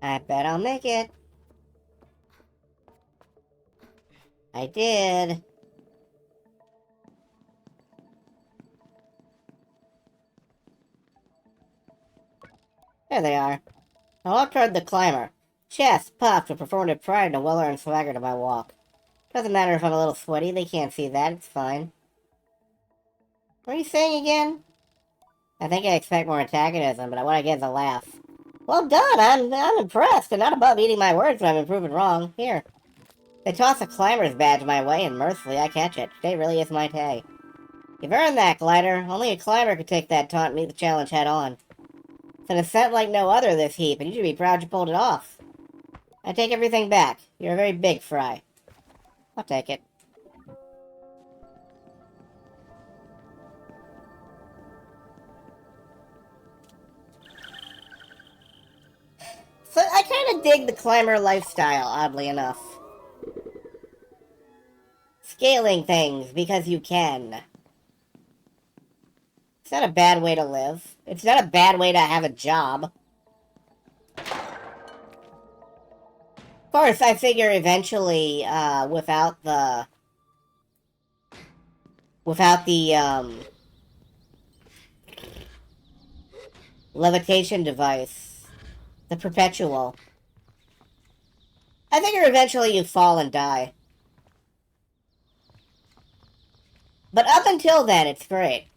I bet I'll make it. I did. There they are. I walked toward the climber. Chest puffed with performative pride and a well-earned swagger to my walk. Doesn't matter if I'm a little sweaty, they can't see that, it's fine. What are you saying again? I think I expect more antagonism, but what I get is a laugh. Well done, I'm impressed, and not above eating my words when I'm proven wrong. Here. They toss a climber's badge my way, and mercifully I catch it. Today really is my day. You've earned that, Glider. Only a climber could take that taunt and meet the challenge head-on. It's an ascent like no other, this heap, and you should be proud you pulled it off. I take everything back. You're a very big fry. I'll take it. So I kind of dig the climber lifestyle, oddly enough. Scaling things because you can. It's not a bad way to live. It's not a bad way to have a job. Of course, I figure eventually, without the without the, levitation device. The perpetual. I figure eventually you fall and die. But up until then, it's great.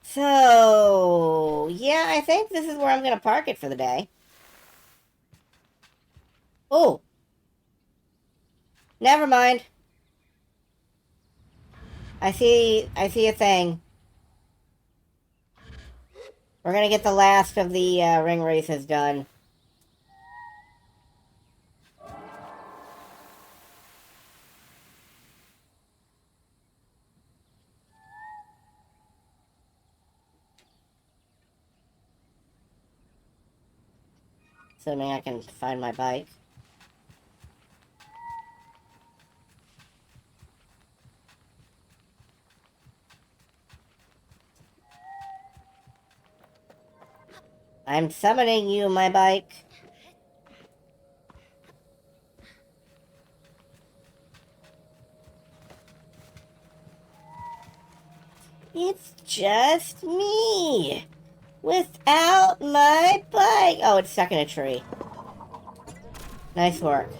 So, yeah, I think this is where I'm going to park it for the day. Oh. Never mind. I see a thing. We're going to get the last of the ring races done. Assuming I can find my bike. I'm summoning you, my bike. It's just me. Without my bike. Oh, it's stuck in a tree. Nice work.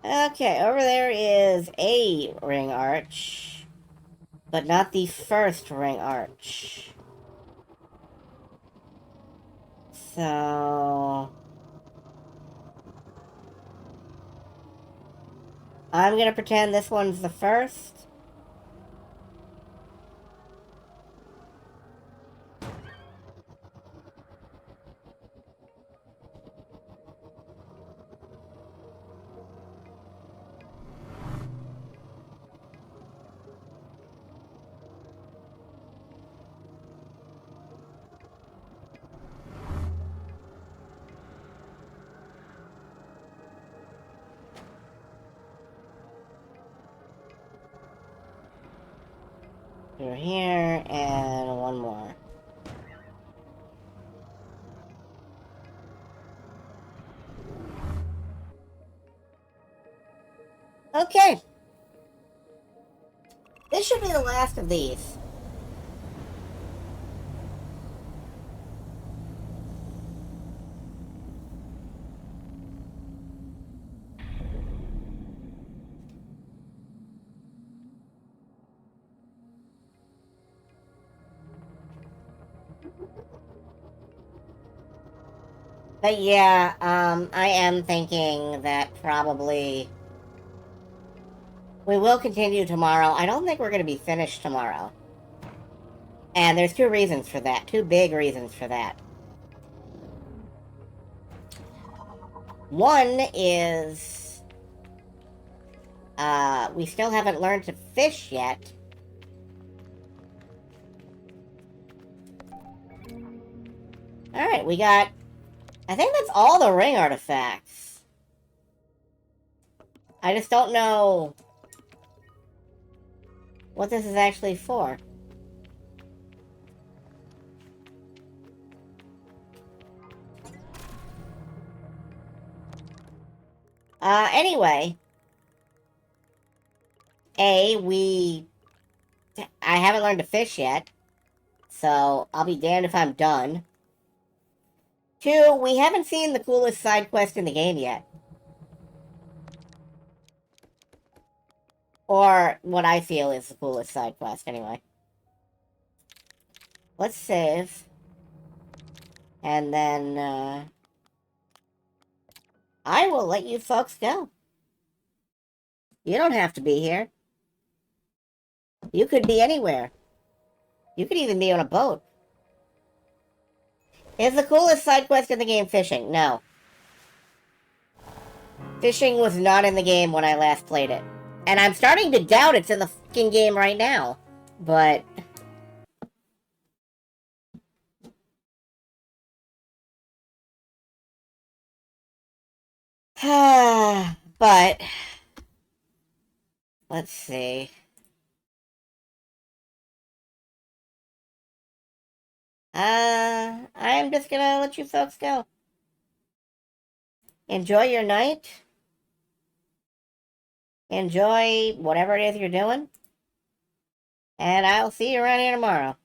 Okay, over there is a ring arch. But not the first ring arch. So... I'm gonna pretend this one's the first. Through here, and one more. Okay. This should be the last of these. But yeah, I am thinking that probably we will continue tomorrow. I don't think we're going to be finished tomorrow. And there's two reasons for that. Two big reasons for that. One is... we still haven't learned to fish yet. Alright, we got... I think that's all the ring artifacts. I just don't know what this is actually for. Anyway. I haven't learned to fish yet. So, I'll be damned if I'm done. Two, we haven't seen the coolest side quest in the game yet. Or what I feel is the coolest side quest, anyway. Let's save. And then, I will let you folks go. You don't have to be here. You could be anywhere. You could even be on a boat. Is the coolest side quest in the game fishing? No. Fishing was not in the game when I last played it. And I'm starting to doubt it's in the fucking game right now. But... but... let's see. I'm just gonna let you folks go. Enjoy your night. Enjoy whatever it is you're doing. And I'll see you around here tomorrow.